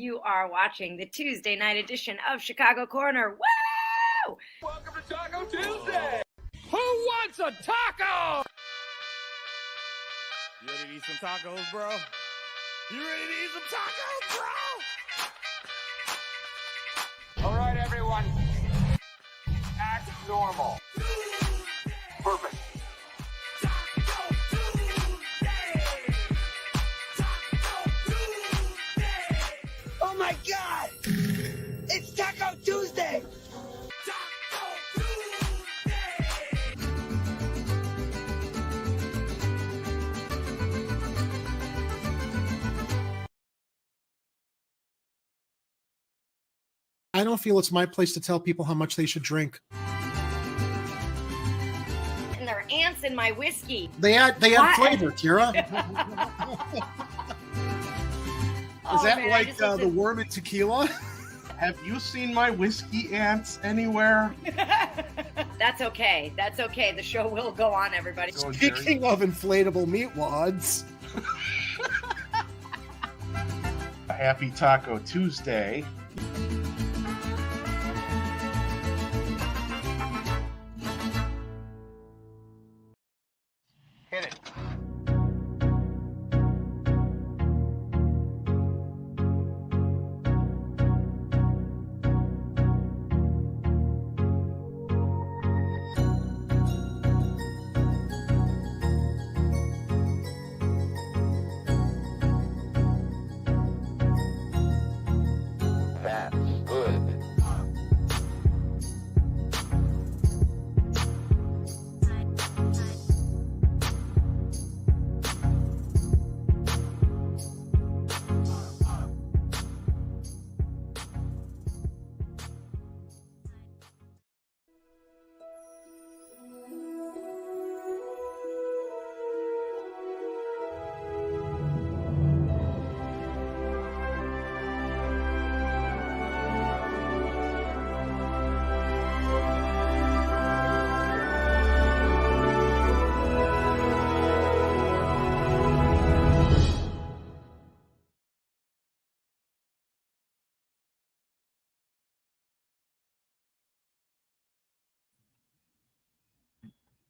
You are watching the Tuesday night edition of Chicago Corner. Woo! Welcome to Taco Tuesday! Who wants a taco? You ready to eat some tacos, bro? You ready to eat some tacos, bro? All right, everyone. Act normal. Perfect. Oh my God! It's Taco Tuesday! I don't feel it's my place to tell people how much they should drink. And there are ants in my whiskey. They add flavor, Kira. Is that man, like the worm in tequila? Have you seen my whiskey ants anywhere? That's okay. That's okay. The show will go on, everybody. Speaking of inflatable meat wads. A happy Taco Tuesday. Hit it. That's good.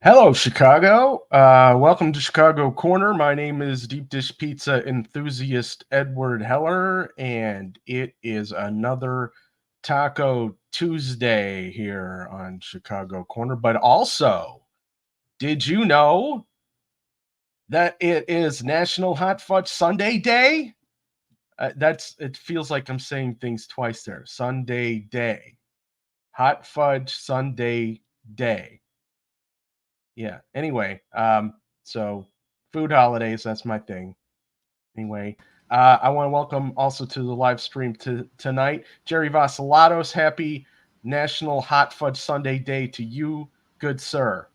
Hello, Chicago. Welcome to Chicago Corner. My name is Deep Dish Pizza enthusiast Edward Heller, and it is another Taco Tuesday here on Chicago Corner. But also, did you know that it is National Hot Fudge Sunday Day? It feels like I'm saying things twice there. Sunday Day. Hot Fudge Sunday Day. Yeah. Anyway, so food holidays, that's my thing. Anyway, I want to welcome also to the live stream tonight, Jerry Vasilatos. Happy National Hot Fudge Sunday Day to you, good sir.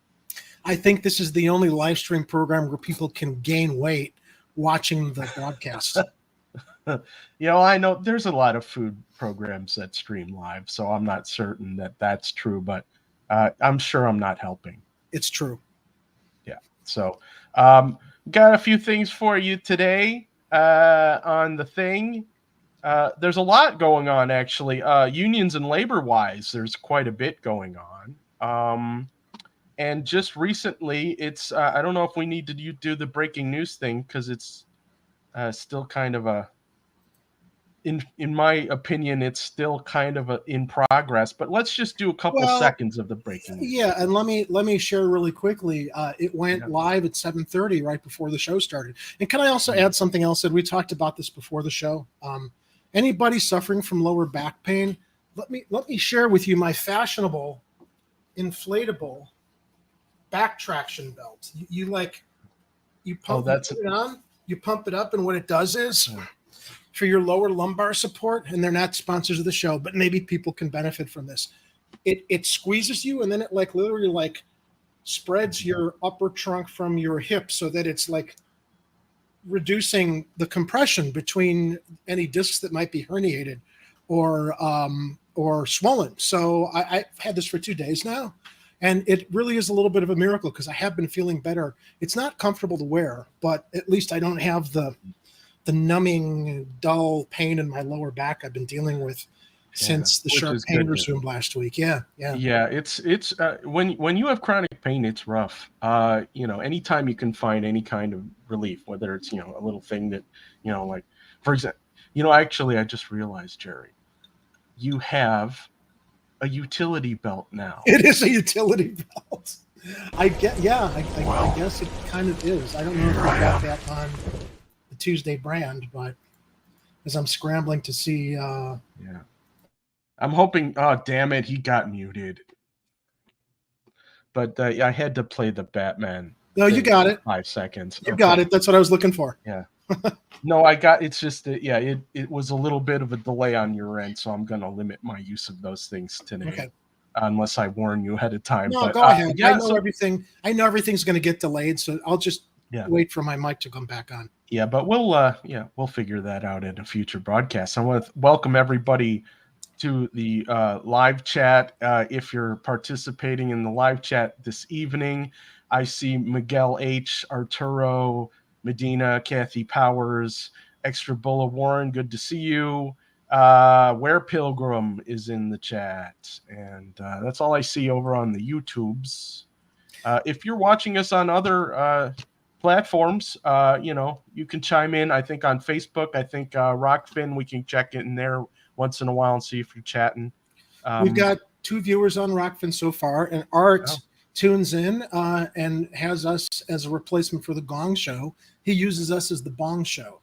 I think this is the only live stream program where people can gain weight watching the broadcast. I know there's a lot of food programs that stream live, so I'm not certain that that's true, but I'm sure I'm not helping. It's true. Yeah. So got a few things for you today on the thing. There's a lot going on, actually. Unions and labor-wise, there's quite a bit going on. And just recently, it's I don't know if we need to do the breaking news thing because it's still kind of a in my opinion, it's still kind of in progress, but let's just do a couple seconds of the breaking news. Yeah, and let me share really quickly. It went live at 7:30 right before the show started. And can I also add something else? And we talked about this before the show. Anybody suffering from lower back pain, let me share with you my fashionable inflatable back traction belt. You pump it on, you pump it up, and what it does is for your lower lumbar support, and they're not sponsors of the show, but maybe people can benefit from this. It squeezes you, and then it literally spreads your upper trunk from your hip so that it's reducing the compression between any discs that might be herniated or swollen. So I've had this for 2 days now, and it really is a little bit of a miracle because I have been feeling better. It's not comfortable to wear, but at least I don't have the the numbing, dull pain in my lower back I've been dealing with since the which sharp is pain good. resumed last week. Yeah. It's when you have chronic pain, it's rough. Anytime you can find any kind of relief, whether it's a little thing that like, for example, actually I just realized, Jerry, you have a utility belt now. It is a utility belt. I guess it kind of is. I don't know if I got that on the Tuesday brand, but as I'm scrambling to see. I'm hoping. Oh, damn it! He got muted. But I had to play the Batman. No, you got it. 5 seconds. You got it. That's what I was looking for. Yeah. No, I got. It's just that. Yeah, it was a little bit of a delay on your end, so I'm going to limit my use of those things today. Okay. Unless I warn you ahead of time. No, but, go ahead. Yeah, I know everything. I know everything's going to get delayed, so I'll just wait for my mic to come back on. Yeah, but we'll figure that out in a future broadcast. I want to welcome everybody to the live chat. If you're participating in the live chat this evening, I see Miguel H, Arturo Medina, Kathy Powers, Extra Bulla Warren. Good to see you. Where Pilgrim is in the chat, and that's all I see over on the YouTubes. If you're watching us on other platforms, you can chime in. I think on Facebook, I think Rockfin, we can check in there once in a while and see if you're chatting. We've got 2 viewers on Rockfin so far, and Art tunes in and has us as a replacement for the Gong Show. He uses us as the Bong Show.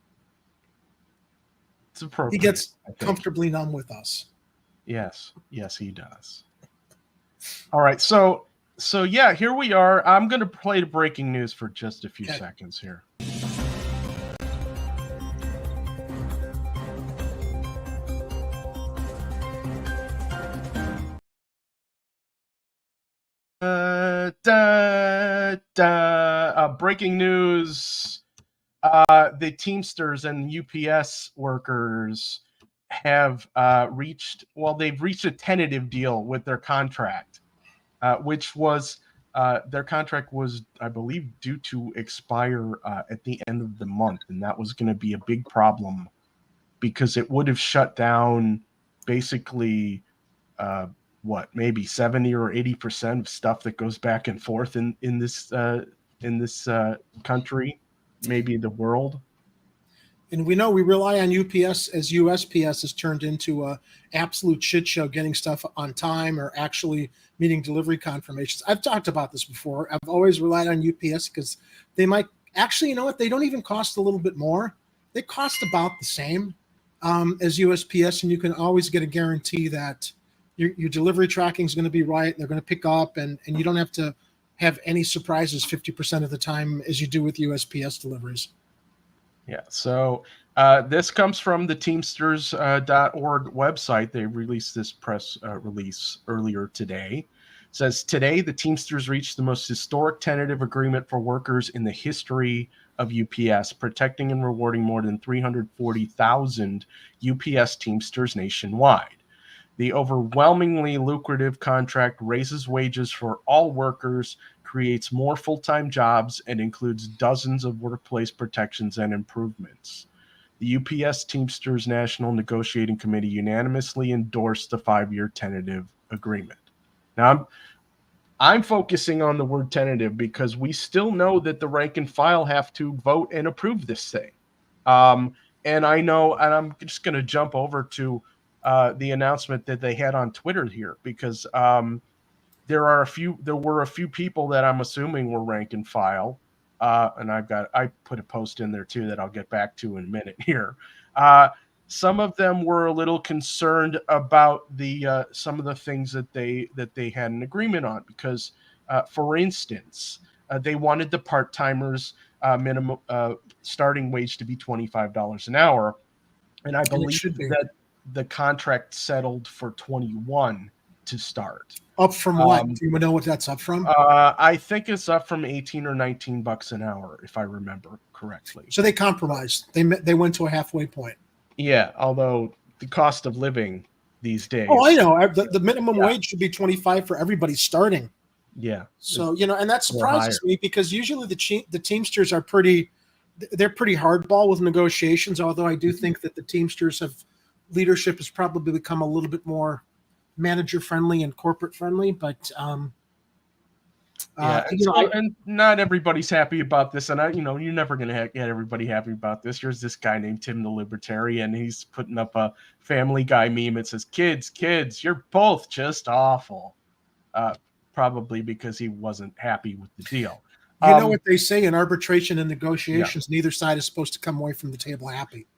It's appropriate. He gets comfortably numb with us. Yes, he does. All right, so yeah, here we are. I'm going to play the breaking news for just a few seconds here. Breaking news. The Teamsters and UPS workers have reached a tentative deal with their contract, which was their contract was, I believe, due to expire at the end of the month. And that was going to be a big problem because it would have shut down basically maybe 70 or 80% of stuff that goes back and forth in this country, maybe the world. And we know we rely on UPS as USPS has turned into a absolute shit show getting stuff on time or actually meeting delivery confirmations. I've talked about this before. I've always relied on UPS because they might actually, they don't even cost a little bit more. They cost about the same as USPS, and you can always get a guarantee that your delivery tracking is going to be right. They're going to pick up, and you don't have to have any surprises 50% of the time as you do with USPS deliveries. Yeah, so this comes from the Teamsters.org website. They released this press release earlier today. It says, today, the Teamsters reached the most historic tentative agreement for workers in the history of UPS, protecting and rewarding more than 340,000 UPS Teamsters nationwide. The overwhelmingly lucrative contract raises wages for all workers, creates more full-time jobs, and includes dozens of workplace protections and improvements. The UPS Teamsters National Negotiating Committee unanimously endorsed the 5-year tentative agreement. Now, I'm focusing on the word tentative because we still know that the rank and file have to vote and approve this thing. And I know, and I'm just going to jump over to the announcement that they had on Twitter here, because there were a few people that I'm assuming were rank and file, and I put a post in there too that I'll get back to in a minute here. Some of them were a little concerned about the some of the things that they had an agreement on, because for instance, they wanted the part-timers minimum starting wage to be $25 an hour, and I believe that the contract settled for 21 to start. Up from what? Do you know what that's up from? I think it's up from 18 or 19 bucks an hour, if I remember correctly. So they compromised. They went to a halfway point. Yeah, although the cost of living these days. Oh, I know. The minimum wage should be 25 for everybody starting. Yeah. So, and that surprises me because usually the Teamsters are pretty they're pretty hardball with negotiations. Although I do think that the Teamsters leadership has probably become a little bit more manager friendly and corporate friendly. But and not everybody's happy about this. And you're never going to get everybody happy about this. There's this guy named Tim the Libertarian. He's putting up a Family Guy meme. It says, kids, you're both just awful. Probably because he wasn't happy with the deal. You know what they say in arbitration and negotiations, neither side is supposed to come away from the table happy.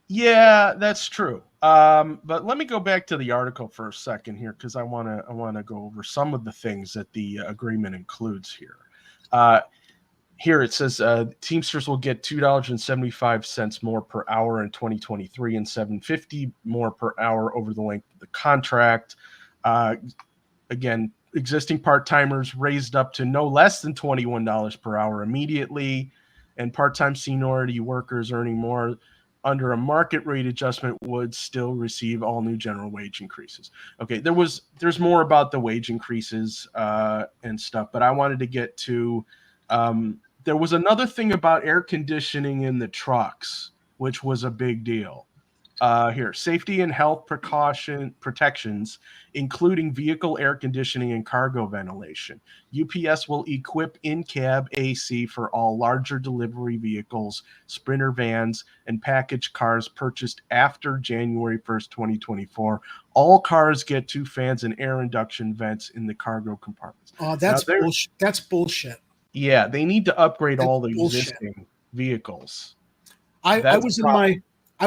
Yeah, that's true. But let me go back to the article for a second here, because I want to go over some of the things that the agreement includes here. Here it says Teamsters will get $2.75 more per hour in 2023 and $7.50 more per hour over the length of the contract. Again, existing part-timers raised up to no less than $21 per hour immediately, and part-time seniority workers earning more under a market rate adjustment would still receive all new general wage increases. Okay, there's more about the wage increases and stuff, but I wanted to get to there was another thing about air conditioning in the trucks, which was a big deal. Here, safety and health protections, including vehicle air conditioning and cargo ventilation. UPS will equip in-cab AC for all larger delivery vehicles, Sprinter vans, and package cars purchased after January 1st, 2024. All cars get 2 fans and air induction vents in the cargo compartments. Oh, that's bullshit. That's bullshit. Yeah, they need to upgrade all the existing vehicles. I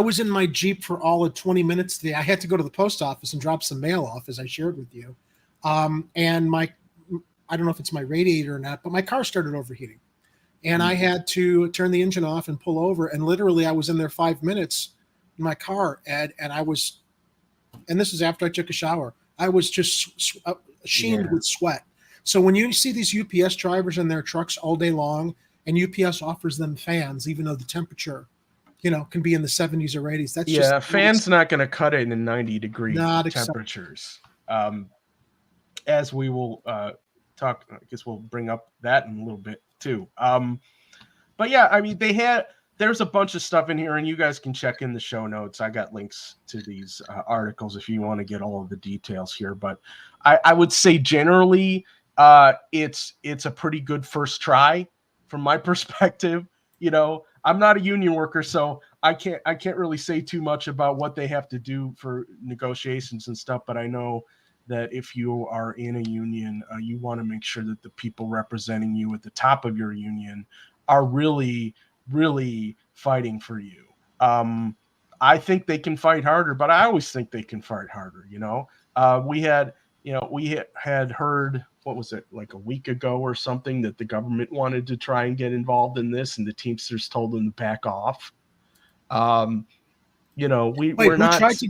was in my Jeep for all of 20 minutes today. I had to go to the post office and drop some mail off, as I shared with you. And I don't know if it's my radiator or not, but my car started overheating. And I had to turn the engine off and pull over. And literally I was in there 5 minutes in my car, Ed, and this is after I took a shower. I was just sheened with sweat. So when you see these UPS drivers in their trucks all day long, and UPS offers them fans, even though the temperature can be in the 70s or 80s. That's fans not going to cut it in 90-degree temperatures. As we will talk, I guess we'll bring up that in a little bit too. But yeah, I mean, there's a bunch of stuff in here, and you guys can check in the show notes. I got links to these articles if you want to get all of the details here. But I would say generally, it's a pretty good first try from my perspective. I'm not a union worker, so I can't really say too much about what they have to do for negotiations and stuff. But I know that if you are in a union, you want to make sure that the people representing you at the top of your union are really, really fighting for you. I think they can fight harder, but I always think they can fight harder. We had heard, what was it, like a week ago or something, that the government wanted to try and get involved in this, and the Teamsters told them to back off. Who tried to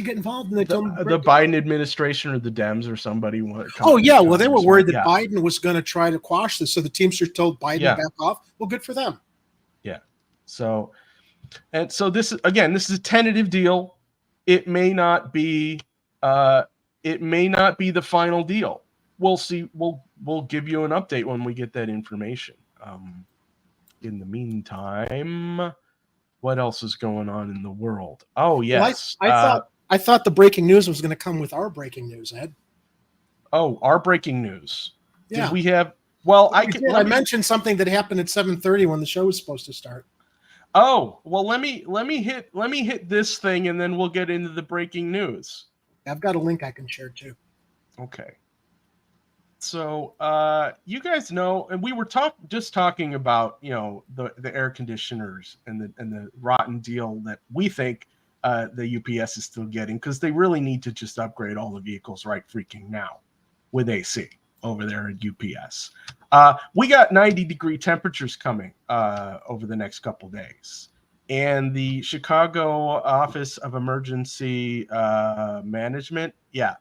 get involved, and they told them the Biden administration or the Dems or somebody. Oh yeah, well they were worried that Biden was going to try to quash this, so the Teamsters told Biden to back off. Well, good for them. Yeah. So this is a tentative deal. It may not be the final deal. We'll see. We'll give you an update when we get that information. In the meantime, what else is going on in the world? Oh yes, well, I thought the breaking news was going to come with our breaking news, Ed. Oh, our breaking news. Yeah. Did we have? Well, I mentioned something that happened at 7:30 when the show was supposed to start. Oh well, let me hit this thing, and then we'll get into the breaking news. I've got a link I can share too. Okay. So you guys know, and we were talking about the air conditioners and the rotten deal that we think the UPS is still getting, because they really need to just upgrade all the vehicles right freaking now with AC over there at UPS. We got 90-degree temperatures coming over the next couple days, and the Chicago Office of Emergency Management,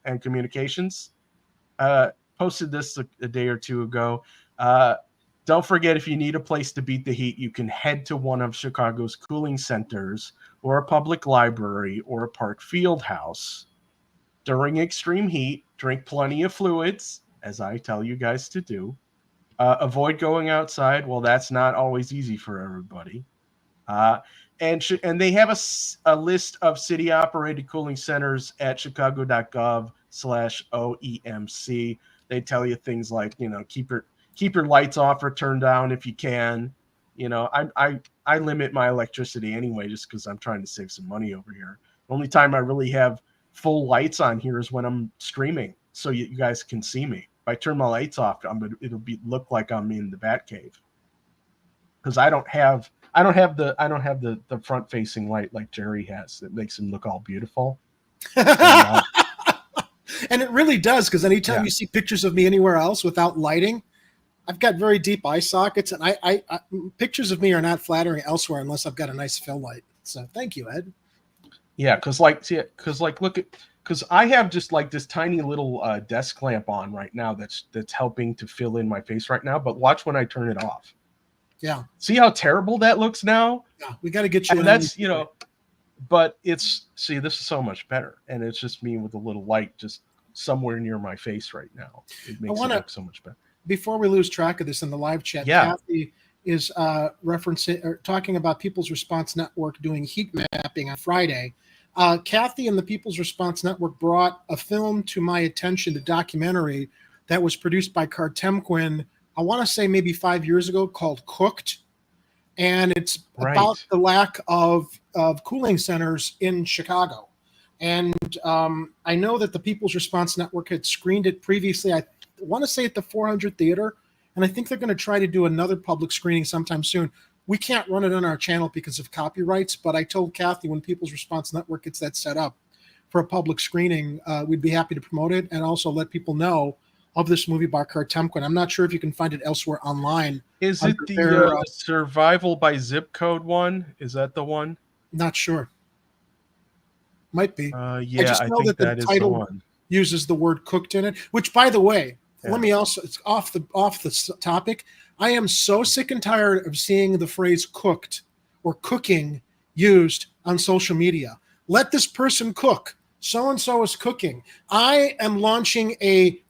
and Communications posted this a day or two ago. Don't forget, if you need a place to beat the heat, you can head to one of Chicago's cooling centers or a public library or a park field house. During extreme heat, drink plenty of fluids, as I tell you guys to do. Avoid going outside. Well, that's not always easy for everybody. And they have a list of city-operated cooling centers at chicago.gov/OEMC. They tell you things like, keep your lights off or turned down if you can. I limit my electricity anyway, just because I'm trying to save some money over here. The only time I really have full lights on here is when I'm streaming, so you guys can see me. If I turn my lights off, it'll look like I'm in the Batcave, because I don't have the front facing light like Jerry has that makes him look all beautiful. And it really does, because anytime you see pictures of me anywhere else without lighting, I've got very deep eye sockets, and I pictures of me are not flattering elsewhere unless I've got a nice fill light. So thank you, Ed. Yeah, because I have just like this tiny little desk lamp on right now that's helping to fill in my face right now. But watch when I turn it off. Yeah. See how terrible that looks now? Yeah, we got to get you. And that's but this is so much better, and it's just me with a little light just somewhere near my face right now. It makes it look so much better. Before we lose track of this in the live chat, Kathy is referencing or talking about People's Response Network doing heat mapping on Friday. Kathy and the People's Response Network brought a film to my attention, a documentary that was produced by Cartemquin, I want to say maybe 5 years ago, called Cooked. And it's about the lack of cooling centers in Chicago. And I know that the People's Response Network had screened it previously. I want to say at the 400 Theater, and I think they're going to try to do another public screening sometime soon. We can't run it on our channel because of copyrights, but I told Kathy when People's Response Network gets that set up for a public screening, we'd be happy to promote it and also let people know of this movie by Cartemquin. I'm not sure if you can find it elsewhere online. Is it the Survival by Zip Code one? Is that the one? Not sure. Might be. I think that is the one. Uses the word cooked in it, which, by the way, let me also, it's off the topic. I am so sick and tired of seeing the phrase cooked or cooking used on social media. Let this person cook. So-and-so is cooking. I am launching a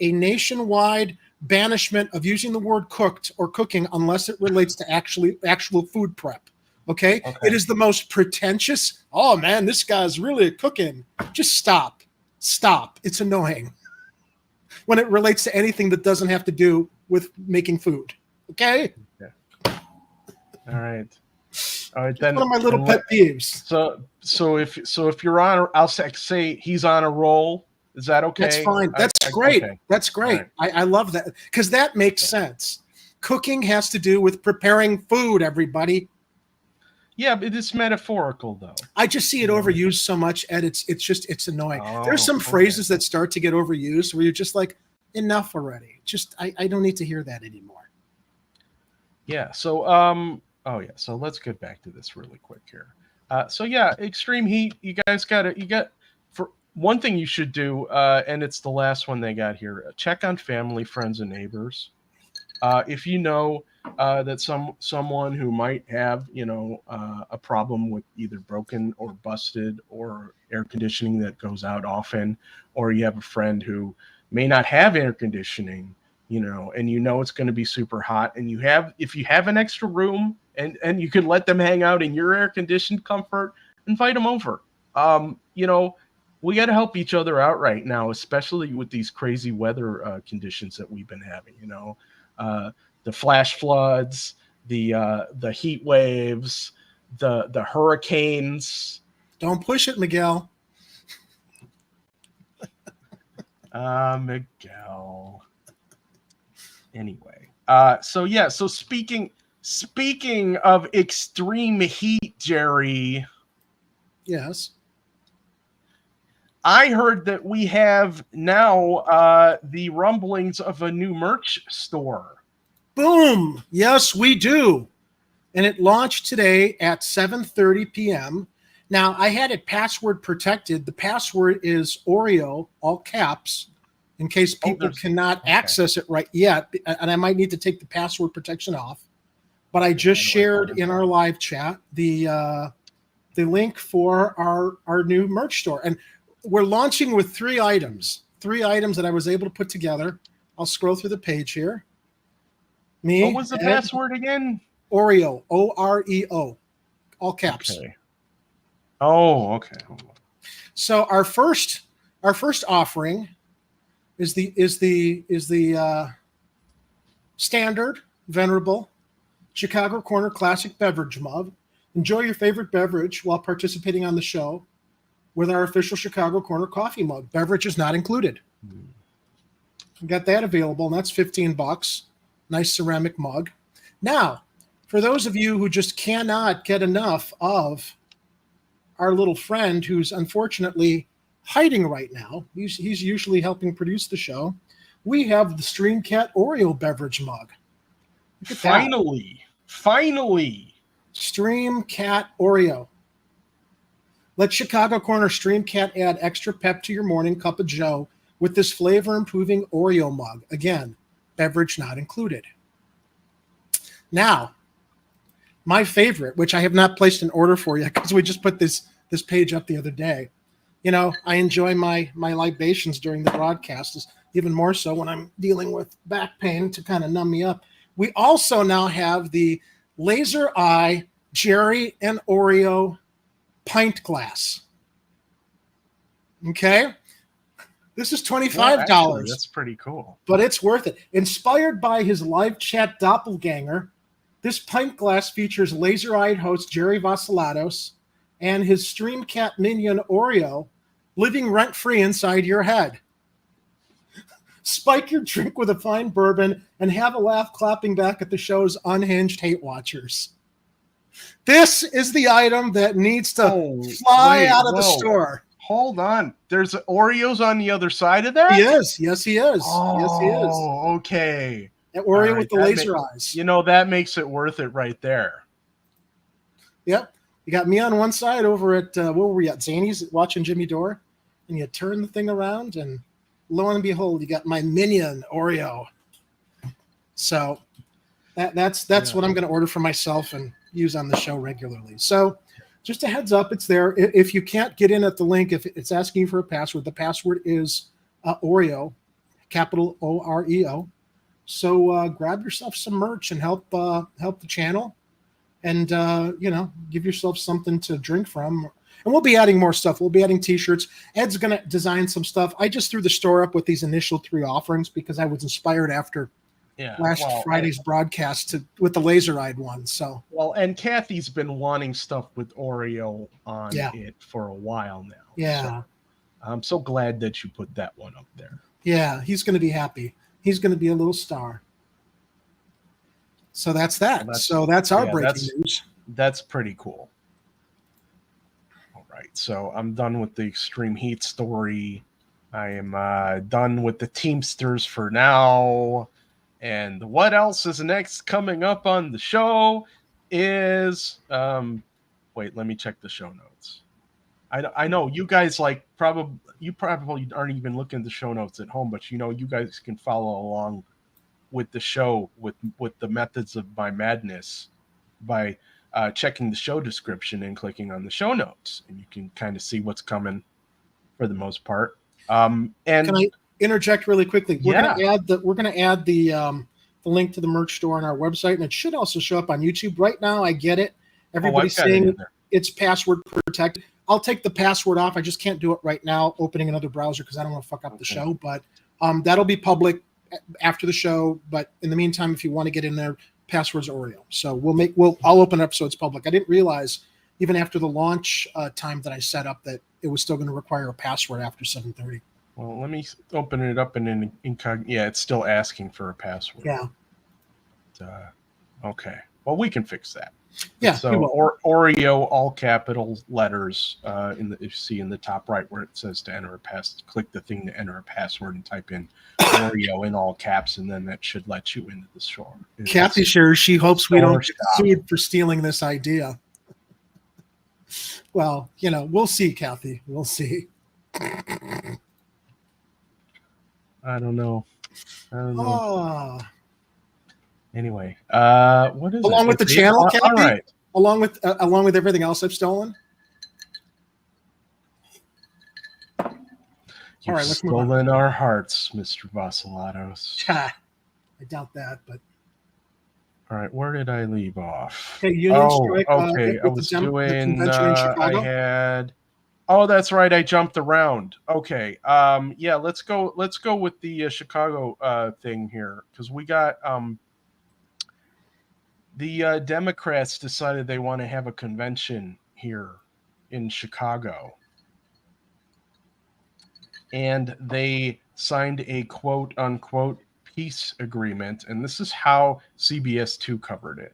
nationwide banishment of using the word cooked or cooking unless it relates to actual food prep. Okay? It is the most pretentious. Oh man, this guy's really cooking. Just stop. It's annoying when it relates to anything that doesn't have to do with making food. Okay? All right. Then one of my little pet peeves. So if you're on, I'll say he's on a roll. Is that okay? That's fine. That's great. Okay. That's great. Right. I love that because that makes sense. Cooking has to do with preparing food, everybody. Yeah, but it's metaphorical though. I just see it overused so much, Ed. It's annoying. There's some phrases that start to get overused where you're just like, enough already. Just I don't need to hear that anymore. Yeah. So so let's get back to this really quick here. Extreme heat. You got for one thing you should do, and it's the last one they got here. Check on family, friends, and neighbors. If you know that someone who might have a problem with either broken or busted or air conditioning that goes out often, or you have a friend who may not have air conditioning, and it's going to be super hot, and if you have an extra room and you can let them hang out in your air conditioned comfort, invite them over. We got to help each other out right now, especially with these crazy weather conditions that we've been having. The flash floods, the heat waves, the hurricanes. Don't push it, Miguel. Miguel. Anyway, so speaking of extreme heat, Jerry. Yes. I heard that we have now the rumblings of a new merch store. Boom! Yes, we do. And it launched today at 7:30 p.m. Now, I had it password protected. The password is Oreo, all caps, in case people cannot access it right yet. And I might need to take the password protection off. But I just shared in our live chat the link for our new merch store. And we're launching with three items that I was able to put together. I'll scroll through the page here. What was the password again? Oreo, O-R-E-O. all caps. Okay. Oh, okay. Hold on. So our first offering is the standard venerable Chicago Corner Classic Beverage Mug. Enjoy your favorite beverage while participating on the show with our official Chicago Corner coffee mug. Beverage is not included. We got that available, and that's $15. Nice ceramic mug. Now, for those of you who just cannot get enough of our little friend who's unfortunately hiding right now, he's usually helping produce the show, we have the Stream Cat Oreo beverage mug. Look at that. Finally. Stream Cat Oreo. Let Chicago Corner Stream Cat add extra pep to your morning cup of joe with this flavor-improving Oreo mug. Again, beverage not included. Now, my favorite, which I have not placed an order for yet because we just put this page up the other day. You know, I enjoy my libations during the broadcast, even more so when I'm dealing with back pain to kind of numb me up. We also now have the Laser Eye Jerry and Oreo pint glass. Okay? This is $25. Yeah, actually, that's pretty cool. But it's worth it. Inspired by his live chat doppelganger, this pint glass features laser-eyed host Jerry Vasilatos and his Stream Cat minion Oreo living rent-free inside your head. Spike your drink with a fine bourbon and have a laugh clapping back at the show's unhinged hate watchers. This is the item that needs to fly out of the store. Hold on. There's Oreos on the other side of that? He is. Yes, he is. Oh, yes, he is. Okay. That Oreo with the laser eyes. You know, that makes it worth it right there. Yep. You got me on one side over at, where were we at? Zany's watching Jimmy Dore. And you turn the thing around and lo and behold, you got my minion Oreo. So that's what I'm going to order for myself and use on the show regularly. So just a heads up, it's there. If you can't get in at the link, if it's asking you for a password, the password is Oreo, capital Oreo. So grab yourself some merch and help the channel, and give yourself something to drink from. And we'll be adding more stuff. We'll be adding T-shirts. Ed's going to design some stuff. I just threw the store up with these initial 3 offerings because I was inspired after Friday's broadcast with the laser-eyed one. So and Kathy's been wanting stuff with Oreo on it for a while now. Yeah. So I'm so glad that you put that one up there. Yeah, he's going to be happy. He's going to be a little star. So that's that. That's our breaking news. That's pretty cool. All right. So I'm done with the extreme heat story. I am done with the Teamsters for now. And what else is next coming up on the show is wait, let me check the show notes. I know you guys you probably aren't even looking at the show notes at home, but you guys can follow along with the show with the methods of my madness by checking the show description and clicking on the show notes, and you can kind of see what's coming for the most part. And can I interject really quickly? We're going to add the link to the merch store on our website, and it should also show up on YouTube. Right now, I get it. Everybody's saying it's password protected. I'll take the password off. I just can't do it right now, opening another browser because I don't want to fuck up the show. But that'll be public after the show. But in the meantime, if you want to get in there, password's Oreo. So I'll open it up so it's public. I didn't realize even after the launch time that I set up that it was still going to require a password after 7:30. Well, let me open it up and then it's still asking for a password. Yeah. Okay. Well, we can fix that. Yeah. So Oreo, all capital letters, if you see in the top right where it says to enter a click the thing to enter a password and type in Oreo in all caps, and then that should let you into the store. Kathy shares she hopes we don't get sued for stealing this idea. Well, we'll see, Kathy. We'll see. I don't know. Oh. Anyway, what is along with the channel, Kathy? All right. Along with everything else I've stolen. You've stolen our hearts, Mr. Vasilatos. I doubt that, but All right, where did I leave off? Okay, Union strike. Okay. I with was the doing. convention in Chicago. I had. Oh, that's right. I jumped around. Okay. Yeah. Let's go. Let's go with the Chicago thing here, because we got the Democrats decided they want to have a convention here in Chicago, and they signed a quote unquote peace agreement, and this is how CBS 2 covered it.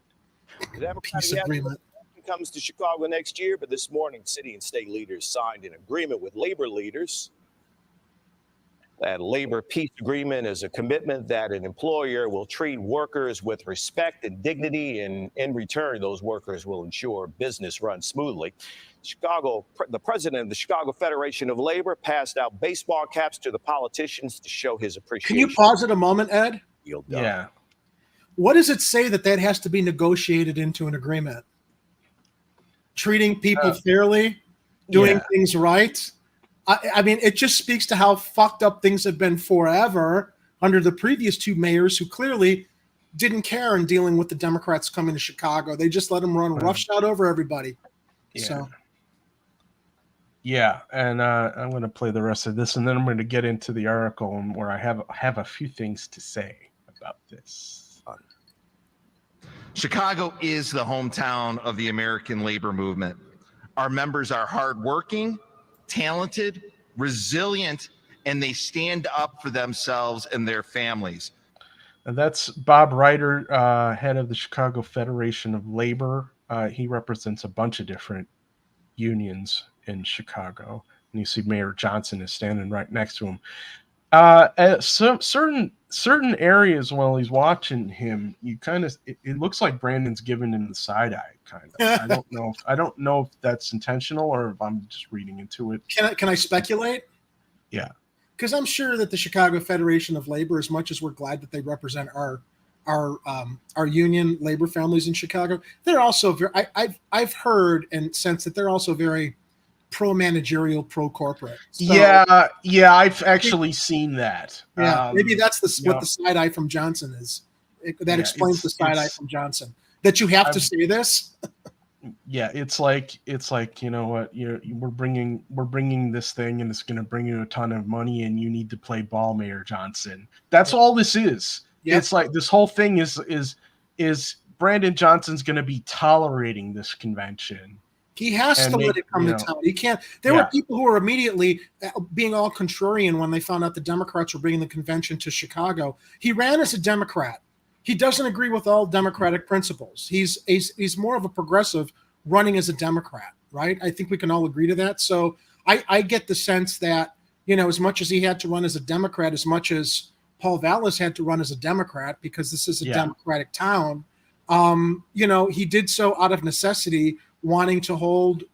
The Democratic Peace agreement. comes to Chicago next year, but this morning, city and state leaders signed an agreement with labor leaders. That labor peace agreement is a commitment that an employer will treat workers with respect and dignity, and in return, those workers will ensure business runs smoothly. The president of the Chicago Federation of Labor passed out baseball caps to the politicians to show his appreciation. Can you pause it a moment, Ed? Yeah. What does it say that has to be negotiated into an agreement? Treating people fairly, doing things right. I mean, it just speaks to how fucked up things have been forever under the previous two mayors who clearly didn't care in dealing with the Democrats coming to Chicago. They just let them run roughshod over everybody. Yeah. So. Yeah, and I'm going to play the rest of this, and then I'm going to get into the article where I have a few things to say about this. Chicago is the hometown of the American labor movement. Our members are hardworking, talented, resilient, and they stand up for themselves and their families. And that's Bob Ryder, head of the Chicago Federation of Labor. He represents a bunch of different unions in Chicago, and you see Mayor Johnson is standing right next to him. At certain areas while he's watching him, you kind of it looks like Brandon's giving him the side eye, kind of. I don't know if that's intentional or if I'm just reading into it. Can I speculate? Yeah, because I'm sure that the Chicago Federation of Labor, as much as we're glad that they represent our union labor families in Chicago, they're also very. I've heard and sensed that they're also very pro-managerial, pro-corporate. So, yeah, I've actually seen that. Yeah, maybe that's what the side eye from Johnson is. That explains the side eye from Johnson. That you have to say this. Yeah, it's like you know what, we're bringing this thing, and it's going to bring you a ton of money, and you need to play ball, Mayor Johnson. That's all this is. Yep. It's like this whole thing is Brandon Johnson's going to be tolerating this convention. He has to let it come to town. He can't. There were people who were immediately being all contrarian when they found out the Democrats were bringing the convention to Chicago. He ran as a Democrat. He doesn't agree with all Democratic principles. He's more of a progressive running as a Democrat, right? I think we can all agree to that. So I get the sense that, as much as he had to run as a Democrat, as much as Paul Vallis had to run as a Democrat, because this is a Democratic town, he did so out of necessity, wanting to hold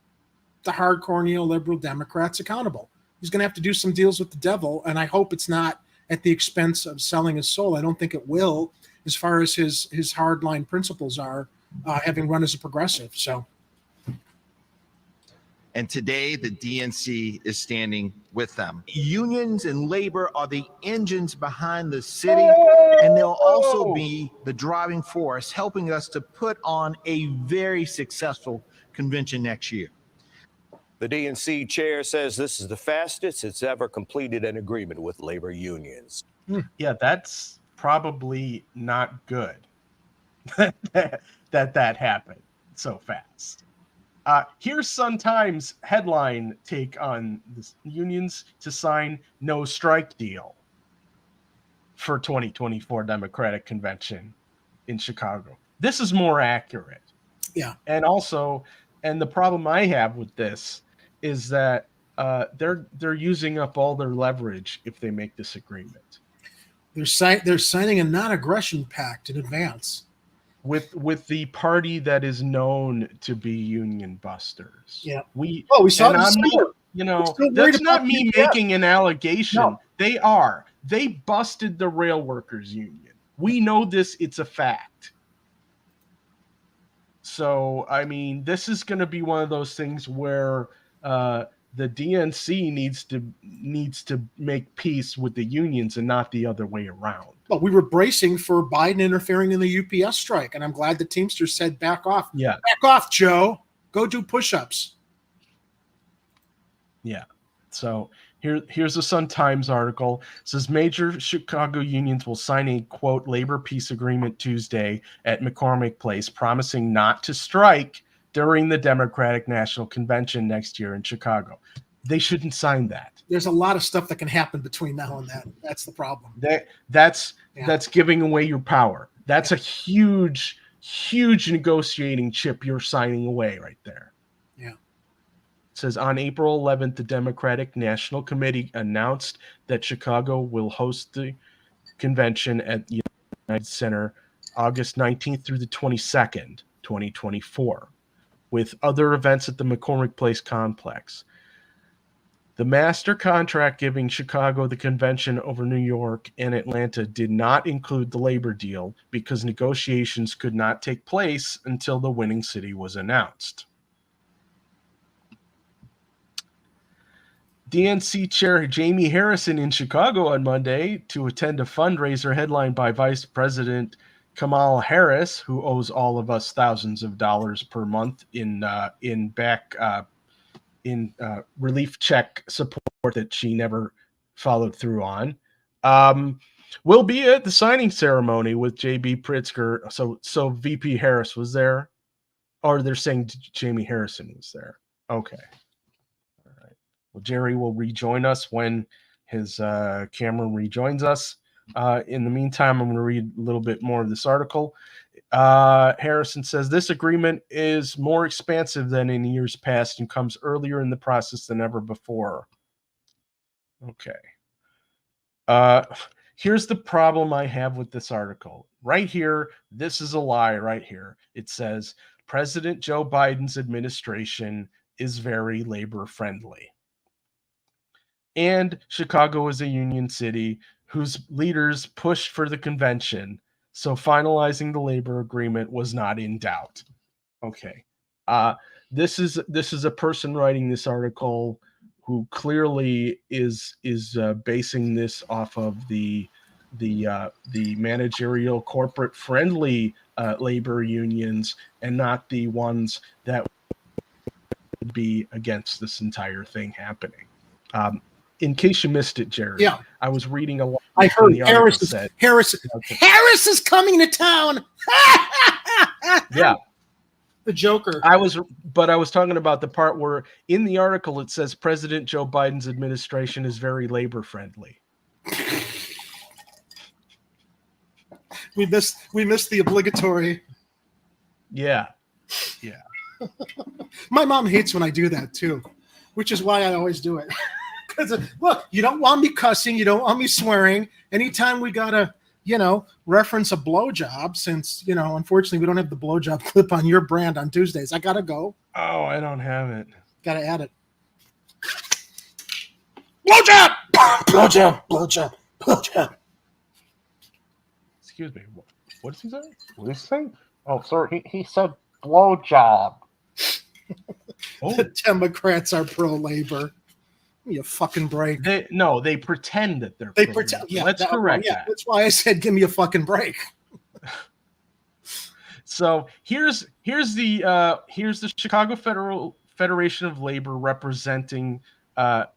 the hardcore neoliberal Democrats accountable. He's going to have to do some deals with the devil, and I hope it's not at the expense of selling his soul. I don't think it will, as far as his hardline principles are, having run as a progressive. So, and today the DNC is standing with them. Unions and labor are the engines behind the city, and they'll also be the driving force helping us to put on a very successful convention next year. The DNC chair says this is the fastest it's ever completed an agreement with labor unions. Yeah, that's probably not good that happened so fast. Here's Sun-Times headline take on this: unions to sign no strike deal for 2024 Democratic Convention in Chicago. This is more accurate. Yeah. And also, and the problem I have with this is that they're using up all their leverage if they make this agreement. They're signing a non-aggression pact in advance with the party that is known to be union busters. Yeah, we saw this. That's not me making an allegation. No. They busted the rail workers union. We know this. It's a fact. So, I mean, this is going to be one of those things where the DNC needs to make peace with the unions and not the other way around. Well, we were bracing for Biden interfering in the UPS strike, and I'm glad the Teamsters said, back off. Yeah. Back off, Joe. Go do push-ups. Yeah. So here's a Sun-Times article. It says major Chicago unions will sign a, quote, labor peace agreement Tuesday at McCormick Place, promising not to strike during the Democratic National Convention next year in Chicago. They shouldn't sign that. There's a lot of stuff that can happen between now and then. That's the problem. That's giving away your power. That's a huge negotiating chip you're signing away right there. Yeah. It says on April 11th, the Democratic National Committee announced that Chicago will host the convention at the United Center August 19th through the 22nd, 2024, with other events at the McCormick Place complex. The master contract giving Chicago the convention over New York and Atlanta did not include the labor deal because negotiations could not take place until the winning city was announced. DNC Chair Jamie Harrison in Chicago on Monday to attend a fundraiser headlined by Vice President Kamala Harris, who owes all of us thousands of dollars per month in relief check support that she never followed through on, will be at the signing ceremony with J.B. Pritzker. So VP Harris was there, or they're saying Jamie Harrison was there. Okay. All right. Well, Jerry will rejoin us when his camera rejoins us. In the meantime, I'm going to read a little bit more of this article. Harrison says this agreement is more expansive than in years past and comes earlier in the process than ever before. Okay. Here's the problem I have with this article. Right here, this is a lie right here. It says President Joe Biden's administration is very labor friendly. And Chicago is a union city whose leaders pushed for the convention. So finalizing the labor agreement was not in doubt. Okay. This is a person writing this article who clearly is basing this off of the managerial corporate friendly labor unions and not the ones that would be against this entire thing happening. In case you missed it, Jerry, yeah, I was reading a lot. I heard Harris is coming to town. Yeah, the Joker. I was talking about the part where in the article it says President Joe Biden's administration is very labor friendly. We missed the obligatory. Yeah. My mom hates when I do that too, which is why I always do it. Look, you don't want me cussing, you don't want me swearing. Anytime we gotta, reference a blowjob, since unfortunately we don't have the blowjob clip on your brand on Tuesdays. I gotta go. Oh, I don't have it. Gotta add it. Blowjob, blowjob. Excuse me. What did he say? What did he say? Oh, sorry. He said blowjob. The Democrats are pro-labor. Give me a fucking break. They pretend that they're. They pretend. Yeah, let's correct that. That's why I said, give me a fucking break. So here's the Chicago Federation of Labor representing a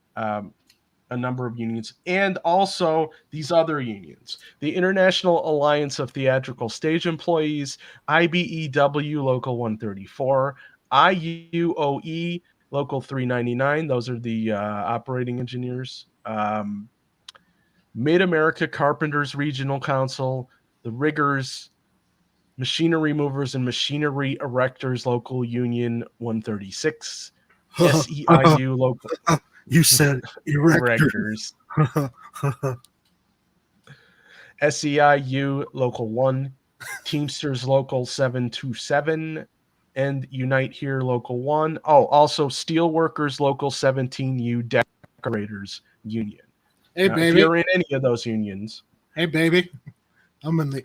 number of unions and also these other unions: the International Alliance of Theatrical Stage Employees, IBEW Local 134, IUOE Local 399, those are the operating engineers. Mid-America Carpenters Regional Council, the Riggers, Machinery Movers and Machinery Erectors Local Union 136, SEIU Local. You said erectors. SEIU Local 1, Teamsters Local 727, and Unite Here Local 1. Oh, also Steelworkers Local 17U Decorators Union. Hey, now, baby. If you're in any of those unions. Hey, baby. I'm in the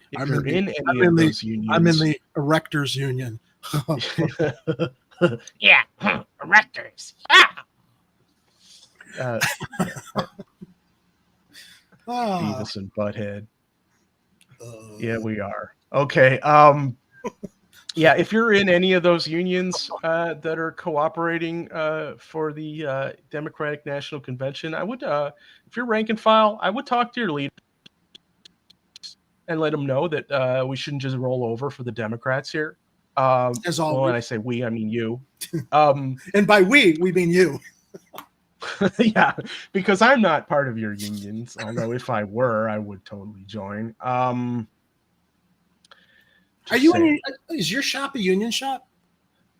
Erectors Union. Yeah, erectors. Ah! Beavis and Butthead. Yeah, we are. Okay. Yeah, if you're in any of those unions that are cooperating for the Democratic National Convention, I would, if you're rank and file, I would talk to your leader and let them know that we shouldn't just roll over for the Democrats here. As always. Well, when I say we, I mean you. And by we mean you. Yeah, because I'm not part of your unions. Although if I were, I would totally join. Are you in? Is your shop a union shop?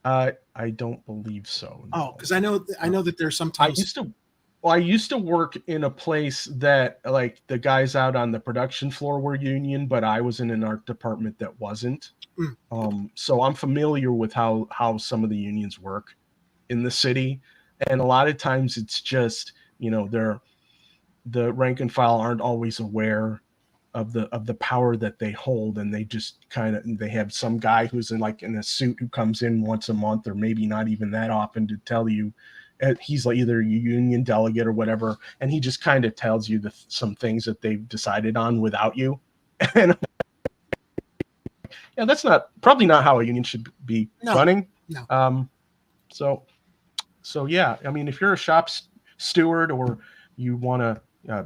I don't believe so. No. Oh, because I know that there's sometimes. I used to work in a place that like the guys out on the production floor were union, but I was in an art department that wasn't. So I'm familiar with how some of the unions work in the city, and a lot of times it's just, you know, the rank and file aren't always aware of the power that they hold, and they just they have some guy who's in a suit who comes in once a month or maybe not even that often to tell you he's like either a union delegate or whatever, and he just kind of tells you some things that they've decided on without you. And yeah, that's probably not how a union should be running. No. So yeah, I mean, if you're a shop steward or you want to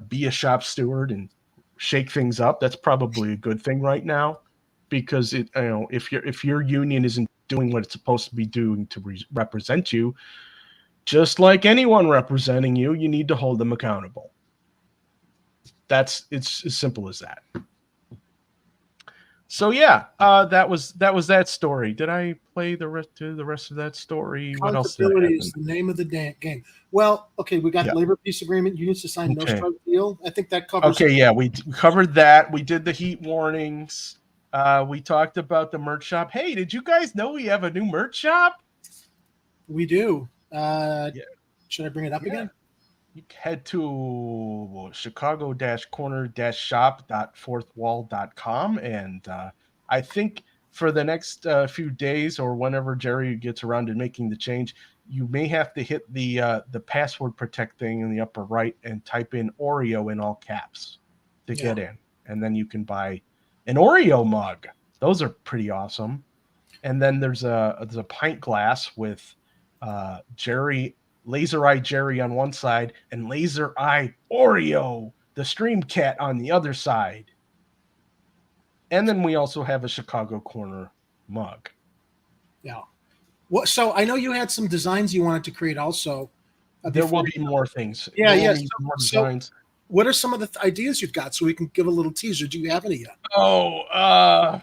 be a shop steward and shake things up, that's probably a good thing right now, because if your union isn't doing what it's supposed to be doing to represent you, just like anyone representing you, you need to hold them accountable. It's as simple as that. So yeah, that was that story. Did I play the rest of that story? What else did Accountability is the name of the game. Well, okay, we got the labor peace agreement. Unions to sign no strike deal. I think that covers. Okay, yeah, we covered that. We did the heat warnings. We talked about the merch shop. Hey, did you guys know we have a new merch shop? We do. Should I bring it up again? You head to chicago-corner-shop.fourthwall.com, and I think for the next few days or whenever Jerry gets around to making the change, you may have to hit the password protect thing in the upper right and type in Oreo in all caps to get in, and then you can buy an Oreo mug. Those are pretty awesome. And then there's a pint glass with Laser Eye Jerry on one side and Laser Eye Oreo, the Stream Cat, on the other side. And then we also have a Chicago Corner mug. Yeah. Well, so I know you had some designs you wanted to create also. There will be more things. Yeah, yes. More designs. What are some of the ideas you've got so we can give a little teaser? Do you have any yet? I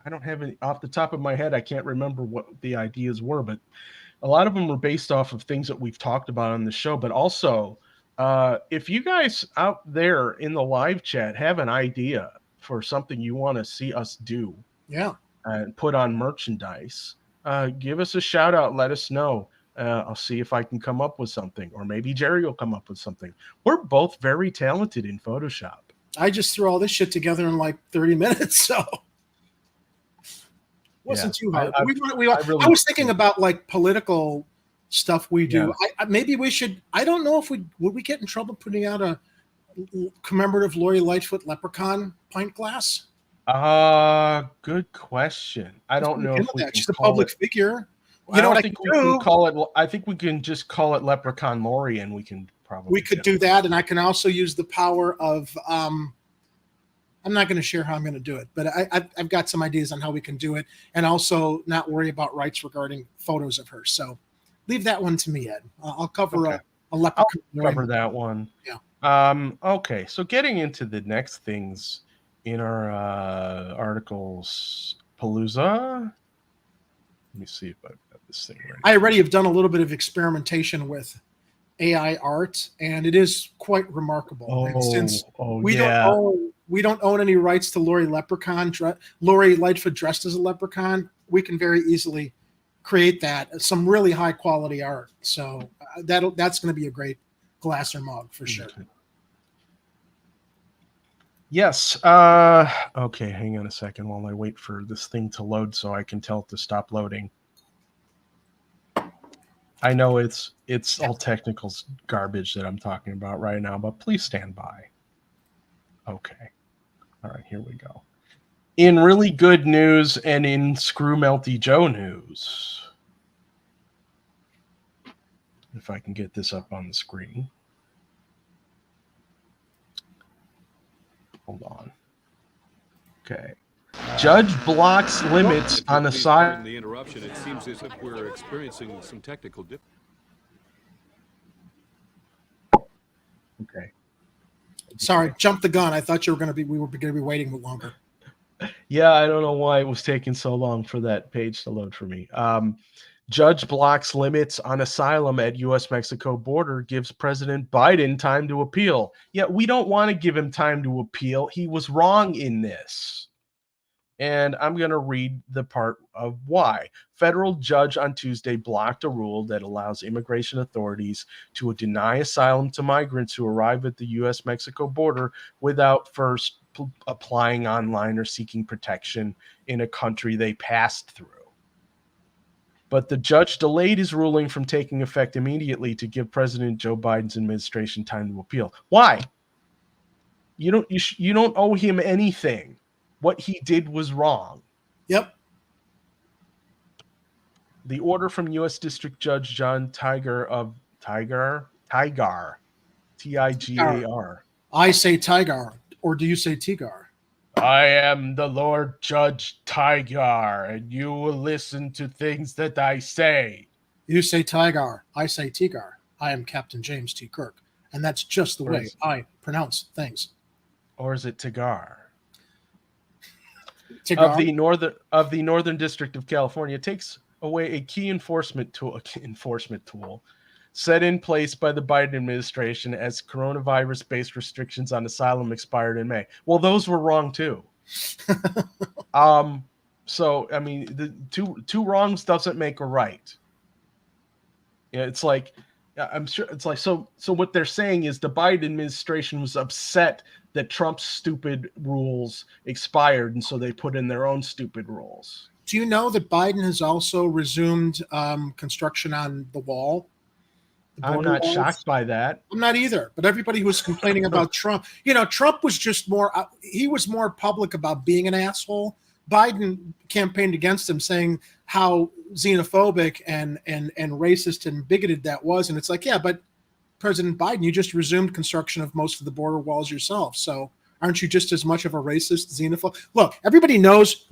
don't have any off the top of my head. I can't remember what the ideas were, but a lot of them were based off of things that we've talked about on the show. But also, if you guys out there in the live chat have an idea for something you want to see us do, and put on merchandise, give us a shout out. Let us know. I'll see if I can come up with something, or maybe Jerry will come up with something. We're both very talented in Photoshop. I just threw all this shit together in like 30 minutes, so wasn't too hard. I was thinking about like political stuff we do. Maybe we should. I don't know if would we get in trouble putting out a commemorative Lori Lightfoot leprechaun pint glass? Good question. I don't know if we can she's a public figure. You know what I think we can call it? I think we can just call it Leprechaun Lori, and we can probably. We could do that, and I can also use the power of. I'm not going to share how I'm going to do it, but I've got some ideas on how we can do it, and also not worry about rights regarding photos of her. So leave that one to me, Ed. I'll cover a leprechaun. I'll cover that one. Yeah. Okay. So getting into the next things in our articles, Palooza. Let me see if I've got this thing ready. I already have done a little bit of experimentation with AI art, and it is quite remarkable. And since we don't own any rights to Lori Lightfoot dressed as a leprechaun, we can very easily create that, some really high quality art. So that's going to be a great glass or mug for sure. Yes. Okay, hang on a second while I wait for this thing to load so I can tell it to stop loading. I know it's all technical garbage that I'm talking about right now, but please stand by. Okay. All right, here we go. In really good news and in Screw Melty Joe news, if I can get this up on the screen. Hold on. Okay. Judge blocks limits on asylum. The interruption. It seems as if we're experiencing some technical difficulties. Okay. Sorry, jumped the gun. I thought we were going to be waiting longer. Yeah, I don't know why it was taking so long for that page to load for me. Judge blocks limits on asylum at U.S.-Mexico border, gives President Biden time to appeal. Yeah, we don't want to give him time to appeal. He was wrong in this. And I'm going to read the part of why. Federal judge on Tuesday blocked a rule that allows immigration authorities to deny asylum to migrants who arrive at the U.S.-Mexico border without first applying online or seeking protection in a country they passed through. But the judge delayed his ruling from taking effect immediately to give President Joe Biden's administration time to appeal. Why? You don't owe him anything. What he did was wrong. Yep. The order from U.S. District Judge John Tigar, Tigar, Tigar. I say Tigar, or do you say Tigar? I am the Lord Judge Tigar, and you will listen to things that I say. You say Tigar, I say Tigar. I am Captain James T. Kirk, and that's just the way I pronounce things. Or is it Tigar? Tigar. Of the Northern District of California takes away a key enforcement tool set in place by the Biden administration as coronavirus-based restrictions on asylum expired in May. Well, those were wrong too. So I mean, the two wrongs doesn't make a right. Yeah, it's like I'm sure it's like so what they're saying is the Biden administration was upset that Trump's stupid rules expired, and so they put in their own stupid rules. Do you know that Biden has also resumed construction on the wall? I'm not shocked by that. I'm not either. But everybody who was complaining about Trump, Trump was just he was more public about being an asshole. Biden campaigned against him, saying how xenophobic and racist and bigoted that was. And it's like, yeah, but President Biden, you just resumed construction of most of the border walls yourself. So aren't you just as much of a racist, xenophobe? Look, everybody knows.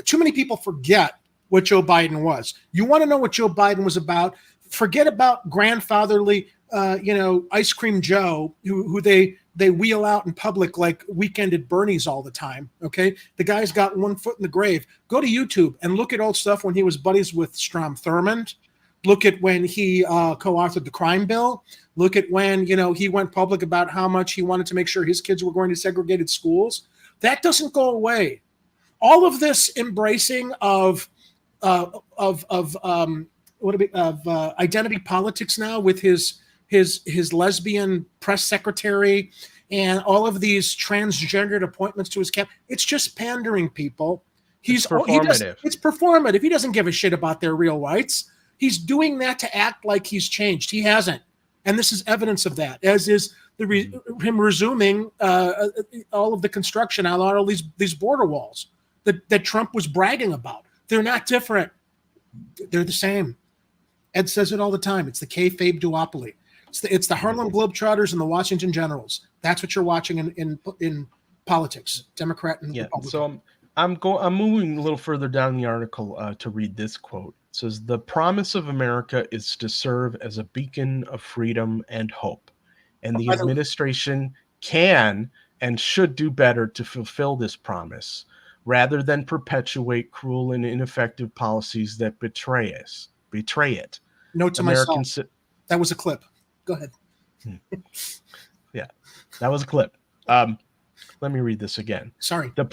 Too many people forget what Joe Biden was. You want to know what Joe Biden was about? Forget about grandfatherly, Ice Cream Joe, who they wheel out in public like Weekend at Bernie's all the time. Okay, the guy's got one foot in the grave. Go to YouTube and look at old stuff when he was buddies with Strom Thurmond. Look at when he co-authored the crime bill. Look at when he went public about how much he wanted to make sure his kids were going to segregated schools. That doesn't go away. All of this embracing of identity politics now with his lesbian press secretary and all of these transgendered appointments to his camp. It's just pandering, people. It's performative. He doesn't give a shit about their real rights. He's doing that to act like he's changed. He hasn't. And this is evidence of that, as is him resuming all of the construction on all these border walls that Trump was bragging about. They're not different. They're the same. Ed says it all the time. It's the kayfabe duopoly. It's the Harlem Globetrotters and the Washington Generals. That's what you're watching in politics, Democrat and Republican. So I'm moving a little further down the article to read this quote. It says, "The promise of America is to serve as a beacon of freedom and hope, and the administration can and should do better to fulfill this promise, rather than perpetuate cruel and ineffective policies that betray it." Note to myself, that was a clip. Go ahead. Yeah, that was a clip. Let me read this again. Sorry. The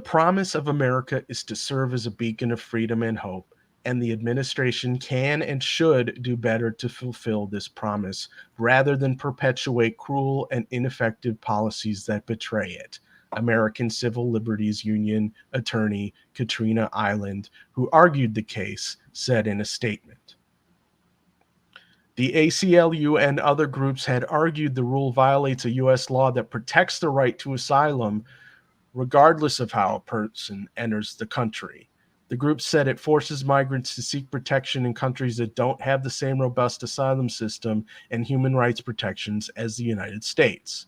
promise of America is to serve as a beacon of freedom and hope, and the administration can and should do better to fulfill this promise, rather than perpetuate cruel and ineffective policies that betray it. American Civil Liberties Union attorney Katrina Island, who argued the case, said in a statement. The ACLU and other groups had argued the rule violates a U.S. law that protects the right to asylum regardless of how a person enters the country. The group said it forces migrants to seek protection in countries that don't have the same robust asylum system and human rights protections as the United States.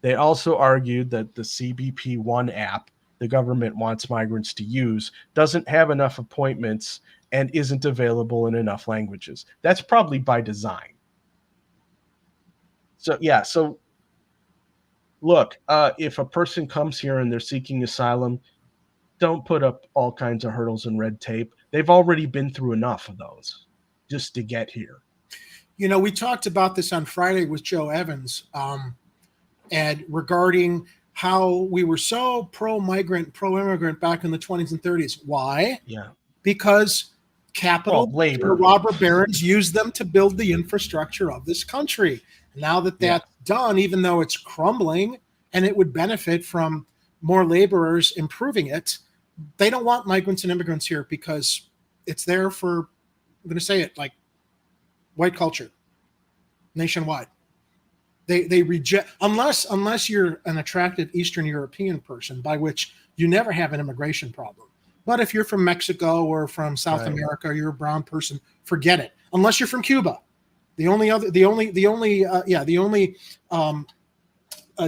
They also argued that the CBP-1 app the government wants migrants to use doesn't have enough appointments and isn't available in enough languages. That's probably by design. So look, if a person comes here and they're seeking asylum, don't put up all kinds of hurdles and red tape. They've already been through enough of those just to get here. You know, we talked about this on Friday with Joe Evans, and regarding how we were so pro-migrant, pro-immigrant back in the 20s and 30s. Why? Yeah. Because capital labor, robber barons used them to build the infrastructure of this country. Now that that's done, even though it's crumbling and it would benefit from more laborers improving it, they don't want migrants and immigrants here because it's there for, I'm going to say it, like white culture nationwide. They reject, unless you're an attractive Eastern European person, by which you never have an immigration problem. But if you're from Mexico or from South America, or you're a brown person, forget it. Unless you're from Cuba, the only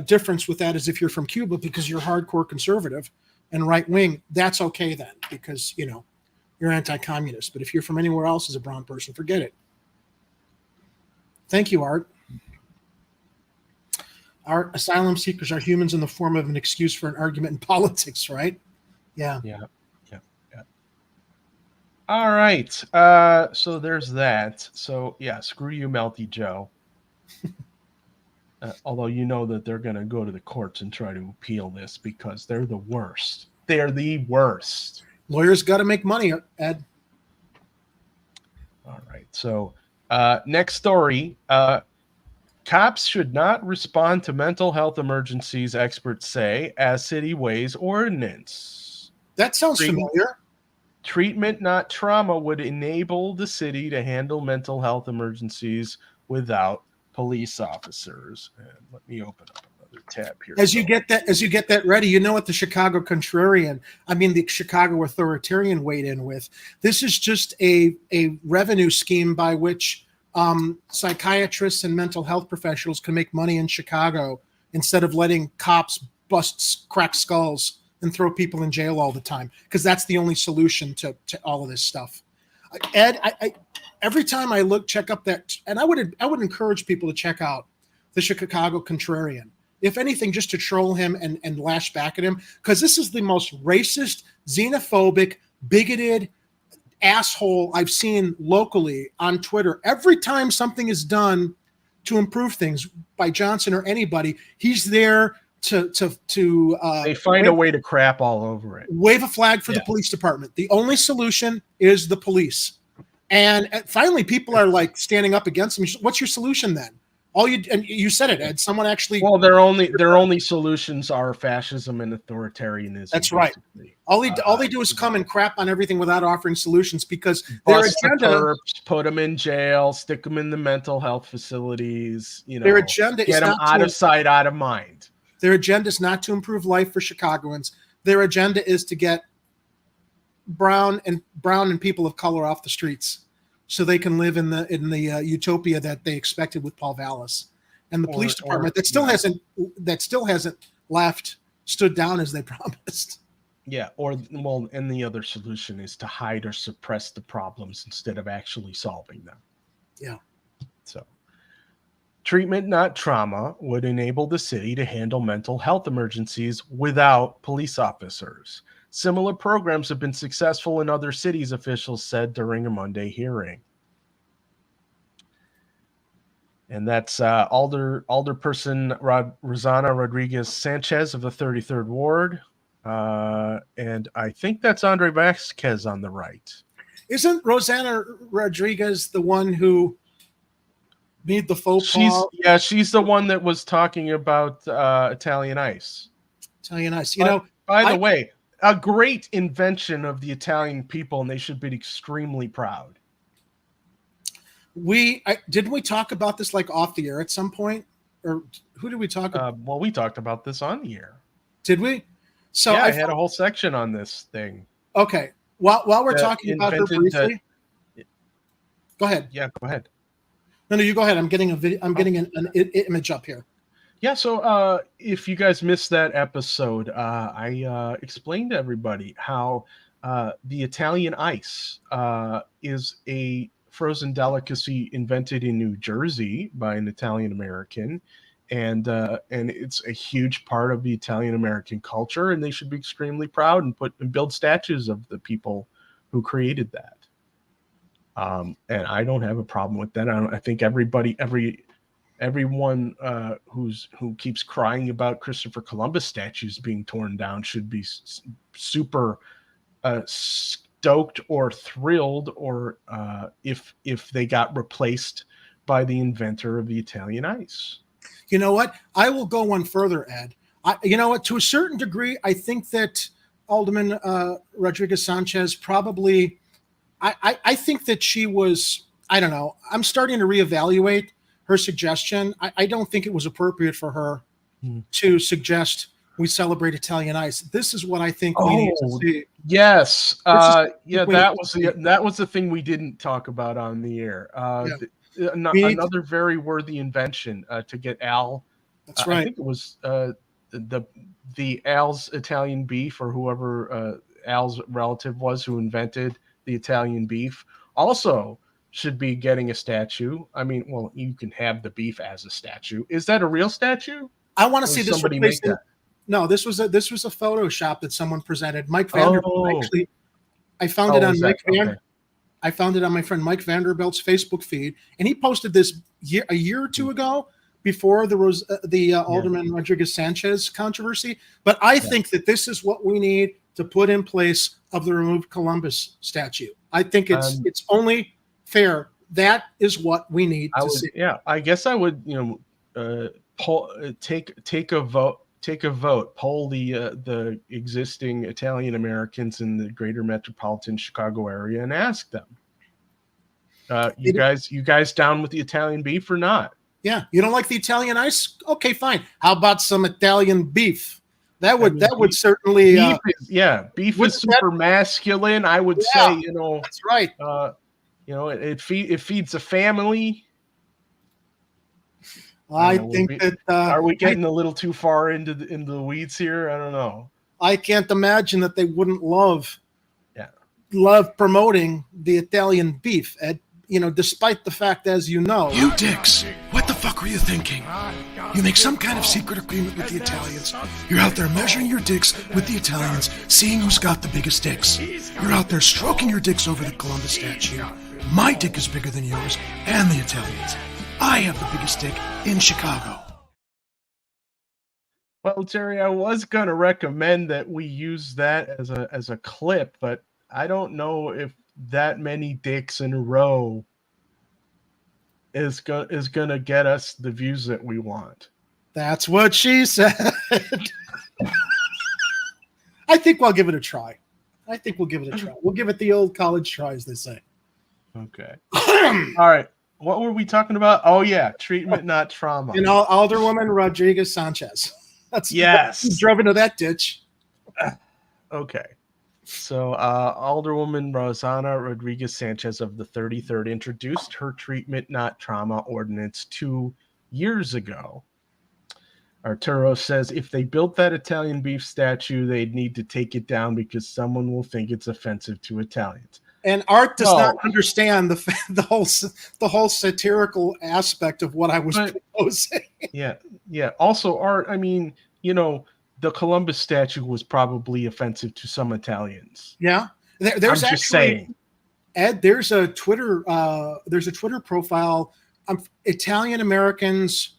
difference with that is if you're from Cuba because you're hardcore conservative and right wing, that's okay then because you're anti-communist. But if you're from anywhere else as a brown person, forget it. Thank you, Art. Our asylum seekers are humans in the form of an excuse for an argument in politics, right? Yeah. All right. So there's that. So yeah, screw you, Melty Joe. Although you know that they're going to go to the courts and try to appeal this because they're the worst. They're the worst. Lawyers got to make money, Ed. All right. So next story. Cops should not respond to mental health emergencies, experts say, as city weighs ordinance. That sounds familiar. Treatment, not trauma, would enable the city to handle mental health emergencies without police officers. And let me open up another tab here. As you get that ready, you know what the Chicago the Chicago Authoritarian weighed in with. This is just a revenue scheme by which psychiatrists and mental health professionals can make money in Chicago instead of letting cops crack skulls and throw people in jail all the time, because that's the only solution to all of this stuff. Ed, I every time I check up that, and I would encourage people to check out the Chicago Contrarian, if anything, just to troll him and lash back at him, because this is the most racist, xenophobic, bigoted asshole I've seen locally on Twitter. Every time something is done to improve things by Johnson or anybody, he's there to they find a way to crap all over it. Wave a flag for the police department. The only solution is the police. And finally people are like standing up against him. What's your solution then? You said it, Ed. Someone actually. Well, their only solutions are fascism and authoritarianism. That's right. All they do is come and crap on everything without offering solutions, because their agenda. Put them in jail, stick them in the mental health facilities. Their agenda get them out of sight, out of mind. Their agenda is not to improve life for Chicagoans. Their agenda is to get brown and people of color off the streets, so they can live in the utopia that they expected with Paul Vallis and the police department that still hasn't stood down as they promised. Yeah, and the other solution is to hide or suppress the problems instead of actually solving them. Yeah. So, treatment, not trauma, would enable the city to handle mental health emergencies without police officers. Similar programs have been successful in other cities, officials said during a Monday hearing. And that's Alderperson Rosanna Rodriguez Sanchez of the 33rd Ward. And I think that's Andre Vasquez on the right. Isn't Rosanna Rodriguez the one who made the faux pas? She's the one that was talking about Italian ice. Italian ice. By the way, a great invention of the Italian people, and they should be extremely proud. Didn't we talk about this like off the air at some point, or who did we talk about? Well, we talked about this on the air. Did we? So yeah, I had a whole section on this thing. Okay. While we're talking about her briefly, go ahead. Yeah, go ahead. No, you go ahead. I'm getting a video. I'm getting an image up here. Yeah. So if you guys missed that episode, I explained to everybody how the Italian ice is a frozen delicacy invented in New Jersey by an Italian American, and it's a huge part of the Italian American culture, and they should be extremely proud and build statues of the people who created that. And I don't have a problem with that. I think everyone who keeps crying about Christopher Columbus statues being torn down should be super stoked or thrilled, or if they got replaced by the inventor of the Italian ice. You know what? I will go one further, Ed. You know what? To a certain degree, I think that Alderman Rodriguez Sanchez probably. I think that she was. I don't know. I'm starting to reevaluate her suggestion. I don't think it was appropriate for her to suggest we celebrate Italian ice. This is what I think we need to see. Yes. That was the thing we didn't talk about on the air. Another very worthy invention to get Al. That's right. I think it was the Al's Italian beef, or whoever Al's relative was who invented the Italian beef, also should be getting a statue. I mean, well, you can have the beef as a statue. Is that a real statue? I want to see this replaced. No, this was a Photoshop that someone presented. Mike Vanderbilt actually. I found it on I found it on my friend Mike Vanderbilt's Facebook feed, and he posted this a year or two ago before there was the Alderman Rodriguez Sanchez controversy. But I think that this is what we need to put in place of the removed Columbus statue. I think it's only fair. That is what we need to see. Yeah, I guess I would, take a vote. Poll the existing Italian Americans in the greater metropolitan Chicago area and ask them, you guys down with the Italian beef or not? Yeah, you don't like the Italian ice? Okay, fine. How about some Italian beef? That would certainly beef is super masculine. I would say, that's right. It feeds a family. I think that are we getting a little too far into the weeds here? I don't know. I can't imagine that they wouldn't love promoting the Italian beef, Ed. Despite the fact, as you know, you dicks, what the fuck were you thinking? You make some kind of secret agreement with the Italians. You're out there measuring your dicks with the Italians, seeing who's got the biggest dicks. You're out there stroking your dicks over the Columbus statue. My dick is bigger than yours and the Italians. I have the biggest dick in Chicago. Well, Jerry, I was going to recommend that we use that as a clip, but I don't know if that many dicks in a row is going to get us the views that we want. That's what she said. I think we'll give it a try. We'll give it the old college try, as they say. Okay. All right. What were we talking about? Oh, yeah. Treatment, not trauma. Alderwoman Rodriguez Sanchez. That's drove into that ditch. Okay. So Alderwoman Rosanna Rodriguez Sanchez of the 33rd introduced her treatment, not trauma ordinance 2 years ago. Arturo says if they built that Italian beef statue, they'd need to take it down because someone will think it's offensive to Italians. And Art does not understand the whole satirical aspect of what I was proposing. Yeah. Also, Art, I mean, the Columbus statue was probably offensive to some Italians. Yeah, there's I'm just saying. Ed, there's a Twitter profile. Italian Americans.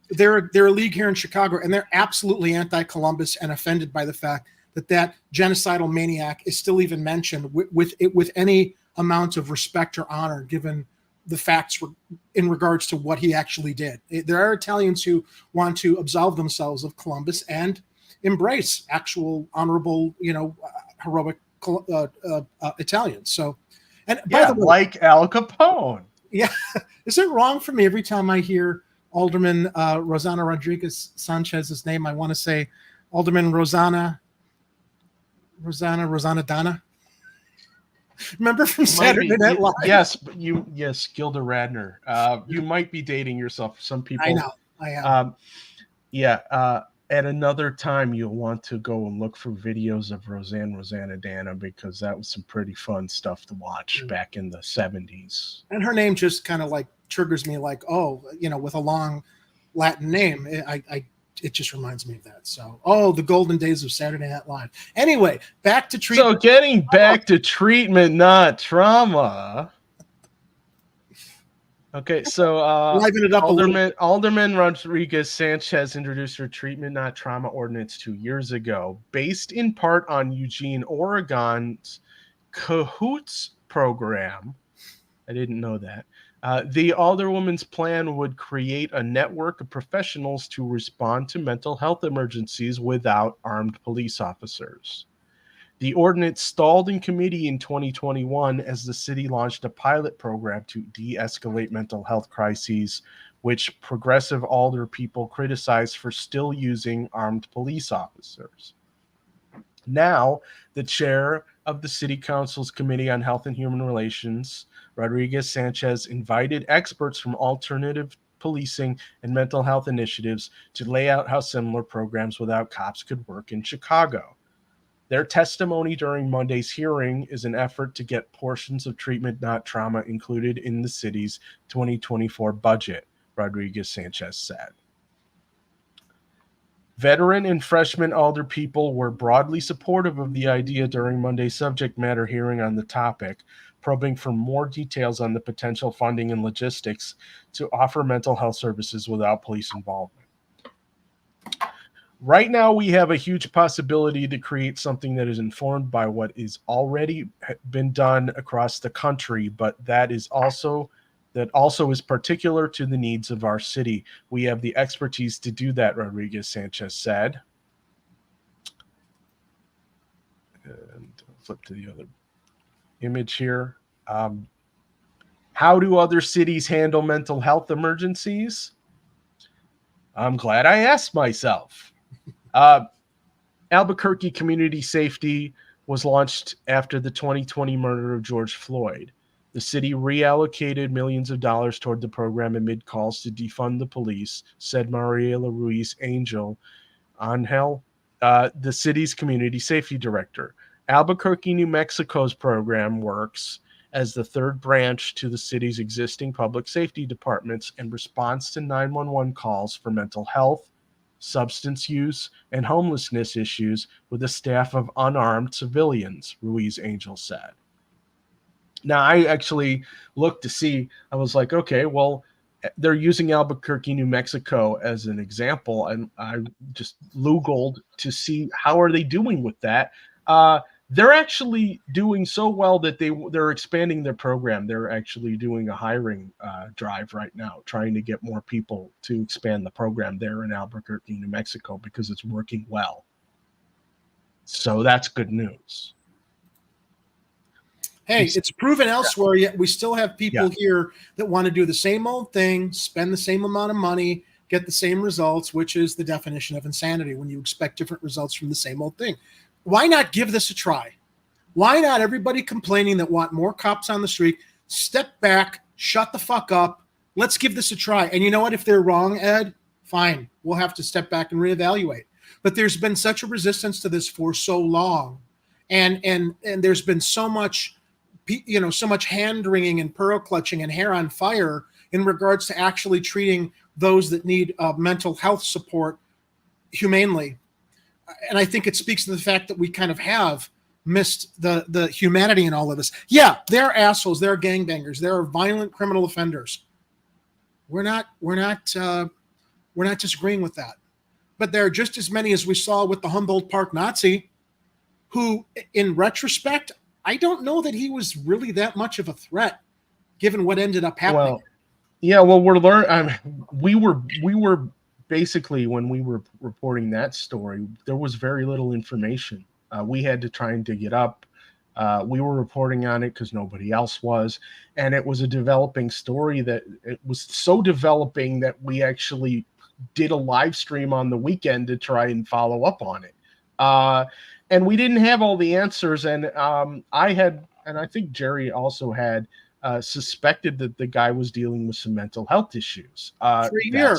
They're a league here in Chicago, and they're absolutely anti-Columbus and offended by the fact that genocidal maniac is still even mentioned with any amount of respect or honor, given the facts in regards to what he actually did. There are Italians who want to absolve themselves of Columbus and embrace actual honorable, heroic Italians. So, and by the way, like Al Capone. Yeah, is it wrong for me every time I hear Alderman Rosanna Rodriguez Sanchez's name? I want to say Alderman Rosanna Donna. Remember from Saturday Night Live? Yes, yes, Gilda Radner. You might be dating yourself. Some people. I know. I am. At another time, you'll want to go and look for videos of Rosanna Dana, because that was some pretty fun stuff to watch back in the 70s. And her name just kind of like triggers me, like, oh, with a long Latin name, it just reminds me of that. So, the golden days of Saturday Night Live. Anyway, back to treatment. So getting back to treatment, not trauma. Okay, so liven it up Alderman Rodriguez Sanchez introduced her treatment, not trauma ordinance 2 years ago, based in part on Eugene, Oregon's CAHOOTS program. I didn't know that. The Alderwoman's plan would create a network of professionals to respond to mental health emergencies without armed police officers. The ordinance stalled in committee in 2021 as the city launched a pilot program to de-escalate mental health crises, which progressive alder people criticized for still using armed police officers. Now, the chair of the City Council's Committee on Health and Human Relations, Rodriguez Sanchez, invited experts from alternative policing and mental health initiatives to lay out how similar programs without cops could work in Chicago. Their testimony during Monday's hearing is an effort to get portions of treatment, not trauma, included in the city's 2024 budget, Rodriguez Sanchez said. Veteran and freshman alder people were broadly supportive of the idea during Monday's subject matter hearing on the topic, probing for more details on the potential funding and logistics to offer mental health services without police involvement. Right now, we have a huge possibility to create something that is informed by what is already been done across the country, but that also is particular to the needs of our city. We have the expertise to do that, Rodriguez Sanchez said. And flip to the other image here. How do other cities handle mental health emergencies? I'm glad I asked myself. Albuquerque Community Safety was launched after the 2020 murder of George Floyd. The city reallocated millions of dollars toward the program amid calls to defund the police, said Mariela Ruiz Angel, the city's community safety director. Albuquerque, New Mexico's program works as the third branch to the city's existing public safety departments in response to 911 calls for mental health, substance use, and homelessness issues with a staff of unarmed civilians, Ruiz Angel said. Now, I actually looked to see, I was like, okay, well, they're using Albuquerque, New Mexico as an example, and I just Googled to see how are they doing with that. They're actually doing so well that they're expanding their program. They're actually doing a hiring drive right now, trying to get more people to expand the program there in Albuquerque, New Mexico, because it's working well. So that's good news. Hey, it's proven elsewhere, yet we still have people here that want to do the same old thing, spend the same amount of money, get the same results, which is the definition of insanity, when you expect different results from the same old thing. Why not give this a try? Why not everybody complaining that want more cops on the street, step back, shut the fuck up, let's give this a try. And you know what? If they're wrong, Ed, fine. We'll have to step back and reevaluate. But there's been such a resistance to this for so long. And there's been so much, so much hand-wringing and pearl clutching and hair on fire in regards to actually treating those that need mental health support humanely. And I think it speaks to the fact that we kind of have missed the humanity in all of this. Yeah, they're assholes. They're gangbangers. They're violent criminal offenders. We're not disagreeing with that. But there are just as many as we saw with the Humboldt Park Nazi, who, in retrospect, I don't know that he was really that much of a threat, given what ended up happening. We're learning. We were basically, when we were reporting that story, there was very little information. We had to try and dig it up. We were reporting on it because nobody else was, and it was a developing story that it was so developing that we actually did a live stream on the weekend to try and follow up on it. And we didn't have all the answers, and I had, and I think Jerry also had, suspected that the guy was dealing with some mental health issues. For a year.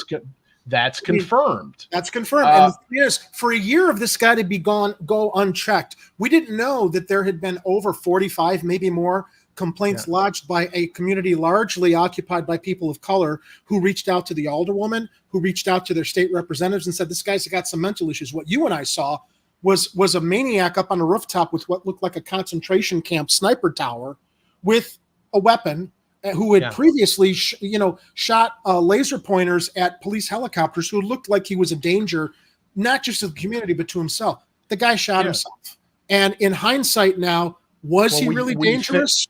That's confirmed. That's confirmed. And the thing is, for a year of this guy to be go unchecked, we didn't know that there had been over 45, maybe more, complaints lodged by a community largely occupied by people of color who reached out to the alderwoman, who reached out to their state representatives and said, this guy's got some mental issues. What you and I saw was a maniac up on a rooftop with what looked like a concentration camp sniper tower with a weapon, who had previously, shot laser pointers at police helicopters, who looked like he was a danger, not just to the community, but to himself. The guy shot himself. And in hindsight now, was he really dangerous?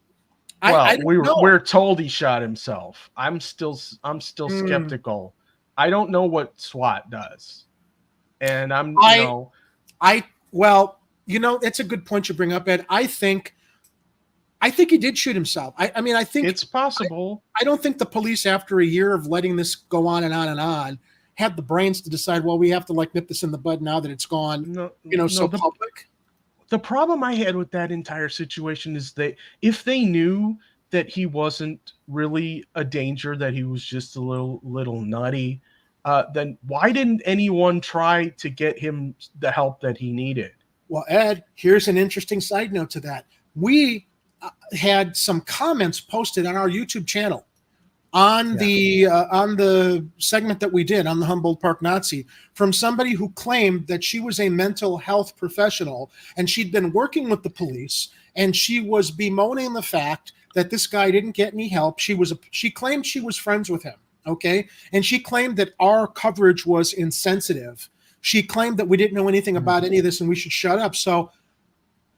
We're told he shot himself. I'm still skeptical. I don't know what SWAT does. And it's a good point you bring up, Ed. I think he did shoot himself. I mean, I think it's possible. I don't think the police, after a year of letting this go on and on and on, had the brains to decide, well, we have to nip this in the bud now that it's gone, public. The problem I had with that entire situation is that if they knew that he wasn't really a danger, that he was just a little nutty, then why didn't anyone try to get him the help that he needed? Well, Ed, here's an interesting side note to that. We had some comments posted on our YouTube channel on the segment that we did on the Humboldt Park Nazi from somebody who claimed that she was a mental health professional and she'd been working with the police, and she was bemoaning the fact that this guy didn't get any help. She claimed she was friends with him, okay? And she claimed that our coverage was insensitive. She claimed that we didn't know anything about any of this and we should shut up. So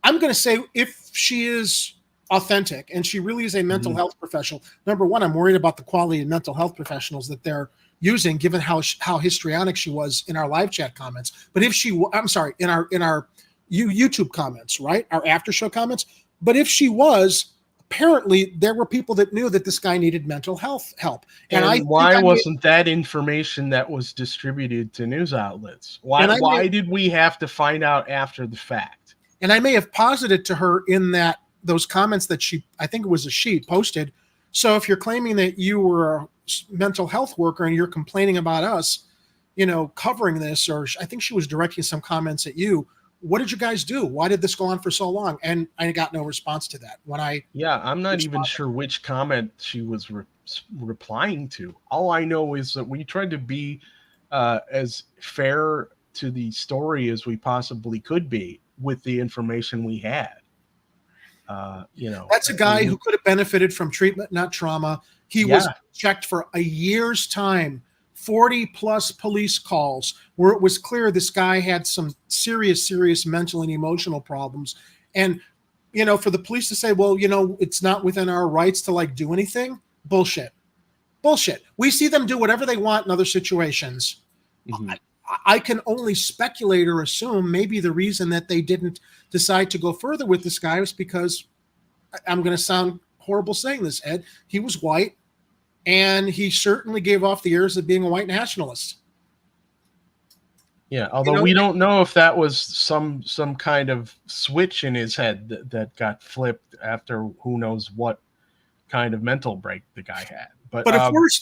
I'm going to say, if she is authentic and she really is a mental health professional, number one, I'm worried about the quality of mental health professionals that they're using, given how histrionic she was in our live chat comments. But if she, I'm sorry, in our YouTube comments, right? Our after show comments. But if she was, apparently there were people that knew that this guy needed mental health help. And why wasn't that information that was distributed to news outlets? Why did we have to find out after the fact? And I may have posited to her in those comments that I think it was she posted. So if you're claiming that you were a mental health worker and you're complaining about us, covering this, or I think she was directing some comments at you, what did you guys do? Why did this go on for so long? And I got no response to that. I'm not even sure which comment she was replying to. All I know is that we tried to be as fair to the story as we possibly could be with the information we had. That's a guy who could have benefited from treatment, not trauma. He was checked for a year's time, 40 plus police calls where it was clear this guy had some serious mental and emotional problems. And, for the police to say, well, it's not within our rights to do anything. Bullshit. We see them do whatever they want in other situations. I can only speculate or assume maybe the reason that they didn't decide to go further with this guy was because, I'm going to sound horrible saying this, Ed, he was white, and he certainly gave off the airs of being a white nationalist. Yeah, although we don't know if that was some kind of switch in his head that got flipped after who knows what kind of mental break the guy had. But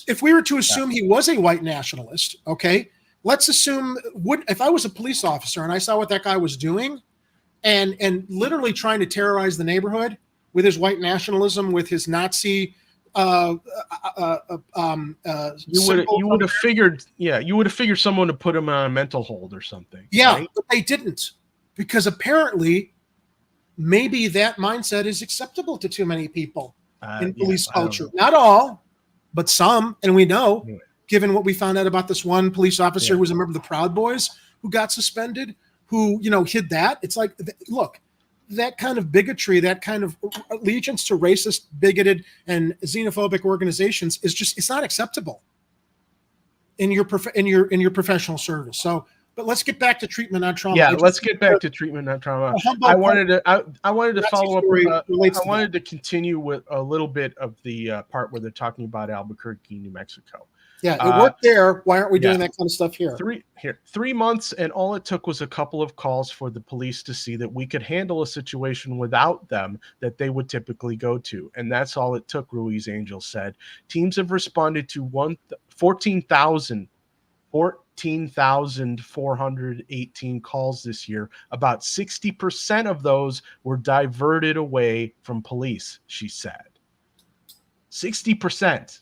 if we were to assume he was a white nationalist, okay, let's assume if I was a police officer and I saw what that guy was doing and literally trying to terrorize the neighborhood with his white nationalism, with his Nazi you would have figured someone to put him on a mental hold or something. Yeah, right? But they didn't, because apparently maybe that mindset is acceptable to too many people in police culture. Not all, but some, and we know. Yeah. Given what we found out about this one police officer who was a member of the Proud Boys who got suspended, who, hid that. It's like, look, that kind of bigotry, that kind of allegiance to racist, bigoted, and xenophobic organizations is just, it's not acceptable in your professional service. So But let's get back to treatment on trauma. Yeah, let's get back to treatment on trauma. I wanted to follow up. I wanted to continue with a little bit of the part where they're talking about Albuquerque, New Mexico. Yeah, it worked there. Why aren't we doing that kind of stuff here? 3 months, and all it took was a couple of calls for the police to see that we could handle a situation without them that they would typically go to. And that's all it took, Ruiz Angel said. Teams have responded to 14,418 calls this year. About 60% of those were diverted away from police, she said. 60%.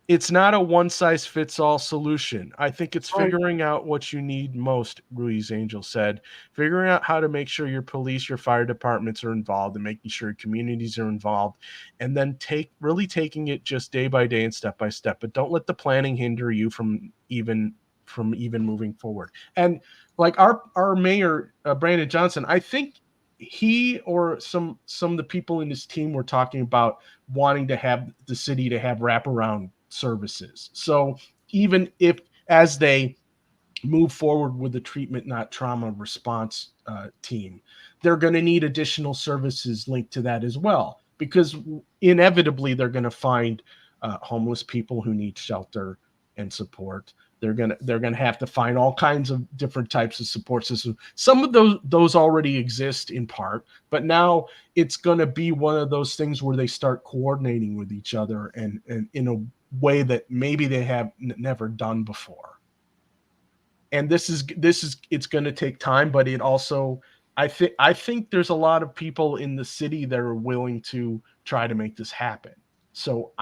It's not a one-size-fits-all solution. I think it's figuring out what you need most, Ruiz Angel said. Figuring out how to make sure your police, your fire departments are involved, and making sure communities are involved, and then really taking it just day by day and step by step. But don't let the planning hinder you from even moving forward. And like our mayor, Brandon Johnson, I think he or some of the people in his team were talking about wanting to have the city to have wraparound services. So even if as they move forward with the treatment, not trauma response team, they're going to need additional services linked to that as well, because inevitably they're going to find homeless people who need shelter and support. They're gonna have to find all kinds of different types of support systems. Some of those already exist in part, but now it's going to be one of those things where they start coordinating with each other and in a way that maybe they have never done before. And this is it's going to take time, but it also I think there's a lot of people in the city that are willing to try to make this happen. So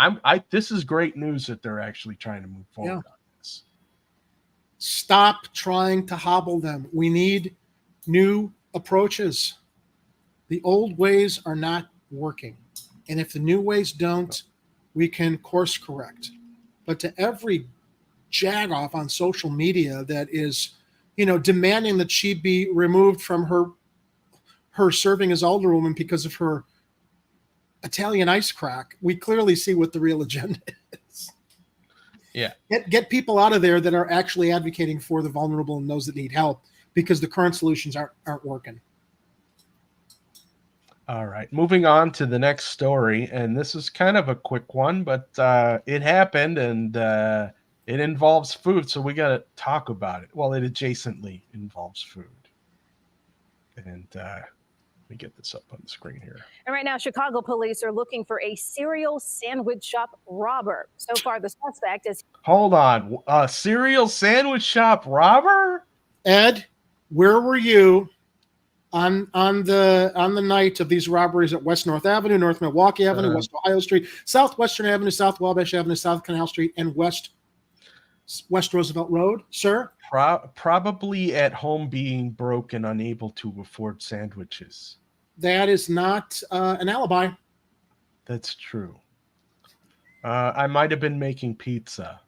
this is great news that they're actually trying to move forward. Yeah. Stop trying to hobble them. We need new approaches. The old ways are not working. And if the new ways don't, we can course correct. But to every jagoff on social media that is, demanding that she be removed from her serving as alderwoman because of her Italian ice crack, we clearly see what the real agenda is. Yeah. Get people out of there that are actually advocating for the vulnerable and those that need help, because the current solutions aren't working. All right. Moving on to the next story. And this is kind of a quick one, but it happened and it involves food. So we got to talk about it. Well, it adjacently involves food. And let me get this up on the screen here. And right now, Chicago police are looking for a cereal sandwich shop robber. So far, the suspect is... Hold on. A cereal sandwich shop robber? Ed, where were you on the night of these robberies at West North Avenue, North Milwaukee Avenue, West Ohio Street, Southwestern Avenue, South Wabash Avenue, South Canal Street, and West Roosevelt Road, sir? Probably at home being broke and unable to afford sandwiches. That is not an alibi. That's true. I might have been making pizza.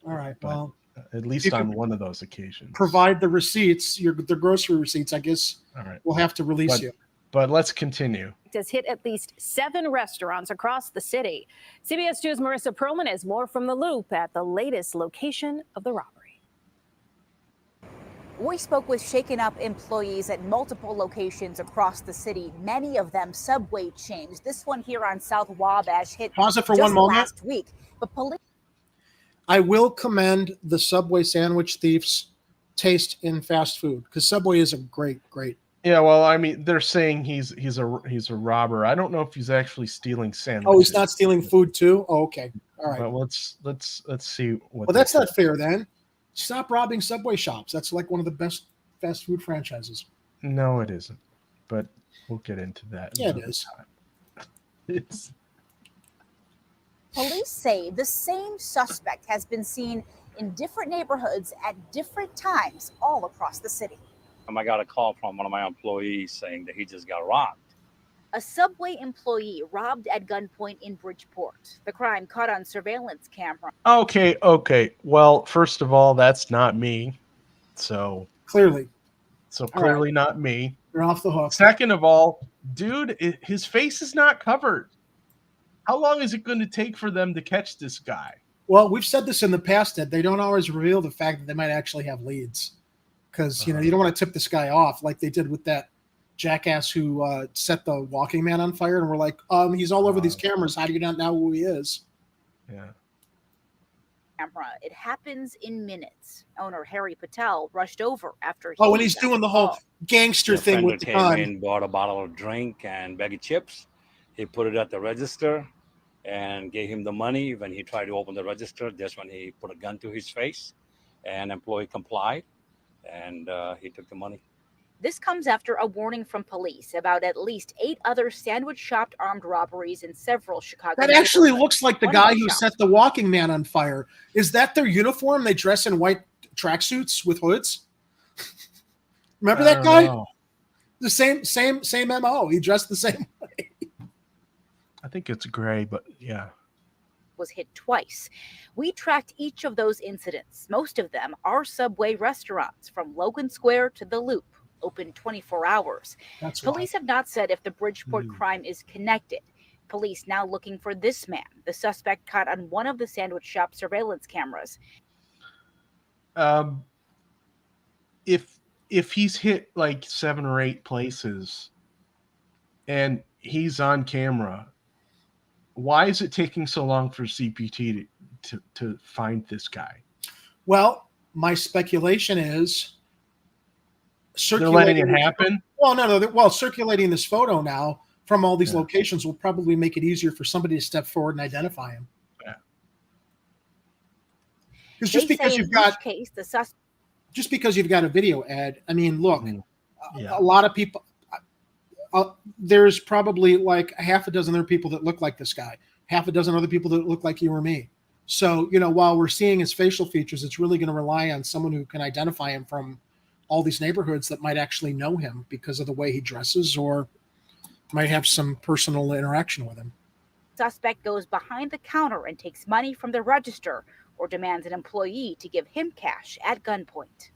All right, well, at least on one of those occasions. Provide the receipts, the grocery receipts, I guess. All right. We'll have to release you. But let's continue. Has hit at least 7 restaurants across the city. CBS 2's Marissa Perlman has more from the Loop at the latest location of the robbery. We spoke with shaken up employees at multiple locations across the city, many of them Subway chains. This one here on South Wabash hit Pause it for just one moment. last week. But police... I will commend the Subway sandwich thieves' taste in fast food, because Subway is a great. Yeah, well, I mean, they're saying he's a robber. I don't know if he's actually stealing sandwiches. Oh, he's not stealing food too? Oh, okay. All right. But let's see what. Well, that's not fair then. Stop robbing Subway shops. That's like one of the best fast food franchises. No, it isn't. But we'll get into that. Yeah, it is. It's... Police say the same suspect has been seen in different neighborhoods at different times all across the city. I got a call from one of my employees saying that he just got robbed. A Subway employee robbed at gunpoint in Bridgeport. The crime caught on surveillance camera. Okay. Well, first of all, that's not me. So clearly not me. You're off the hook. Second of all, dude, his face is not covered. How long is it going to take for them to catch this guy? Well, we've said this in the past that they don't always reveal the fact that they might actually have leads, because you don't want to tip this guy off like they did with that jackass who set the walking man on fire, and we're like, he's all over these cameras. How do you not know who he is? Yeah. Camera. It happens in minutes. Owner Harry Patel rushed over after. When he's doing the whole gangster thing with the gun. Came in, bought a bottle of drink and bag of chips. He put it at the register and gave him the money. When he tried to open the register, that's when he put a gun to his face. An employee complied, and he took the money. This comes after a warning from police about at least 8 other sandwich shop armed robberies in several Chicago. That actually looks like the guy who set the walking man on fire. Is that their uniform? They dress in white tracksuits with hoods. Remember that guy? The same MO. He dressed the same way. I think it's gray, but yeah. Was hit twice. We tracked each of those incidents. Most of them are Subway restaurants, from Logan Square to the Loop, open 24 hours. Police have not said if the Bridgeport crime is connected. Police now looking for this man, the suspect caught on one of the sandwich shop surveillance cameras. If he's hit like 7 or 8 places and he's on camera, why is it taking so long for CPT to find this guy? Well, my speculation is they're letting it happen. Well, no. Well, circulating this photo now from all these locations will probably make it easier for somebody to step forward and identify him. Yeah. Because just because you've got a video ad, I mean, look, a lot of people. There's probably like a half a dozen other people that look like this guy, half a dozen other people that look like you or me. So, while we're seeing his facial features, it's really going to rely on someone who can identify him from all these neighborhoods that might actually know him because of the way he dresses or might have some personal interaction with him. Suspect goes behind the counter and takes money from the register or demands an employee to give him cash at gunpoint.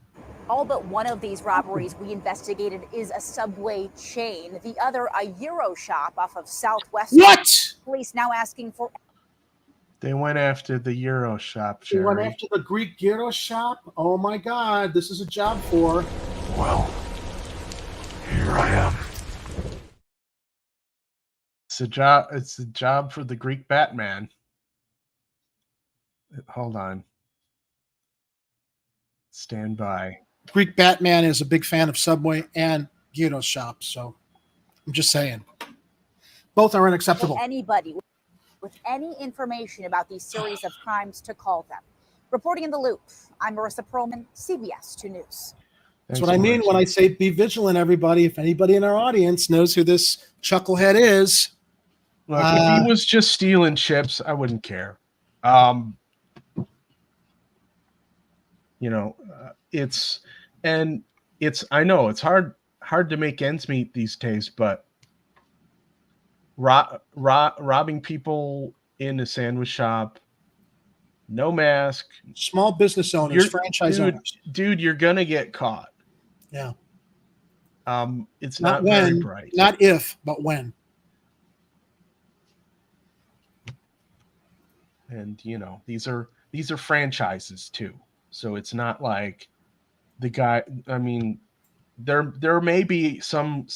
All but one of these robberies we investigated is a Subway chain. The other, a Euro shop off of Southwest. What? Police now asking for. They went after the Euro shop, They Jerry. went after the Greek gyro shop. Oh my God, this is a job for. Well, here I am. It's a job. It's a job for the Greek Batman. Hold on. Stand by. Greek Batman is a big fan of Subway and gyro shop, so I'm just saying. Both are unacceptable. Anybody with any information about these series of crimes to call them. Reporting in the Loop, I'm Marissa Perlman, CBS 2 News. That's what I mean when I say be vigilant, everybody. If anybody in our audience knows who this chucklehead is. Look, if he was just stealing chips, I wouldn't care. I know it's hard to make ends meet these days, but robbing people in a sandwich shop, no mask, small business owners, franchise owners. Dude, you're gonna get caught. Yeah. It's not very when, bright. not if, but when. And these are franchises too. So it's not like the guy. I mean, there may be some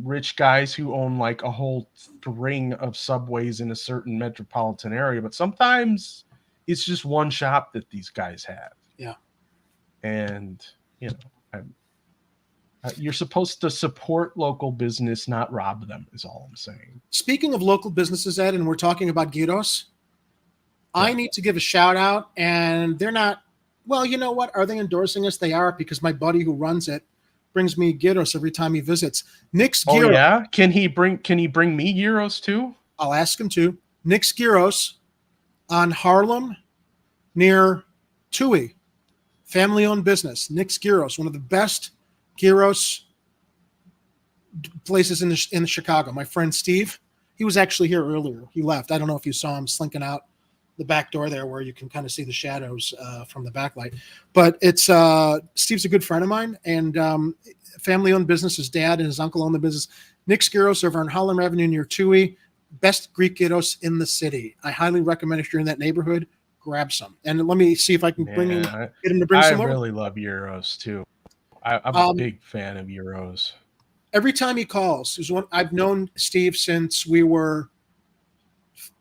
rich guys who own like a whole string of Subways in a certain metropolitan area, but sometimes it's just one shop that these guys have. Yeah. And you're supposed to support local business, not rob them, is all I'm saying. Speaking of local businesses, Ed, and we're talking about gyros, I need to give a shout out, and they're not. Well, you know what? Are they endorsing us? They are, because my buddy who runs it brings me gyros every time he visits. Nick's Gyros. Oh yeah, can he bring me gyros too? I'll ask him to. Nick's Gyros on Harlem near Tui, family-owned business. Nick's Gyros, one of the best gyros places in Chicago. My friend Steve, he was actually here earlier. He left. I don't know if you saw him slinking out the back door there where you can kind of see the shadows from the backlight. But it's Steve's a good friend of mine, and family-owned business. His dad and his uncle own the business. Nick's Gyros over on Harlem Avenue near Tui. Best Greek gyros in the city. I highly recommend if you're in that neighborhood, grab some. And let me see if I can get him to bring I some over. really love gyros too. I'm a big fan of gyros. Every time he calls, I've known Steve since we were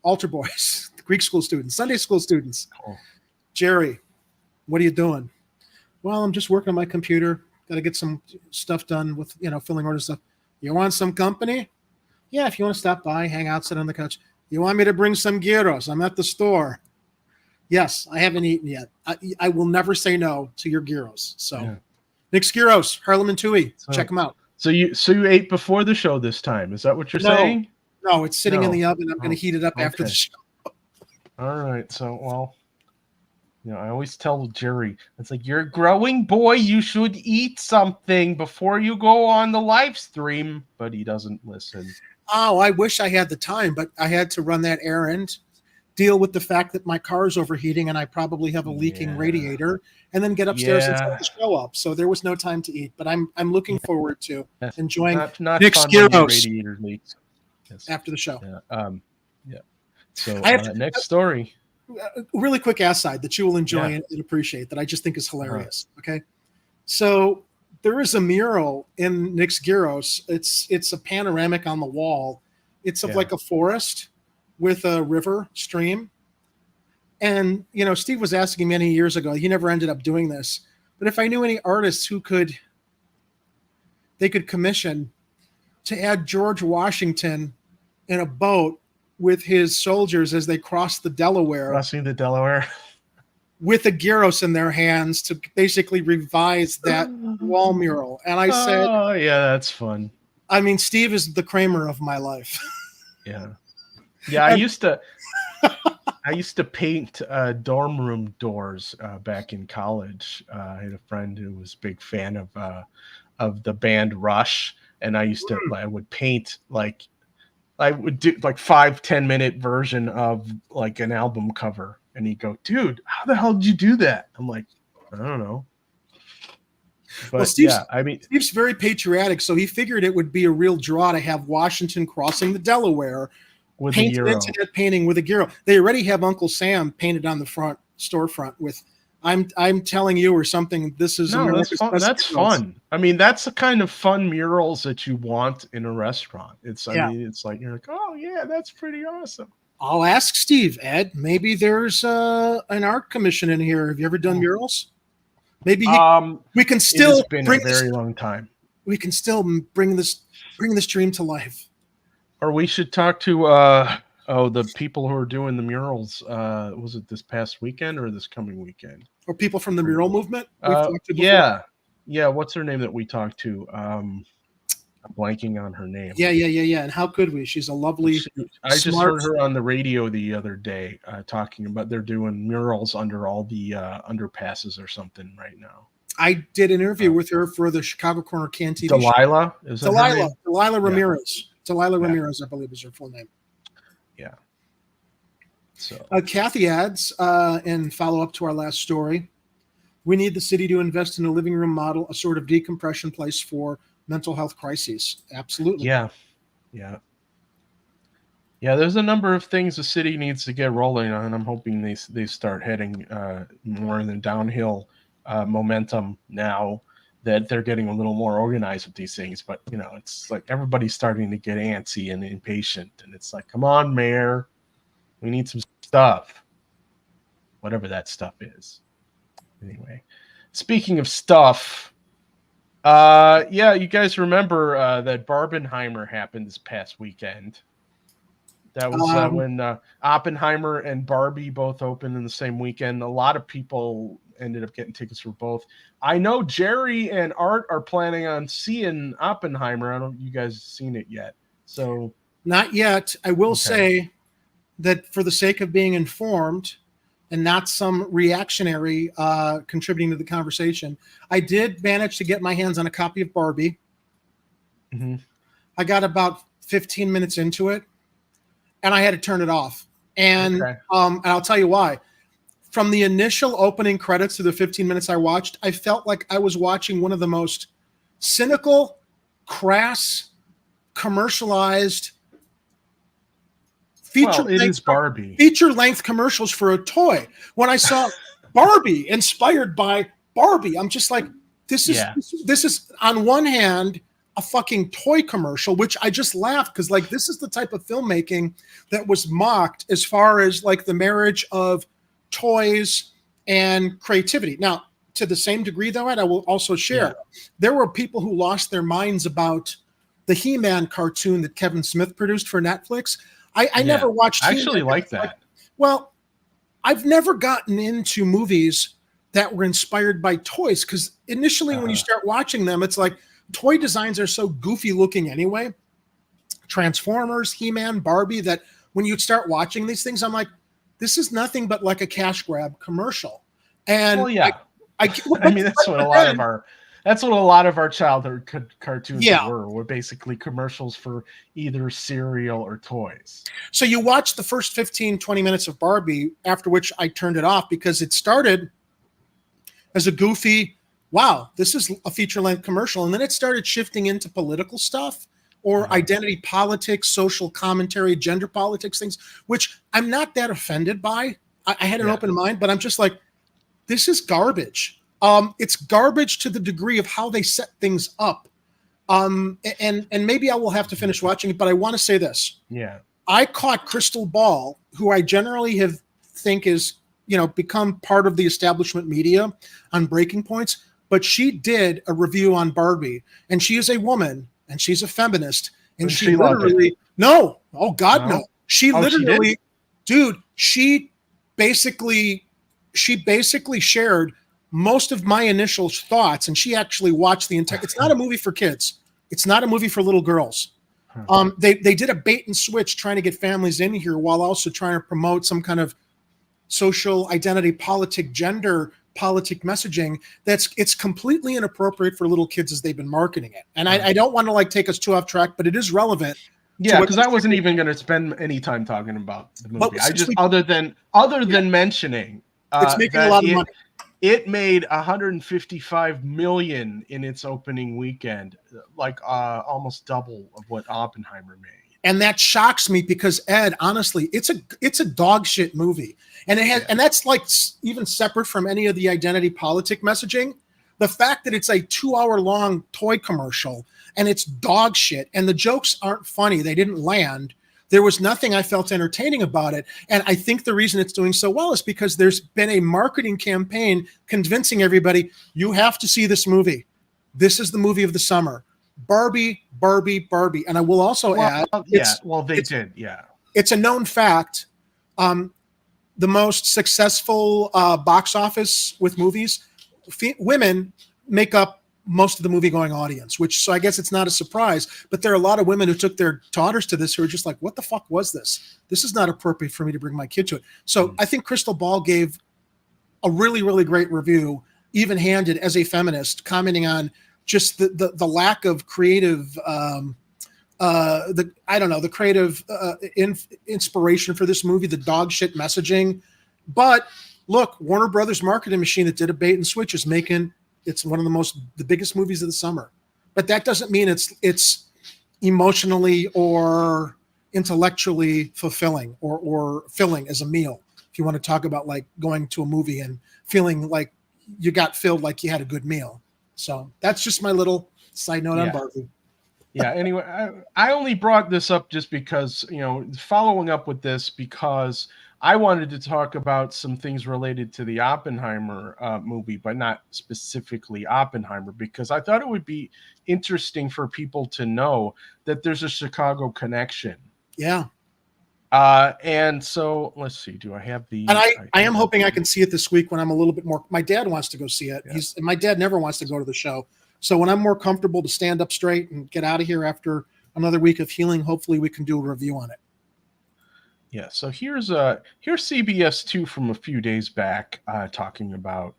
altar boys, Greek school students, Sunday school students. Oh. Jerry, what are you doing? Well, I'm just working on my computer. Got to get some stuff done with, filling order stuff. You want some company? Yeah, if you want to stop by, hang out, sit on the couch. You want me to bring some gyros? I'm at the store. Yes, I haven't eaten yet. I will never say no to your gyros. So, yeah. Nick's Gyros, Harlem and Tui. Check them out. So you ate before the show this time? Is that what you're saying? No, it's sitting in the oven. I'm going to heat it up after the show. All right. So, well, I always tell Jerry, it's like, you're a growing boy. You should eat something before you go on the live stream. But he doesn't listen. Oh, I wish I had the time, but I had to run that errand, deal with the fact that my car is overheating and I probably have a leaking radiator, and then get upstairs and set the show up. So there was no time to eat. But I'm looking forward to enjoying Nick's Gyros after the show. Yeah. So next story. Really quick aside that you will enjoy and appreciate that I just think is hilarious. Okay. So there is a mural in Nick's Gyros. It's a panoramic on the wall. It's of like a forest with a river stream. And, Steve was asking me many years ago, he never ended up doing this, but if I knew any artists who they could commission to add George Washington in a boat with his soldiers as they cross the Delaware. Crossing the Delaware. With a gyros in their hands to basically revise that wall mural. And I said, oh, yeah, that's fun. I mean, Steve is the Kramer of my life. Yeah. Yeah, I used to paint dorm room doors back in college. I had a friend who was a big fan of the band Rush, and I would paint I would do 5-10 minute version of an album cover, and he'd go, "Dude, how the hell did you do that?" I'm like, "I don't know." But Steve's very patriotic, so he figured it would be a real draw to have Washington crossing the Delaware with painted into that painting with a gyro. They already have Uncle Sam painted on the front storefront with "I'm telling you" or something. This is that's fun. I mean, that's the kind of fun murals that you want in a restaurant. I mean, it's like you're like, oh yeah, that's pretty awesome. I'll ask Steve, Ed. Maybe there's an art commission in here. Have you ever done murals? Maybe we can still it's been a very long time. We can still bring this dream to life. Or we should talk to the people who are doing the murals. Was it this past weekend or this coming weekend? Or people from the mural movement? Yeah. What's her name that we talked to? I'm blanking on her name. Yeah. And how could we? She's a lovely. I just heard her on the radio the other day talking about they're doing murals under all the underpasses or something right now. I did an interview with her for the Chicago Corner Can TV Delilah? show. Delilah Ramirez. Delilah Ramirez, I believe, is her full name. Yeah. So Kathy adds, and follow up to our last story, we need the city to invest in a living room model, a sort of decompression place for mental health crises. Absolutely. Yeah. There's a number of things the city needs to get rolling on. I'm hoping they start heading more in the downhill momentum now that they're getting a little more organized with these things. But it's like everybody's starting to get antsy and impatient, and it's like, come on, mayor, we need some stuff, whatever that stuff is. Anyway, speaking of stuff, you guys remember that Barbenheimer happened this past weekend. That was when Oppenheimer and Barbie both opened in the same weekend. A lot of people ended up getting tickets for both. I know Jerry and Art are planning on seeing Oppenheimer. I don't know if you guys have seen it yet. So not yet. I will say that for the sake of being informed and not some reactionary contributing to the conversation, I did manage to get my hands on a copy of Barbie. Mm-hmm. I got about 15 minutes into it, and I had to turn it off. And and I'll tell you why. From the initial opening credits to the 15 minutes I watched, I felt like I was watching one of the most cynical, crass, commercialized Barbie. Feature-length commercials for a toy. When I saw Barbie inspired by Barbie, I'm just like, this is on one hand a fucking toy commercial, which I just laughed because like this is the type of filmmaking that was mocked as far as like the marriage of toys and creativity. Now, to the same degree though, Ed, I will also share, there were people who lost their minds about the He-Man cartoon that Kevin Smith produced for Netflix. I never watched. I actually like that. Well, I've never gotten into movies that were inspired by toys because initially when you start watching them, it's like toy designs are so goofy looking anyway. Transformers, He-Man, Barbie, that when you start watching these things, I'm like, this is nothing but like a cash grab commercial. And I mean, that's what a lot of our childhood cartoons were basically commercials for either cereal or toys. So you watch the first 15, 20 minutes of Barbie, after which I turned it off because it started as a goofy, wow, this is a feature-length commercial. And then it started shifting into political stuff or identity politics, social commentary, gender politics, things, which I'm not that offended by. I had an open mind, but I'm just like, this is garbage. It's garbage to the degree of how they set things up. And maybe I will have to finish watching it, but I want to say this. Yeah. I caught Crystal Ball, who I generally think is, become part of the establishment media on Breaking Points, but she did a review on Barbie, and she is a woman and she's a feminist, and she literally, no. She literally, dude, she basically shared most of my initial thoughts, and she actually watched the entire. It's not a movie for kids. It's not a movie for little girls. They did a bait and switch trying to get families in here while also trying to promote some kind of social identity gender politic messaging it's completely inappropriate for little kids as they've been marketing it. And I don't want to like take us too off track, but it is relevant. Yeah, because I wasn't even going to spend any time talking about the movie. I just other than mentioning it's making a lot of money. It made $155 million in its opening weekend, like almost double of what Oppenheimer made. And that shocks me because, Ed, honestly, it's a dog shit movie, and it has, and that's like even separate from any of the identity politic messaging. The fact that it's a 2-hour long toy commercial and it's dog shit, and the jokes aren't funny, they didn't land. There was nothing I felt entertaining about it. And I think the reason it's doing so well is because there's been a marketing campaign convincing everybody, you have to see this movie. This is the movie of the summer. Barbie, Barbie, Barbie. And I will also add. It's a known fact. The most successful box office with movies, women make up most of the movie going audience, so I guess it's not a surprise, but there are a lot of women who took their daughters to this who are just like, what the fuck was this? This is not appropriate for me to bring my kid to it. So I think Crystal Ball gave a really, really great review, even handed as a feminist, commenting on just the lack of creative, the creative inspiration for this movie, the dog shit messaging. But look, Warner Brothers marketing machine that did a bait and switch is making it's one of the biggest movies of the summer. But that doesn't mean it's emotionally or intellectually fulfilling or filling as a meal. If you want to talk about like going to a movie and feeling like you got filled like you had a good meal. So that's just my little side note on Barbie. Yeah. Anyway, I only brought this up just because, following up with this, because I wanted to talk about some things related to the Oppenheimer movie, but not specifically Oppenheimer, because I thought it would be interesting for people to know that there's a Chicago connection. Yeah. And so let's see, do I have the... And I am hoping I can see it this week when I'm a little bit more... My dad wants to go see it. Yeah. My dad never wants to go to the show. So when I'm more comfortable to stand up straight and get out of here after another week of healing, hopefully we can do a review on it. Yeah, so here's CBS 2 from a few days back talking about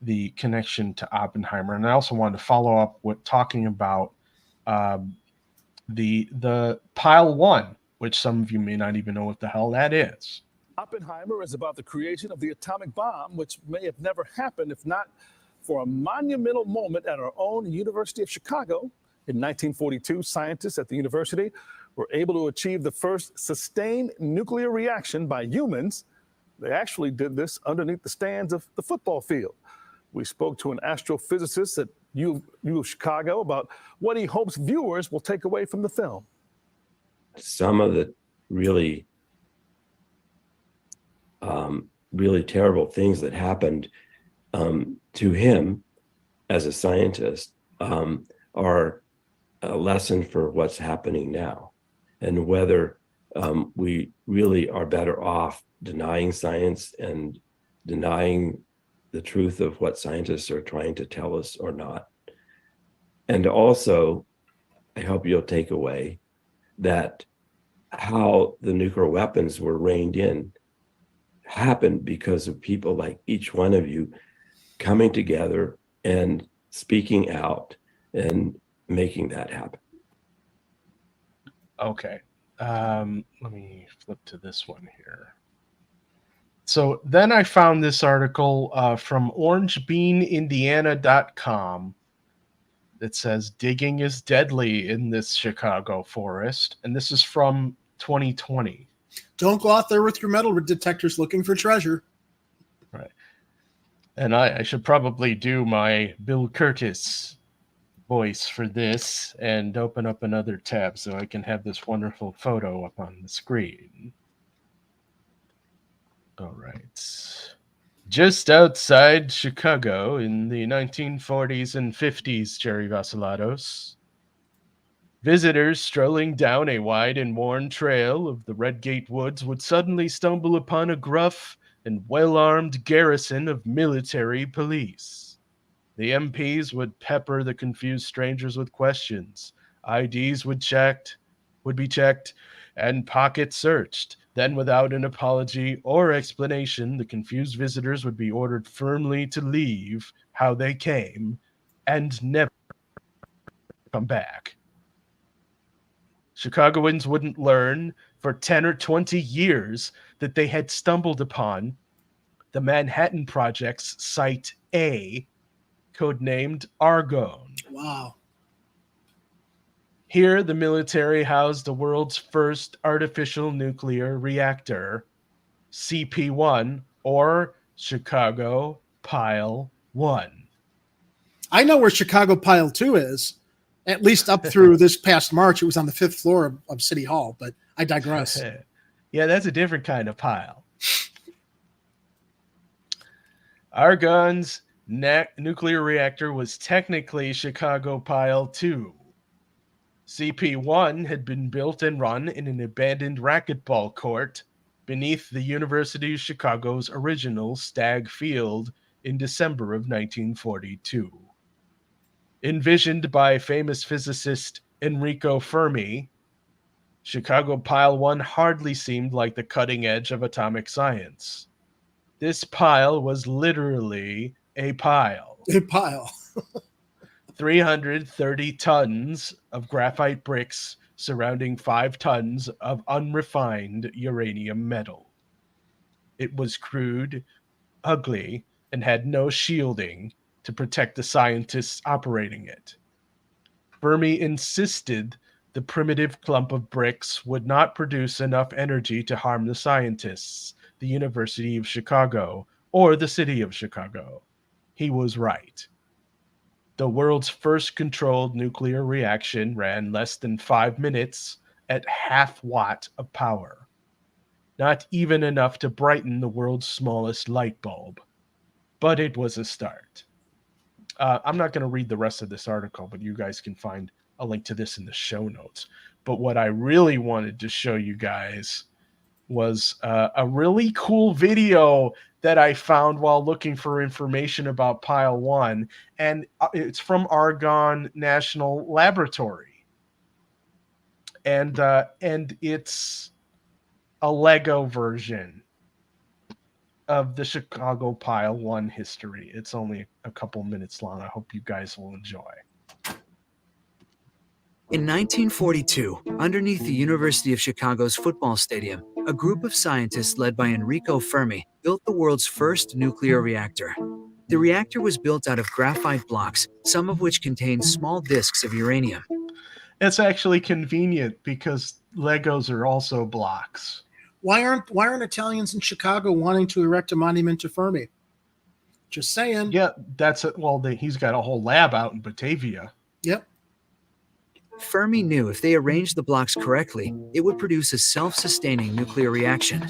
the connection to Oppenheimer, and I also wanted to follow up with talking about the Pile-1, which some of you may not even know what the hell that is. Oppenheimer is about the creation of the atomic bomb, which may have never happened if not for a monumental moment at our own University of Chicago. In 1942, scientists at the university were able to achieve the first sustained nuclear reaction by humans. They actually did this underneath the stands of the football field. We spoke to an astrophysicist at U of Chicago about what he hopes viewers will take away from the film. Some of the really, really terrible things that happened to him as a scientist are a lesson for what's happening now, and whether we really are better off denying science and denying the truth of what scientists are trying to tell us or not. And also, I hope you'll take away that how the nuclear weapons were reined in happened because of people like each one of you coming together and speaking out and making that happen. Okay. Let me flip to this one here. So then I found this article from orangebeanindiana.com that says digging is deadly in this Chicago forest. And this is from 2020. Don't go out there with your metal detectors looking for treasure. Right. And I should probably do my Bill Curtis voice for this and open up another tab so I can have this wonderful photo up on the screen. All right. Just outside Chicago in the 1940s and 50s, Jerry Vasilatos, visitors strolling down a wide and worn trail of the Redgate Woods would suddenly stumble upon a gruff and well-armed garrison of military police. The MPs would pepper the confused strangers with questions. IDs would be checked, and pockets searched. Then, without an apology or explanation, the confused visitors would be ordered firmly to leave how they came and never come back. Chicagoans wouldn't learn for 10 or 20 years that they had stumbled upon the Manhattan Project's Site A, codenamed Argonne. Wow. Here, the military housed the world's first artificial nuclear reactor, CP1, or Chicago Pile-1. I know where Chicago Pile-2 is, at least up through this past March. It was on the 5th floor of City Hall, but I digress. Yeah, that's a different kind of pile. Argonne's nuclear reactor was technically Chicago Pile-2. CP1 had been built and run in an abandoned racquetball court beneath the University of Chicago's original Stagg Field in December of 1942. Envisioned by famous physicist Enrico Fermi, Chicago Pile-1 hardly seemed like the cutting edge of atomic science. This pile was literally a pile. A pile. 330 tons of graphite bricks surrounding 5 tons of unrefined uranium metal. It was crude, ugly, and had no shielding to protect the scientists operating it. Fermi insisted the primitive clump of bricks would not produce enough energy to harm the scientists, the University of Chicago, or the city of Chicago. He was right. The world's first controlled nuclear reaction ran less than 5 minutes at half watt of power. Not even enough to brighten the world's smallest light bulb. But it was a start. I'm not going to read the rest of this article, but you guys can find a link to this in the show notes. But what I really wanted to show you guys was a really cool video that I found while looking for information about Pile-1, and it's from Argonne National Laboratory, and it's a Lego version of the Chicago Pile-1 history. It's only a couple minutes long. I hope you guys will enjoy. In 1942, underneath the University of Chicago's football stadium, a group of scientists led by Enrico Fermi built the world's first nuclear reactor. The reactor was built out of graphite blocks, some of which contained small disks of uranium. It's actually convenient because Legos are also blocks. Why aren't Italians in Chicago wanting to erect a monument to Fermi? Just saying. Yeah, that's it. Well, he's got a whole lab out in Batavia. Yep. Fermi knew if they arranged the blocks correctly, it would produce a self-sustaining nuclear reaction.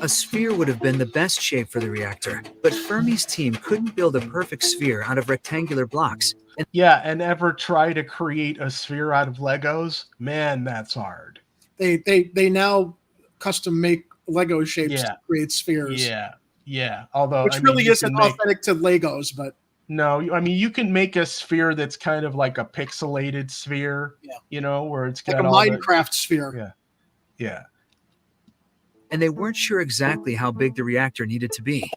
A sphere would have been the best shape for the reactor, but Fermi's team couldn't build a perfect sphere out of rectangular blocks. And ever try to create a sphere out of Legos? Man, that's hard. They now custom make Lego shapes to create spheres. Yeah. Although, which really isn't authentic to Legos, but no, I mean, you can make a sphere that's kind of like a pixelated sphere, where it's got like a Minecraft sphere. Yeah. And they weren't sure exactly how big the reactor needed to be.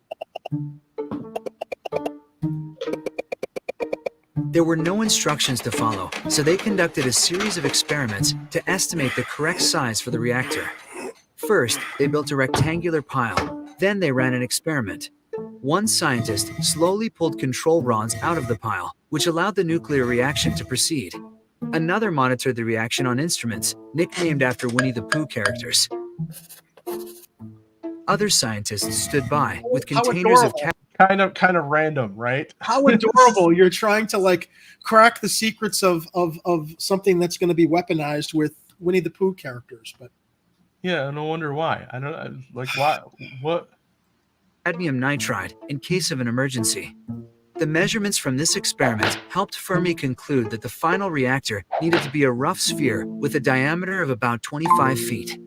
There were no instructions to follow, so they conducted a series of experiments to estimate the correct size for the reactor. First, they built a rectangular pile. Then they ran an experiment. One scientist slowly pulled control rods out of the pile, which allowed the nuclear reaction to proceed. Another monitored the reaction on instruments, nicknamed after Winnie the Pooh characters. Other scientists stood by with containers of kind of random, right? How adorable. You're trying to crack the secrets of something that's going to be weaponized with Winnie the Pooh characters, but yeah, no wonder why. I don't why. What? Cadmium nitride in case of an emergency. The measurements from this experiment helped Fermi conclude that the final reactor needed to be a rough sphere with a diameter of about 25 feet.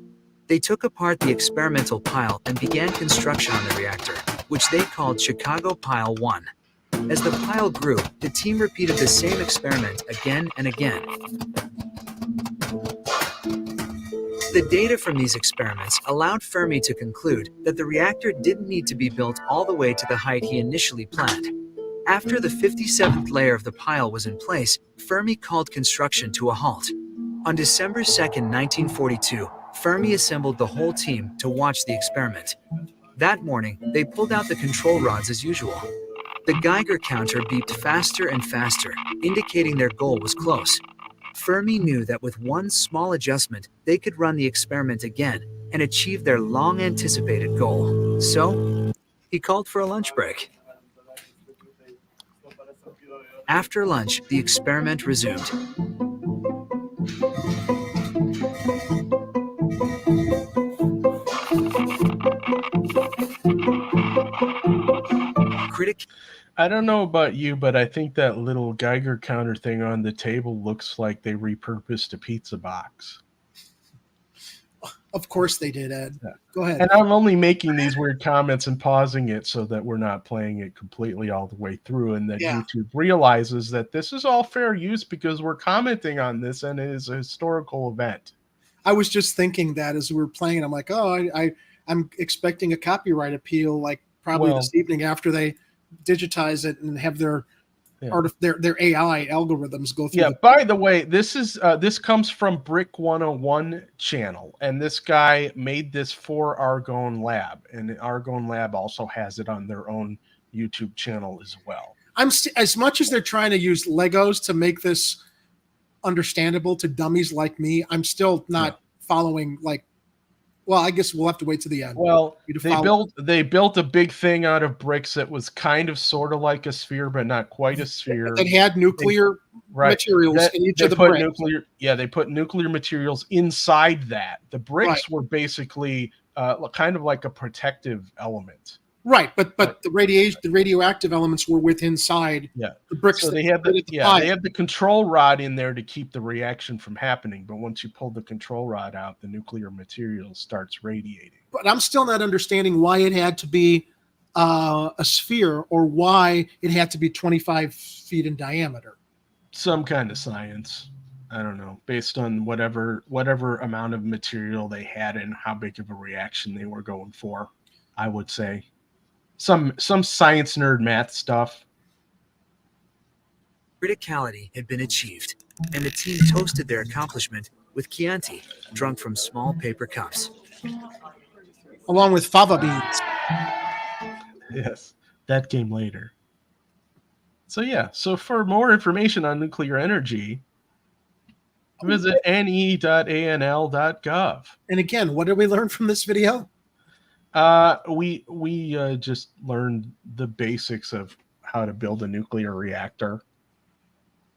They took apart the experimental pile and began construction on the reactor, which they called Chicago Pile-1. As the pile grew, the team repeated the same experiment again and again. The data from these experiments allowed Fermi to conclude that the reactor didn't need to be built all the way to the height he initially planned. After the 57th layer of the pile was in place, Fermi called construction to a halt. On December 2nd, 1942, Fermi assembled the whole team to watch the experiment. That morning, they pulled out the control rods as usual. The Geiger counter beeped faster and faster, indicating their goal was close. Fermi knew that with one small adjustment, they could run the experiment again and achieve their long-anticipated goal. So, he called for a lunch break. After lunch, the experiment resumed. I don't know about you, but I think that little Geiger counter thing on the table looks like they repurposed a pizza box. Of course they did, Ed. Yeah. Go ahead. And I'm only making these weird comments and pausing it so that we're not playing it completely all the way through, and that YouTube realizes that this is all fair use because we're commenting on this and it is a historical event. I was just thinking that as we were playing, I'm like, oh, I'm expecting a copyright appeal, probably this evening after they digitize it and have their AI algorithms go through. Yeah. By the way, this comes from Brick 101 channel, and this guy made this for Argonne Lab, and Argonne Lab also has it on their own YouTube channel as well. As much as they're trying to use Legos to make this understandable to dummies like me, I'm still not following Well, I guess we'll have to wait to the end. Well, they built a big thing out of bricks that was kind of sort of like a sphere, but not quite a sphere. That had nuclear materials in each of the bricks. They put nuclear materials inside that. The bricks were basically kind of like a protective element. Right, but the radioactive elements were inside the bricks. So they had the control rod in there to keep the reaction from happening. But once you pull the control rod out, the nuclear material starts radiating. But I'm still not understanding why it had to be a sphere or why it had to be 25 feet in diameter. Some kind of science. I don't know, based on whatever amount of material they had and how big of a reaction they were going for, I would say. Some science nerd math stuff. Criticality had been achieved, and the team toasted their accomplishment with Chianti, drunk from small paper cups. Along with fava beans. Yes, that came later. So for more information on nuclear energy, Visit ne.anl.gov. And again, what did we learn from this video? We just learned the basics of how to build a nuclear reactor.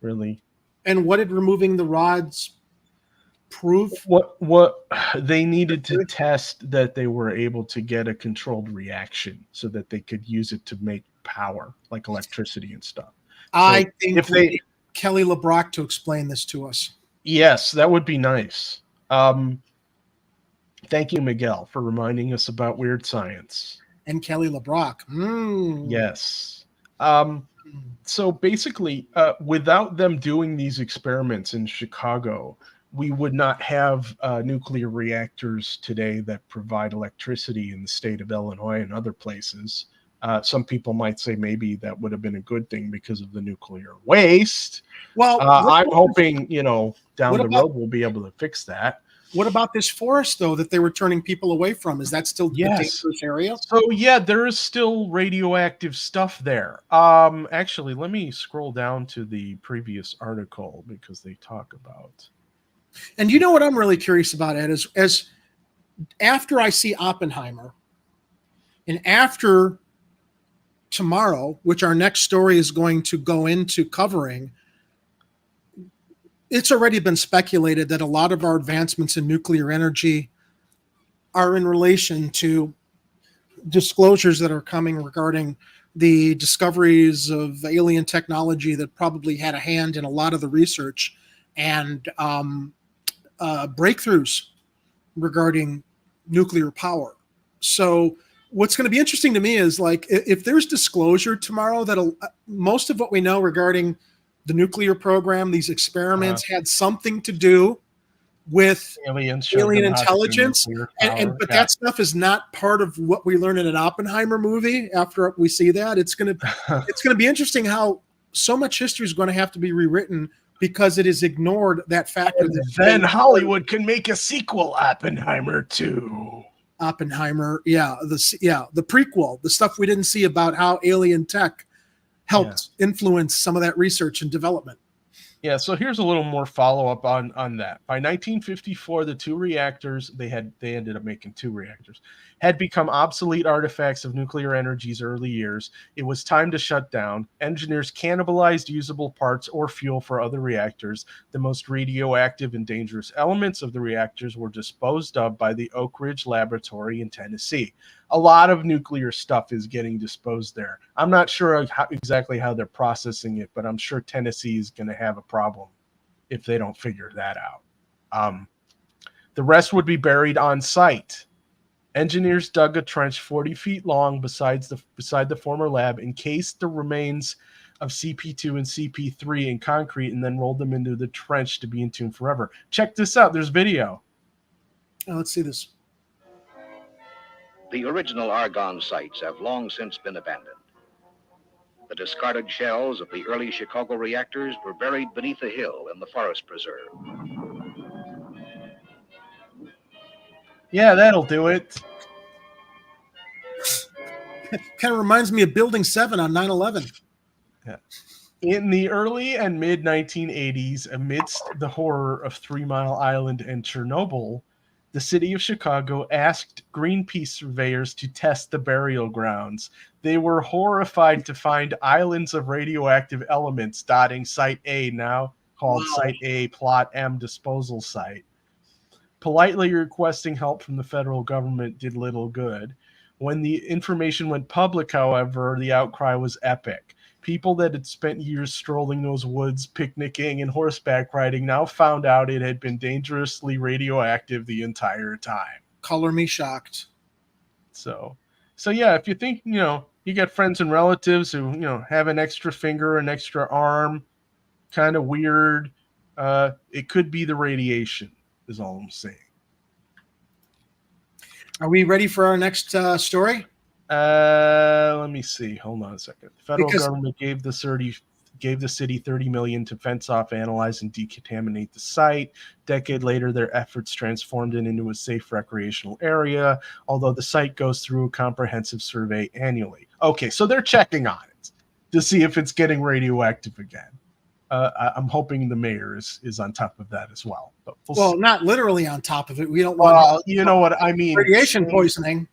Really. And what did removing the rods prove? What they needed to test that they were able to get a controlled reaction so that they could use it to make power, like electricity and stuff. I think if we need Kelly LeBrock to explain this to us. Yes, that would be nice. Thank you, Miguel, for reminding us about weird science. And Kelly LeBrock. Yes. So basically, without them doing these experiments in Chicago, we would not have nuclear reactors today that provide electricity in the state of Illinois and other places. Some people might say maybe that would have been a good thing because of the nuclear waste. Well, I'm hoping, down the road we'll be able to fix that. What about this forest, though, that they were turning people away from? Is that still a dangerous area? So, yeah, there is still radioactive stuff there. Actually, let me scroll down to the previous article because they talk about. And you know what I'm really curious about, Ed, is as after I see Oppenheimer and after tomorrow, which our next story is going to go into covering, it's already been speculated that a lot of our advancements in nuclear energy are in relation to disclosures that are coming regarding the discoveries of alien technology that probably had a hand in a lot of the research and breakthroughs regarding nuclear power. So what's going to be interesting to me is, like, if there's disclosure tomorrow that most of what we know regarding the nuclear program, these experiments had something to do with alien intelligence, but that stuff is not part of what we learned in an Oppenheimer movie. After we see that, it's going to be interesting how so much history is going to have to be rewritten because it is ignored that factor. Then Hollywood can make a sequel, Oppenheimer 2. Oppenheimer, the prequel, the stuff we didn't see about how alien tech helped influence some of that research and development. Yeah, so here's a little more follow-up on that. By 1954, the two reactors, they ended up making two reactors, had become obsolete artifacts of nuclear energy's early years. It was time to shut down. Engineers cannibalized usable parts or fuel for other reactors. The most radioactive and dangerous elements of the reactors were disposed of by the Oak Ridge Laboratory in Tennessee. A lot of nuclear stuff is getting disposed there. I'm not sure exactly how they're processing it, but I'm sure Tennessee is going to have a problem if they don't figure that out. The rest would be buried on site. Engineers dug a trench 40 feet long beside the former lab, encased the remains of CP2 and CP3 in concrete, and then rolled them into the trench to be entombed forever. Check this out. There's video. Let's see this. The original Argonne sites have long since been abandoned. The discarded shells of the early Chicago reactors were buried beneath a hill in the forest preserve. Yeah, that'll do it. Kind of reminds me of Building 7 on 9/11. Yeah. In the early and mid 1980s, amidst the horror of 3 Mile Island and Chernobyl, the city of Chicago asked Greenpeace surveyors to test the burial grounds. They were horrified to find islands of radioactive elements dotting Site A, now called Site A Plot M Disposal Site. Politely requesting help from the federal government did little good. When the information went public, however, the outcry was epic. People that had spent years strolling those woods, picnicking, and horseback riding now found out it had been dangerously radioactive the entire time. Color me shocked. So yeah, if you think, you got friends and relatives who, have an extra finger, an extra arm, kind of weird, it could be the radiation, is all I'm saying. Are we ready for our next story? Let me see. Hold on a second. The federal government gave the city $30 million to fence off, analyze, and decontaminate the site. Decade later, their efforts transformed it into a safe recreational area, although the site goes through a comprehensive survey annually. Okay, so they're checking on it to see if it's getting radioactive again. I'm hoping the mayor is on top of that as well. But well, not literally on top of it. We don't well, want you know what I mean. Radiation poisoning.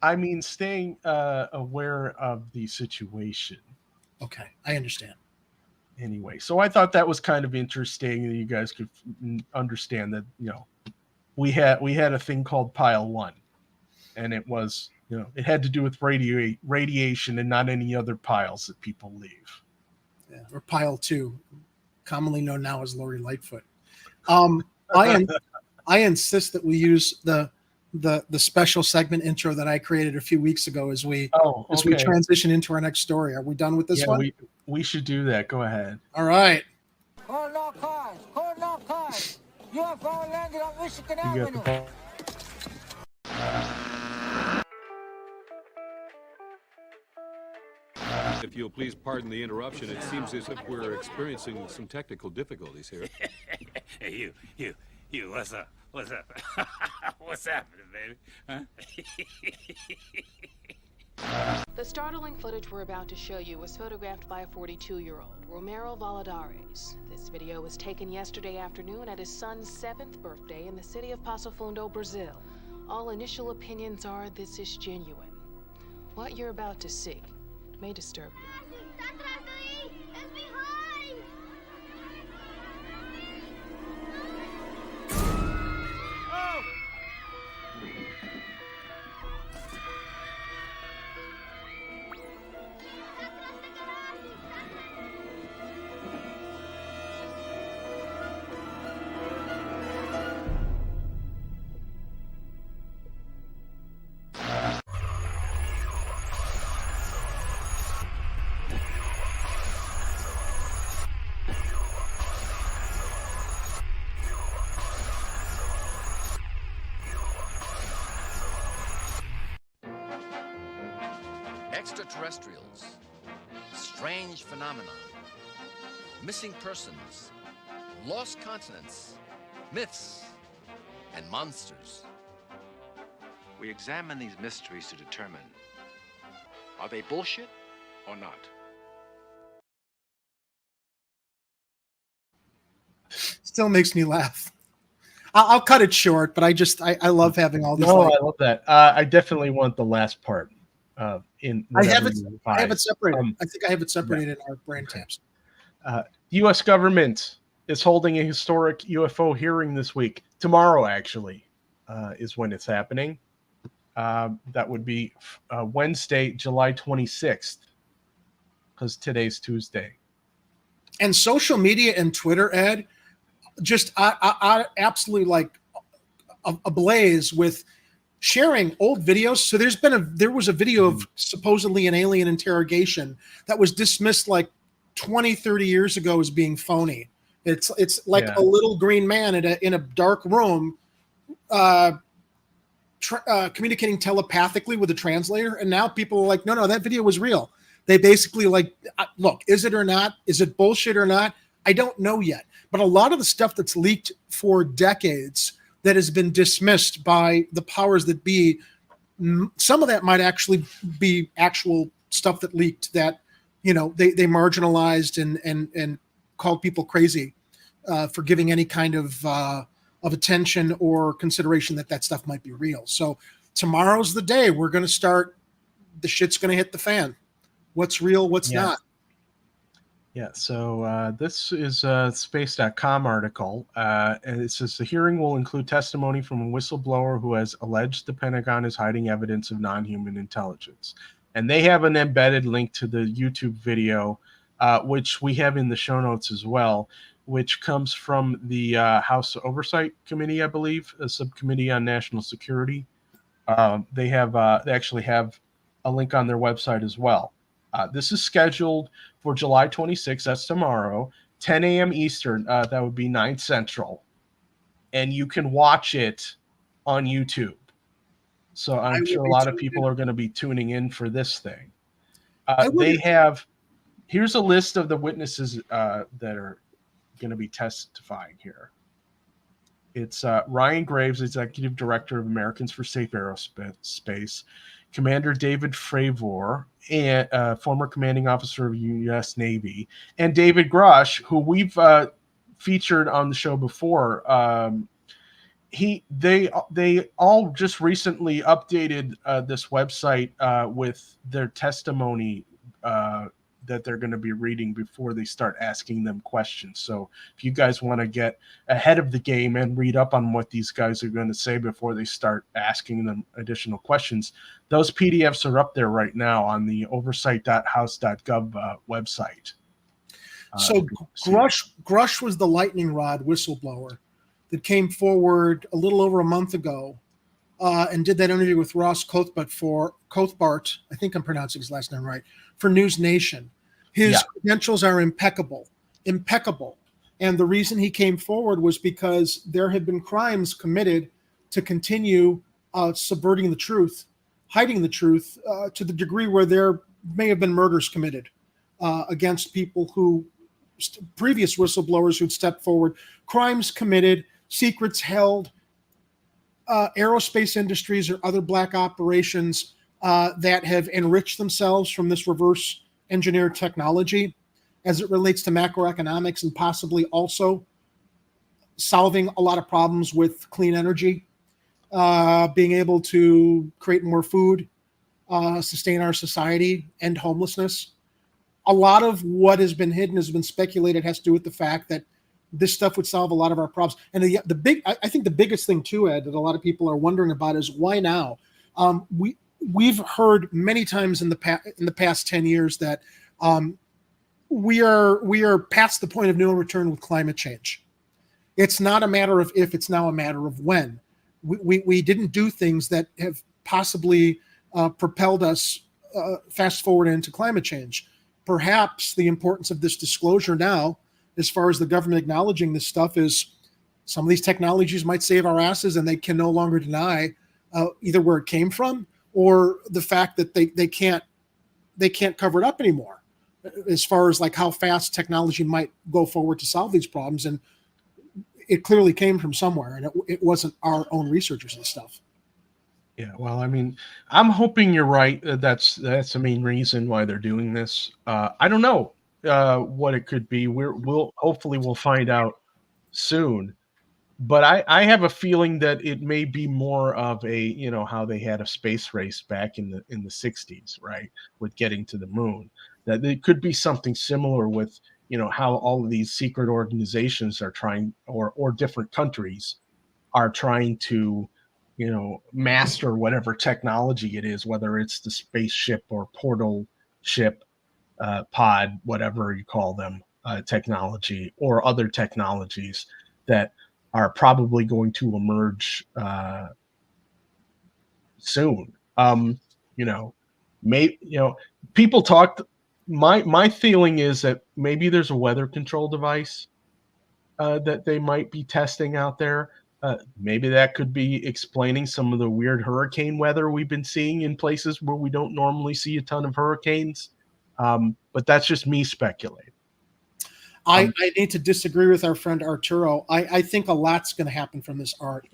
I mean, staying aware of the situation. Okay, I understand. Anyway, so I thought that was kind of interesting that you guys could understand that, we had a thing called Pile-1, and it was, it had to do with radiation and not any other piles that people leave. Yeah, or Pile-2, commonly known now as Lori Lightfoot. I insist that we use the special segment intro that I created a few weeks ago as we transition into our next story. Are we done with this one? We should do that. Go ahead. All right. Hold all cars. Hold all cars. UFO landed on Michigan Avenue. If you'll please pardon the interruption, it seems as if we're experiencing some technical difficulties here. Hey, you, what's up? What's up? What's happening, baby? Huh? The startling footage we're about to show you was photographed by a 42-year-old, Romero Valladares. This video was taken yesterday afternoon at his son's 7th birthday in the city of Passo Fundo, Brazil. All initial opinions are this is genuine. What you're about to see may disturb you. Extraterrestrials, strange phenomena, missing persons, lost continents, myths, and monsters. We examine these mysteries to determine, are they bullshit or not? Still makes me laugh. I'll cut it short, but I love having all these. No, I love that. I definitely want the last part. I have it separated. I think I have it separated in our brain taps. The U.S. government is holding a historic UFO hearing this week. Tomorrow, actually, is when it's happening. That would be Wednesday, July 26th, because today's Tuesday. And social media and Twitter, Ed, just absolutely like ablaze with sharing old videos. So there was a video of supposedly an alien interrogation that was dismissed like 20, 30 years ago as being phony. It's like a little green man in a dark room communicating telepathically with a translator. And now people are like, no, that video was real. They basically like, look, is it or not? Is it bullshit or not? I don't know yet. But a lot of the stuff that's leaked for decades that has been dismissed by the powers that be, some of that might actually be actual stuff that leaked that, they marginalized and called people crazy for giving any kind of attention or consideration that stuff might be real. So tomorrow's the day we're going to start, the shit's going to hit the fan. What's real, what's not. Yeah, so this is a space.com article, and it says the hearing will include testimony from a whistleblower who has alleged the Pentagon is hiding evidence of non-human intelligence. And they have an embedded link to the YouTube video, which we have in the show notes as well, which comes from the House Oversight Committee, I believe, a subcommittee on national security. They actually have a link on their website as well. This is scheduled for July 26th. That's tomorrow, 10 a.m. Eastern. That would be 9 Central. And you can watch it on YouTube. So I'm sure a lot of people are going to be tuning in for this thing. Here's a list of the witnesses that are going to be testifying here. It's Ryan Graves, Executive Director of Americans for Safe Aerospace, Commander David Fravor, and former commanding officer of U.S. Navy, and David Grush, who we've featured on the show before. They all just recently updated this website with their testimony that they're going to be reading before they start asking them questions. So if you guys want to get ahead of the game and read up on what these guys are going to say before they start asking them additional questions, those PDFs are up there right now on the oversight.house.gov website. So Grush was the lightning rod whistleblower that came forward a little over a month ago and did that interview with Ross Kothbart, I think I'm pronouncing his last name right, for News Nation. His credentials are impeccable. And the reason he came forward was because there had been crimes committed to continue subverting the truth, hiding the truth, to the degree where there may have been murders committed against people who, previous whistleblowers who'd stepped forward, crimes committed, secrets held, aerospace industries or other black operations that have enriched themselves from this reverse engineered technology as it relates to macroeconomics and possibly also solving a lot of problems with clean energy, being able to create more food, sustain our society, end homelessness. A lot of what has been hidden, has been speculated, has to do with the fact that this stuff would solve a lot of our problems. And I think the biggest thing too, Ed, that a lot of people are wondering about is why now? We've heard many times in the past 10 years that we are past the point of no return with climate change. It's not a matter of if, it's now a matter of when. We didn't do things that have possibly propelled us fast forward into climate change. Perhaps the importance of this disclosure now, as far as the government acknowledging this stuff, is some of these technologies might save our asses and they can no longer deny either where it came from or the fact that they can't cover it up anymore, as far as like how fast technology might go forward to solve these problems. And it clearly came from somewhere, and it wasn't our own researchers and stuff. Yeah, well, I mean, I'm hoping you're right. That's the main reason why they're doing this. I don't know what it could be. We'll hopefully find out soon. But I have a feeling that it may be more of a, how they had a space race back in the 60s, right, with getting to the moon. That it could be something similar with, how all of these secret organizations are trying, or different countries are trying to, master whatever technology it is, whether it's the spaceship or portal ship, pod, whatever you call them, technology, or other technologies that are probably going to emerge soon. People talked. My feeling is that maybe there's a weather control device that they might be testing out there. Maybe that could be explaining some of the weird hurricane weather we've been seeing in places where we don't normally see a ton of hurricanes. But that's just me speculating. I need to disagree with our friend Arturo. I think a lot's going to happen from this art,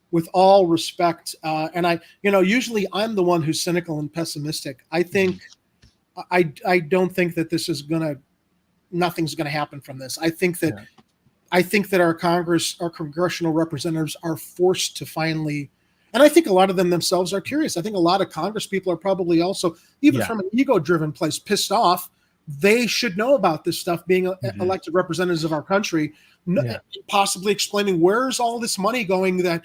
with all respect. And usually I'm the one who's cynical and pessimistic. I think I don't think that this is nothing's going to happen from this. I think that our congressional representatives are forced to finally, and I think a lot of them themselves are curious. I think a lot of Congress people are probably also, even from an ego-driven place, pissed off. They should know about this stuff, being elected representatives of our country, possibly explaining where's all this money going that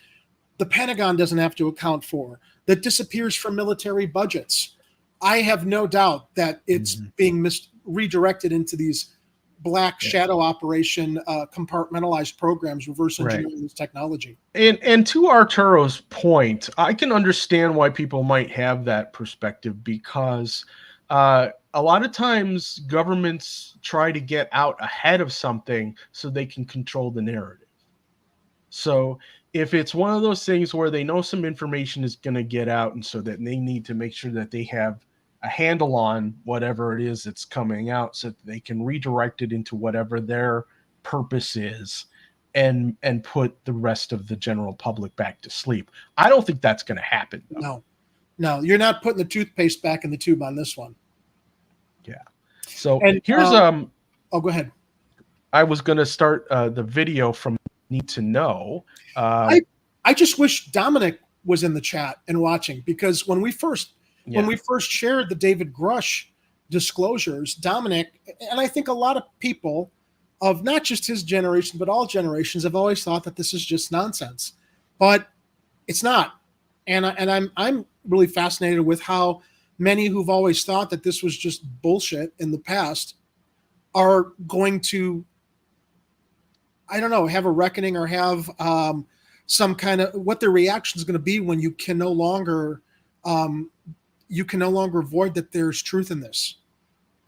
the Pentagon doesn't have to account for, that disappears from military budgets. I have no doubt that it's being redirected into these black shadow operation, compartmentalized programs, reverse engineering this technology. And to Arturo's point, I can understand why people might have that perspective, because a lot of times governments try to get out ahead of something so they can control the narrative. So if it's one of those things where they know some information is going to get out, and so that they need to make sure that they have a handle on whatever it is that's coming out so that they can redirect it into whatever their purpose is and put the rest of the general public back to sleep. I don't think that's going to happen, though. No, you're not putting the toothpaste back in the tube on this one. So And, here's oh, go ahead. I was going to start the video from Need to Know. I just wish Dominic was in the chat and watching, because when we first shared the David Grush disclosures, Dominic, and I think a lot of people of not just his generation but all generations have always thought that this is just nonsense, but it's not. And I'm really fascinated with how many who've always thought that this was just bullshit in the past are going to, I don't know, have a reckoning or have some kind of what their reaction is going to be when you can no longer avoid that there's truth in this,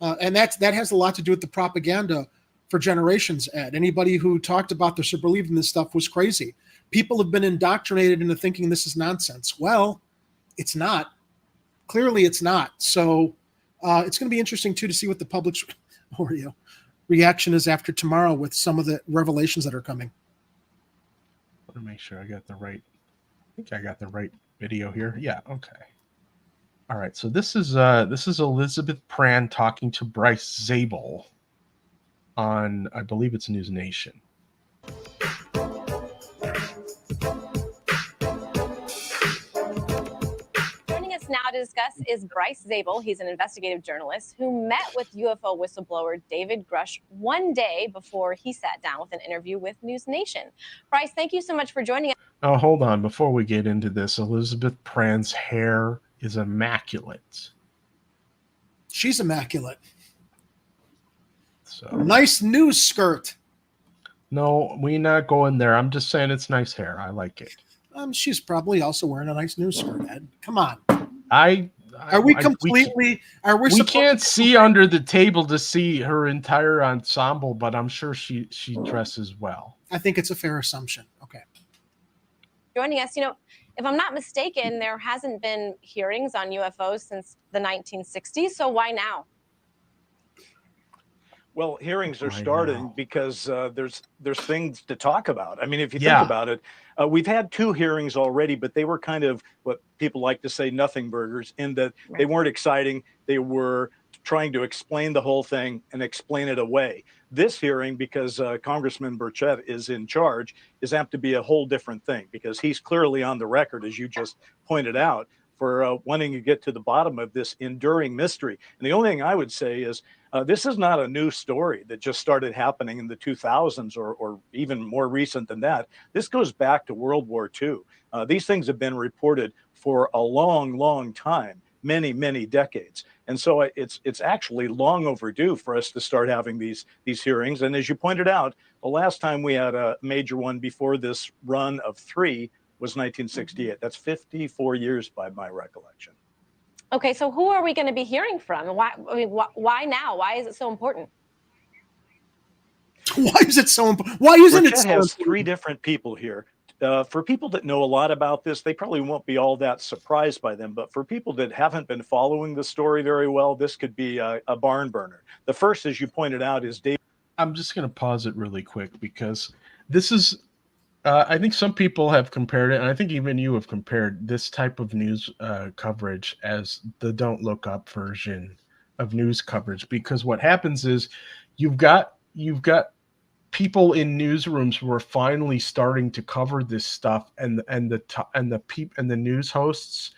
and that has a lot to do with the propaganda for generations. Ed, anybody who talked about this or believed in this stuff was crazy. People have been indoctrinated into thinking this is nonsense. Well, it's not. Clearly, it's not. So it's going to be interesting too to see what the public's Oreo reaction is after tomorrow with some of the revelations that are coming. Let me make sure I got the right. I think I got the right video here. Yeah. Okay. All right. So this is Elizabeth Pran talking to Bryce Zabel on, I believe it's News Nation. Now to discuss is Bryce Zabel. He's an investigative journalist who met with UFO whistleblower David Grush one day before he sat down with an interview with News Nation. Bryce, thank you so much for joining us. Oh, hold on. Before we get into this, Elizabeth Pran's hair is immaculate. She's immaculate. So nice news skirt. No, we're not going there. I'm just saying it's nice hair. I like it. She's probably also wearing a nice news skirt, Ed. Come on. We can't see under the table to see her entire ensemble, but I'm sure she dresses well. I think it's a fair assumption. Okay. Joining us, if I'm not mistaken, there hasn't been hearings on UFOs since the 1960s. So why now? Well, hearings are starting because there's things to talk about. I mean, if you think about it, we've had 2 hearings already, but they were kind of what people like to say nothing burgers, in that they weren't exciting. They were trying to explain the whole thing and explain it away. This hearing, because Congressman Burchett is in charge, is apt to be a whole different thing, because he's clearly on the record, as you just pointed out, for wanting to get to the bottom of this enduring mystery. And the only thing I would say is this is not a new story that just started happening in the 2000s or even more recent than that. This goes back to World War II. These things have been reported for a long, long time, many, many decades. And so it's actually long overdue for us to start having these hearings. And as you pointed out, the last time we had a major one before this run of 3 was 1968. That's 54 years by my recollection. Okay, so who are we going to be hearing from? Why now? Why is it so important? Why is it so important? Why isn't it so has 3 different people here. For people that know a lot about this, they probably won't be all that surprised by them. But for people that haven't been following the story very well, this could be a barn burner. The first, as you pointed out, is Dave. I'm just going to pause it really quick, because this is, I think some people have compared it, and I think even you have compared this type of news coverage as the Don't Look Up version of news coverage. Because what happens is you've got people in newsrooms who are finally starting to cover this stuff, and the news hosts,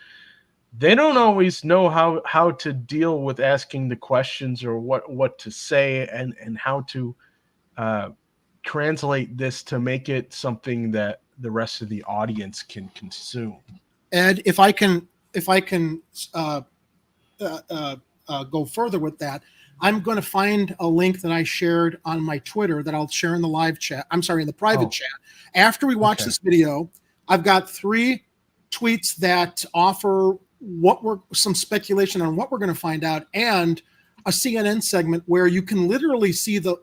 they don't always know how to deal with asking the questions or what to say and how to translate this to make it something that the rest of the audience can consume. Ed, if I can go further with that, I'm going to find a link that I shared on my Twitter that I'll share in the live chat. I'm sorry, in the private chat. After we watch this video, I've got 3 tweets that offer some speculation on what we're going to find out, and a CNN segment where you can literally see the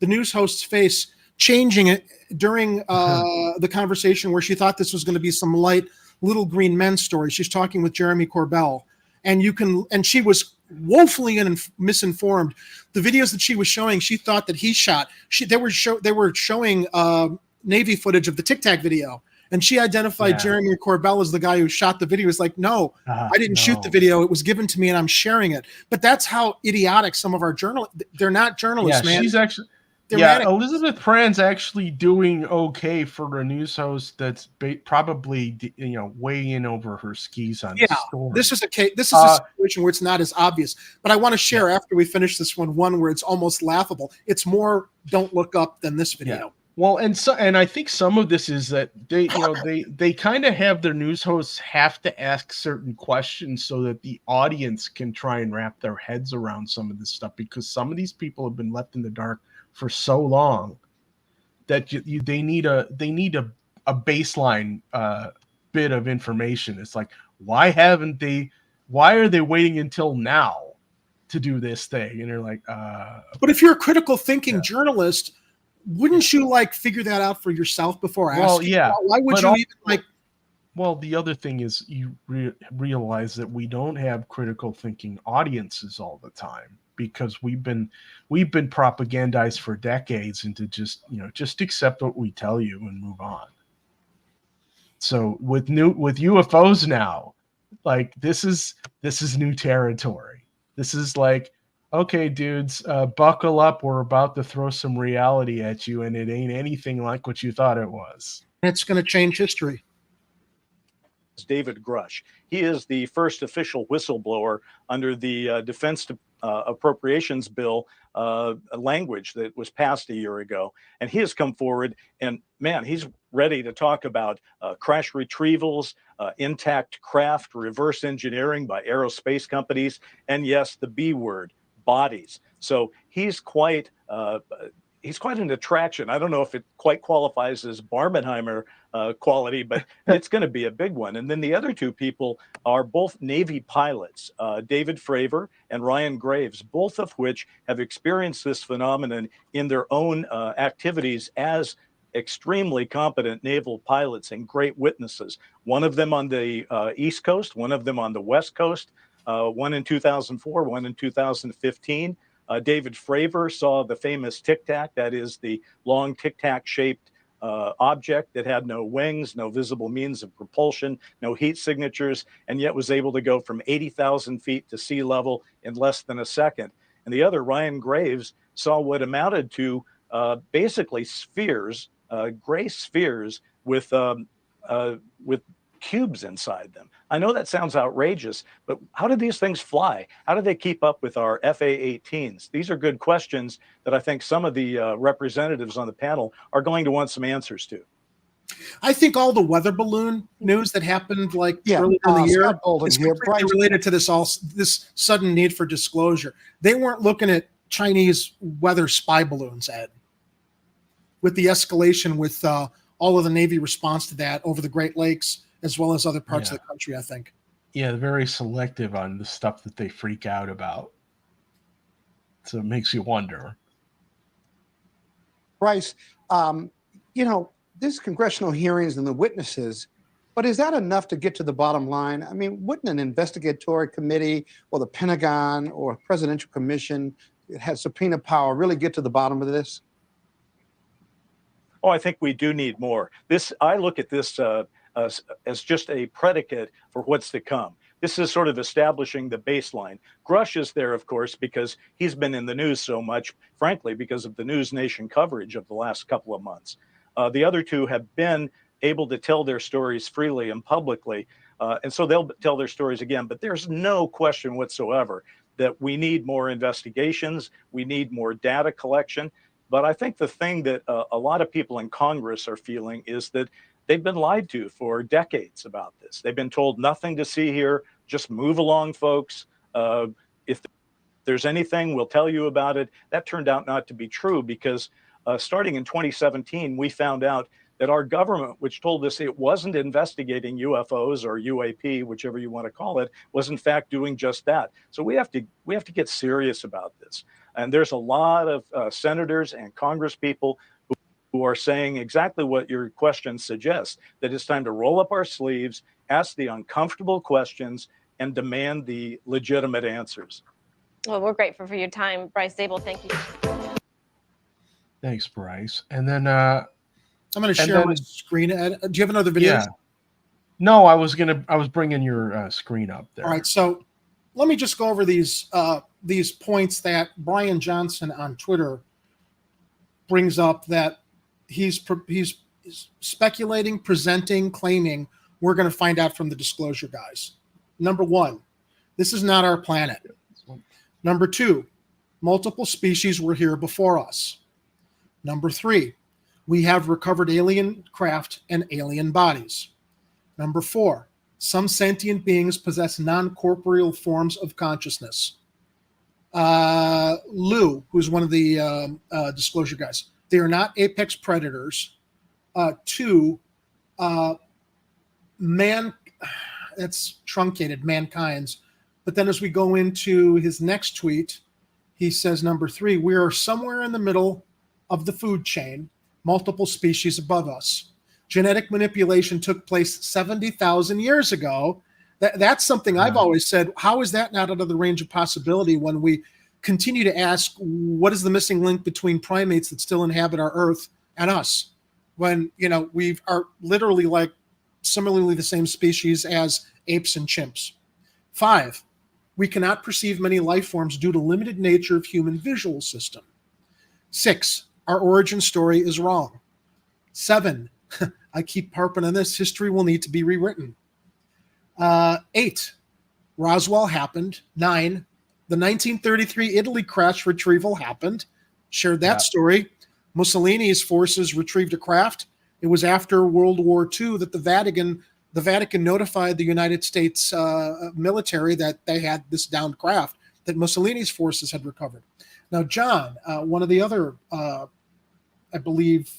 news host's face changing it during the conversation, where she thought this was going to be some light little green men story. She's talking with Jeremy Corbell, and she was woefully misinformed. The videos that she was showing, she thought that he shot. They were showing Navy footage of the Tic Tac video, And she identified Jeremy Corbell as the guy who shot the video. It's like, no, I didn't shoot the video. It was given to me and I'm sharing it. But that's how idiotic some of our journalists, they're not journalists, man. She's actually, Elizabeth Brand's actually doing okay for a news host that's probably, way in over her skis on this story. This is a case. This is a situation where it's not as obvious. But I want to share after we finish this one where it's almost laughable. It's more don't look up than this video. Yeah. Well, and I think some of this is that they kind of have their news hosts have to ask certain questions so that the audience can try and wrap their heads around some of this stuff, because some of these people have been left in the dark for so long that they need a baseline bit of information. It's like, why are they waiting until now to do this thing? And they're like, but if you're a critical thinking journalist, wouldn't you figure that out for yourself before asking? Well, yeah. Why would you even Well, the other thing is you realize that we don't have critical thinking audiences all the time, because we've been propagandized for decades into just accept what we tell you and move on. So with UFOs now, this is new territory. This is like, okay, dudes, buckle up. We're about to throw some reality at you, and it ain't anything like what you thought it was. It's going to change history. David Grush. He is the first official whistleblower under the Defense Appropriations Bill language that was passed a year ago. And he has come forward, and man, he's ready to talk about crash retrievals, intact craft, reverse engineering by aerospace companies, and yes, the B word, bodies. So he's quite an attraction. I don't know if it quite qualifies as Barbenheimer quality, but it's going to be a big one. And then the other two people are both Navy pilots, David Fravor and Ryan Graves, both of which have experienced this phenomenon in their own activities as extremely competent naval pilots and great witnesses. One of them on the East Coast, one of them on the West Coast, one in 2004, one in 2015. David Fravor saw the famous Tic Tac, that is the long Tic Tac shaped object that had no wings, no visible means of propulsion, no heat signatures, and yet was able to go from 80,000 feet to sea level in less than a second. And the other, Ryan Graves, saw what amounted to basically spheres, gray spheres with cubes inside them. I know that sounds outrageous, but how do these things fly? How do they keep up with our FA-18s? These are good questions that I think some of the representatives on the panel are going to want some answers to. I think all the weather balloon news that happened early in the year is completely related to this sudden need for disclosure. They weren't looking at Chinese weather spy balloons, Ed. With the escalation with all of the Navy response to that over the Great Lakes, as well as other parts of the country, I think. Yeah, they're very selective on the stuff that they freak out about. So it makes you wonder. Bryce, this congressional hearings and the witnesses, but is that enough to get to the bottom line? I mean, wouldn't an investigatory committee or the Pentagon or a presidential commission that has subpoena power really get to the bottom of this? Oh, I think we do need more. I look at this as just a predicate for what's to come. This is sort of establishing the baseline. Grush is there, of course, because he's been in the news so much, frankly, because of the News Nation coverage of the last couple of months. The other two have been able to tell their stories freely and publicly, and so they'll tell their stories again. But there's no question whatsoever that we need more investigations, we need more data collection. But I think the thing that a lot of people in Congress are feeling is that they've been lied to for decades about this. They've been told nothing to see here, just move along, folks. If there's anything, we'll tell you about it. That turned out not to be true because starting in 2017, we found out that our government, which told us it wasn't investigating UFOs or UAP, whichever you want to call it, was in fact doing just that. So we have to get serious about this. And there's a lot of senators and Congress people who are saying exactly what your question suggests, that it's time to roll up our sleeves, ask the uncomfortable questions, and demand the legitimate answers. Well, we're grateful for your time, Bryce Zabel. Thank you. Thanks, Bryce. And then I'm going to share my screen. Do you have another video? Yeah. No, I was bringing your screen up there. All right. So let me just go over these points that Brian Johnson on Twitter brings up that he's speculating, presenting, claiming we're going to find out from the disclosure guys. Number one, this is not our planet. Number two, multiple species were here before us. Number three, we have recovered alien craft and alien bodies. Number four, some sentient beings possess non-corporeal forms of consciousness. Lou, who's one of the disclosure guys, they are not apex predators. Two, that's truncated, mankind's. But then as we go into his next tweet, he says, number three, we are somewhere in the middle of the food chain, multiple species above us. Genetic manipulation took place 70,000 years ago. That's something I've always said. How is that not out of the range of possibility when we continue to ask, what is the missing link between primates that still inhabit our Earth and us? When, we are literally like similarly the same species as apes and chimps. 5, we cannot perceive many life forms due to limited nature of human visual system. 6, our origin story is wrong. 7, I keep harping on this, history will need to be rewritten. 8, Roswell happened. 9, the 1933 Italy crash retrieval happened. Shared that story. Mussolini's forces retrieved a craft. It was after World War II that the Vatican notified the United States military that they had this downed craft that Mussolini's forces had recovered. Now, John, one of the other, I believe,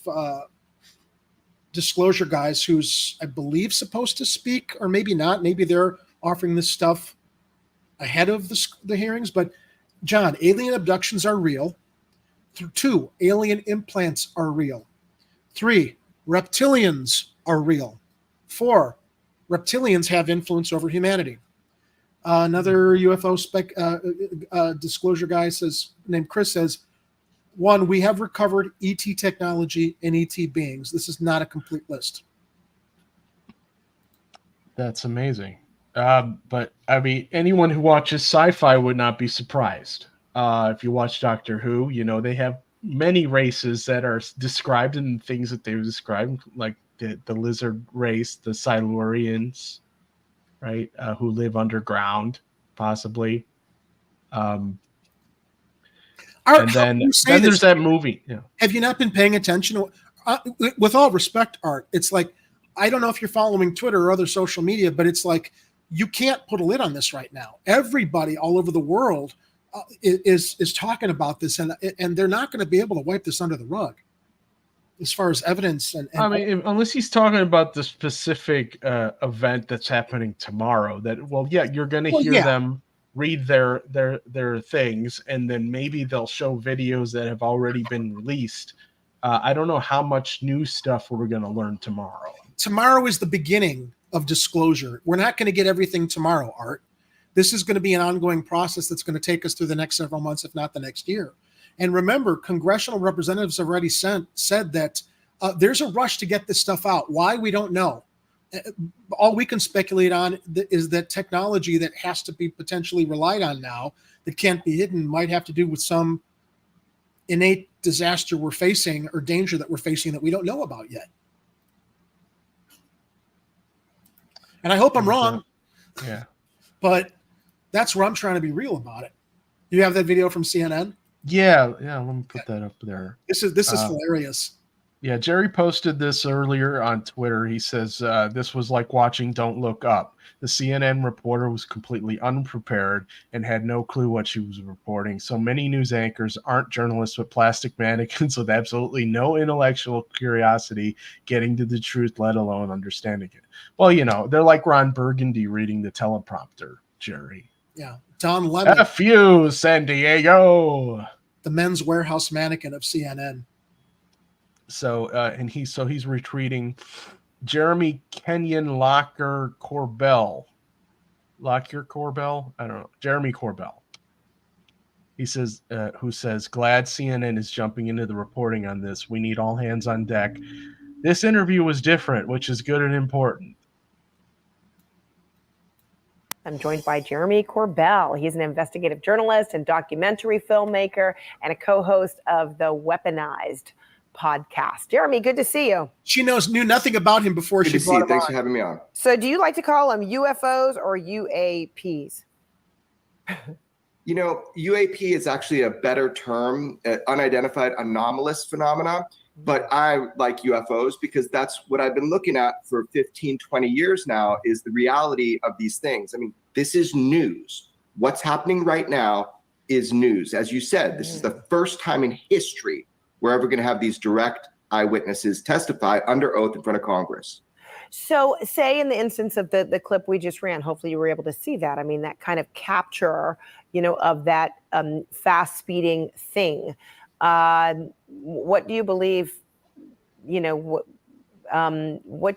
disclosure guys who's, I believe, supposed to speak, or maybe not. Maybe they're offering this stuff ahead of the hearings. But, John, alien abductions are real. 2, alien implants are real. 3, reptilians are real. 4, reptilians have influence over humanity. Another UFO disclosure guy named Chris says, 1, we have recovered ET technology and ET beings. This is not a complete list. That's amazing. But I mean, anyone who watches sci-fi would not be surprised. If you watch Doctor Who, they have many races that are described in things that they've described, like the lizard race, the Silurians, right, who live underground, possibly. And then there's that movie. Yeah. Have you not been paying attention? With all respect, Art, it's like, I don't know if you're following Twitter or other social media, but it's like, you can't put a lid on this right now. Everybody all over the world is talking about this, and they're not going to be able to wipe this under the rug as far as evidence. And I mean, unless he's talking about the specific event that's happening tomorrow, you're going to hear them read their things, and then maybe they'll show videos that have already been released. I don't know how much new stuff we're going to learn tomorrow. Tomorrow is the beginning of disclosure. We're not going to get everything tomorrow, Art. This is going to be an ongoing process that's going to take us through the next several months, if not the next year. And remember, congressional representatives have already said that there's a rush to get this stuff out. Why? We don't know. All we can speculate on is that technology that has to be potentially relied on now that can't be hidden might have to do with some innate disaster we're facing or danger that we're facing that we don't know about yet. And I hope I'm wrong. Yeah. But that's where I'm trying to be real about it. You have that video from CNN? Yeah. Let me put that up there. This is hilarious. Yeah, Jerry posted this earlier on Twitter. He says this was like watching Don't Look Up. The CNN reporter was completely unprepared and had no clue what she was reporting. So many news anchors aren't journalists but plastic mannequins with absolutely no intellectual curiosity getting to the truth, let alone understanding it. Well, they're like Ron Burgundy reading the teleprompter, Jerry. Yeah. Don Lemon. F you, San Diego. The men's warehouse mannequin of CNN. So he's retweeting Jeremy Kenyon Locker Corbell. Locker Corbell? I don't know. Jeremy Corbell. He says, glad CNN is jumping into the reporting on this. We need all hands on deck. This interview was different, which is good and important. I'm joined by Jeremy Corbell. He's an investigative journalist and documentary filmmaker and a co-host of the Weaponized podcast. Jeremy, good to see you. She knew nothing about him before Good she to see brought you. him Thanks on. for having me on. So do you like to call them UFOs or UAPs? You know, UAP is actually a better term, unidentified anomalous phenomena, but I like UFOs because that's what I've been looking at for 15, 20 years now is the reality of these things. I mean, this is news. What's happening right now is news. As you said, this is the first time in history we're ever going to have these direct eyewitnesses testify under oath in front of Congress. So say in the instance of the clip we just ran, hopefully you were able to see that. I mean, that kind of capture, of that fast speeding thing. What do you believe, what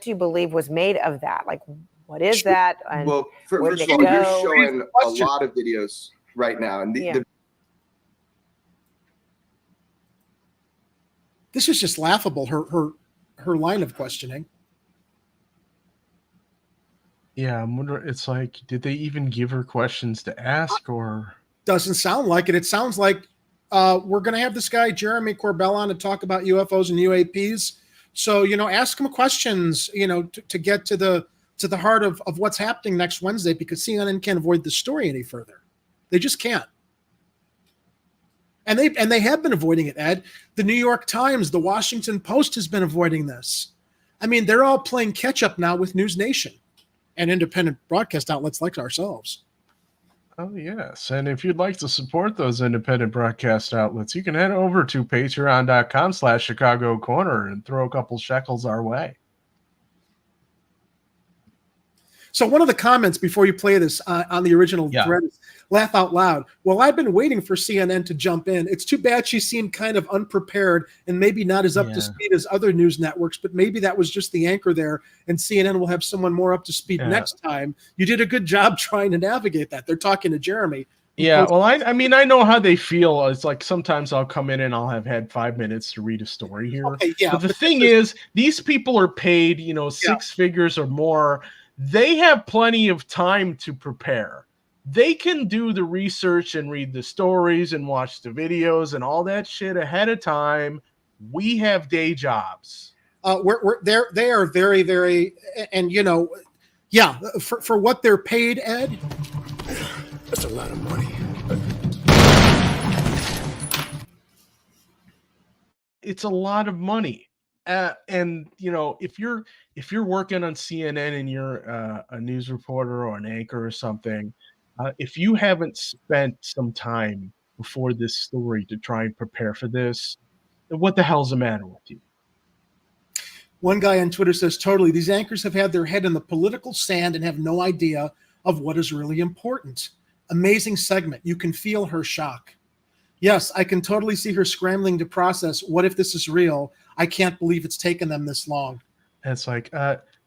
do you believe was made of that? Like, what is that? And well, first of all, you're showing a lot of videos right now. And this is just laughable, her line of questioning. Yeah, I'm wondering, it's like, did they even give her questions to ask or? Doesn't sound like it. It sounds like we're going to have this guy, Jeremy Corbell, on to talk about UFOs and UAPs. So, ask him questions, to get to the heart of what's happening next Wednesday, because CNN can't avoid the story any further. They just can't. And they have been avoiding it, Ed. The New York Times, the Washington Post has been avoiding this. I mean, they're all playing catch up now with News Nation and independent broadcast outlets like ourselves. Oh, yes. And if you'd like to support those independent broadcast outlets, you can head over to patreon.com/Chicago Corner and throw a couple shekels our way. So one of the comments before you play this on the original thread is laugh out loud. Well, I've been waiting for CNN to jump in. It's too bad she seemed kind of unprepared and maybe not as up to speed as other news networks, but maybe that was just the anchor there, and CNN will have someone more up to speed next time. You did a good job trying to navigate that. They're talking to Jeremy. Yeah, well, I mean, I know how they feel. It's like sometimes I'll come in and I'll have had 5 minutes to read a story here. Okay, yeah, but the thing is, these people are paid, six figures or more. They have plenty of time to prepare. They can do the research and read the stories and watch the videos and all that shit ahead of time. We have day jobs. They are very, very, and for what they're paid, Ed. That's a lot of money. It's a lot of money. And if you're working on CNN and you're a news reporter or an anchor or something, if you haven't spent some time before this story to try and prepare for this, then what the hell's the matter with you? One guy on Twitter says, totally, these anchors have had their head in the political sand and have no idea of what is really important. Amazing segment. You can feel her shock. Yes, I can totally see her scrambling to process, what if this is real? I can't believe it's taken them this long. It's like,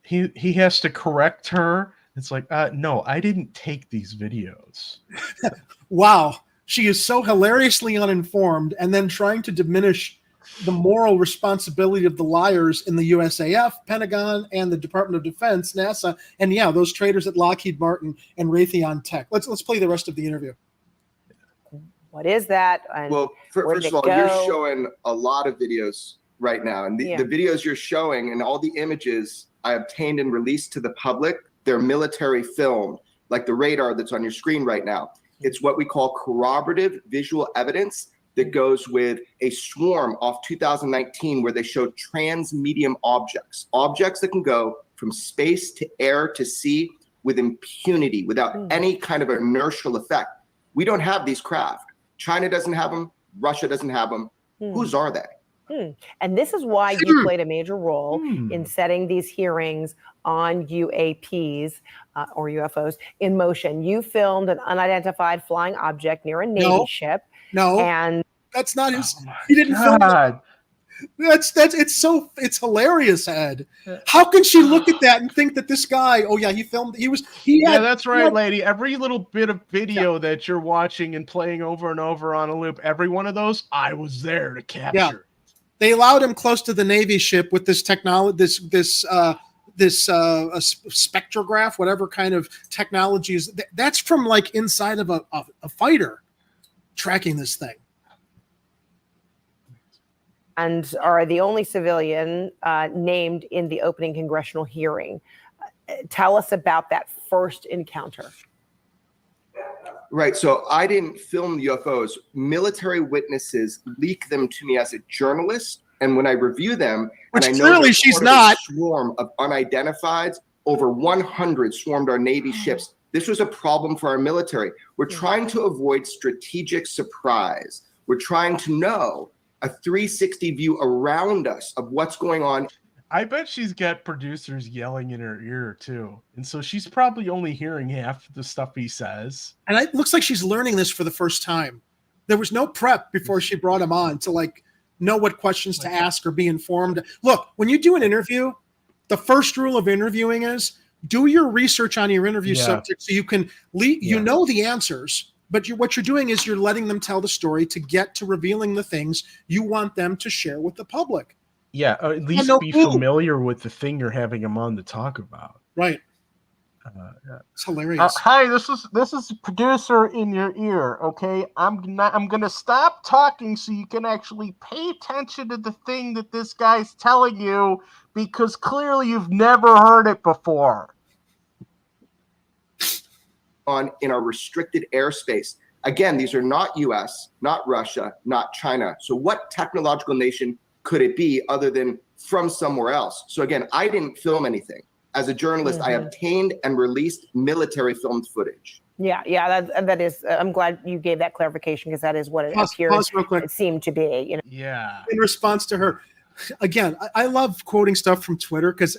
he has to correct her. It's like, no, I didn't take these videos. Wow. She is so hilariously uninformed and then trying to diminish the moral responsibility of the liars in the USAF, Pentagon, and the Department of Defense, NASA, and those traitors at Lockheed Martin and Raytheon Tech. Let's play the rest of the interview. What is that? And well, first of all, you're showing a lot of videos right now. And the videos you're showing and all the images I obtained and released to the public, they're military film, like the radar that's on your screen right now. It's what we call corroborative visual evidence that goes with a swarm off 2019 where they showed transmedium objects that can go from space to air to sea with impunity, without any kind of inertial effect. We don't have these craft. China doesn't have them. Russia doesn't have them. Whose are they? And this is why you played a major role in setting these hearings on UAPs or UFOs in motion. You filmed an unidentified flying object near a Navy ship. No, and that's not his. He didn't film it. It's hilarious, Ed. How can she look at that and think that this guy? Oh yeah, he filmed. That's right, lady. Every little bit of video that you're watching and playing over and over on a loop, every one of those, I was there to capture. They allowed him close to the Navy ship with this technology, this spectrograph, whatever kind of technologies. That's from like inside of a fighter tracking this thing. And are the only civilian named in the opening congressional hearing. Tell us about that first encounter. Right. So I didn't film the UFOs. Military witnesses leak them to me as a journalist. And when I review them, which and I know clearly she's not, a swarm of unidentifieds, over 100 swarmed our Navy ships. This was a problem for our military. We're trying to avoid strategic surprise. We're trying to know a 360 view around us of what's going on. I bet she's got producers yelling in her ear too. And so she's probably only hearing half the stuff he says. And it looks like she's learning this for the first time. There was no prep before she brought him on to like know what questions to ask or be informed. Look, when you do an interview, the first rule of interviewing is do your research on your interview subject so you can you know the answers, but what you're doing is you're letting them tell the story to get to revealing the things you want them to share with the public. Yeah, at least be familiar with the thing you're having them on to talk about. Right. It's hilarious. Hi, this is the producer in your ear. Okay, I'm gonna stop talking so you can actually pay attention to the thing that this guy's telling you, because clearly you've never heard it before. In our restricted airspace. Again, these are not U.S., not Russia, not China. So what technological nation could it be other than from somewhere else? So again, I didn't film anything. As a journalist, I obtained and released military filmed footage. Yeah, that is. I'm glad you gave that clarification, because that is what it appears it seemed to be. You know. Yeah. In response to her, again, I love quoting stuff from Twitter because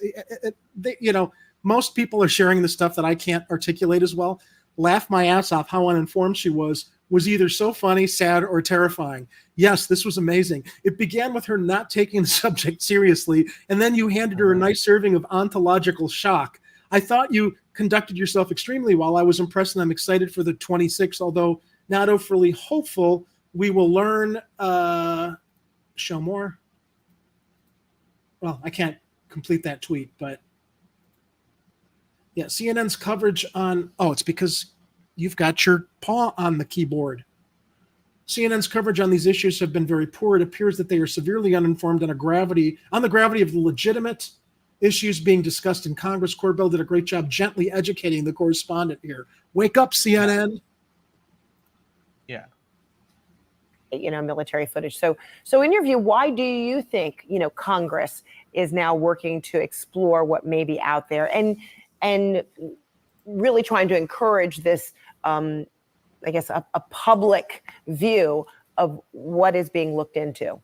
most people are sharing the stuff that I can't articulate as well. Laugh my ass off how uninformed she was either so funny, sad, or terrifying. Yes, this was amazing. It began with her not taking the subject seriously, and then you handed her a nice serving of ontological shock. I thought you conducted yourself extremely well. I was impressed, and I'm excited for the 26th, although not overly hopeful. We will learn. Show more. Well, I can't complete that tweet, but yeah, CNN's coverage on, it's because you've got your paw on the keyboard. CNN's coverage on these issues have been very poor. It appears that they are severely uninformed on the gravity of the legitimate issues being discussed in Congress. Corbell did a great job gently educating the correspondent here. Wake up, CNN. Yeah. Military footage. So in your view, why do you think, Congress is now working to explore what may be out there and really trying to encourage this, I guess, a public view of what is being looked into?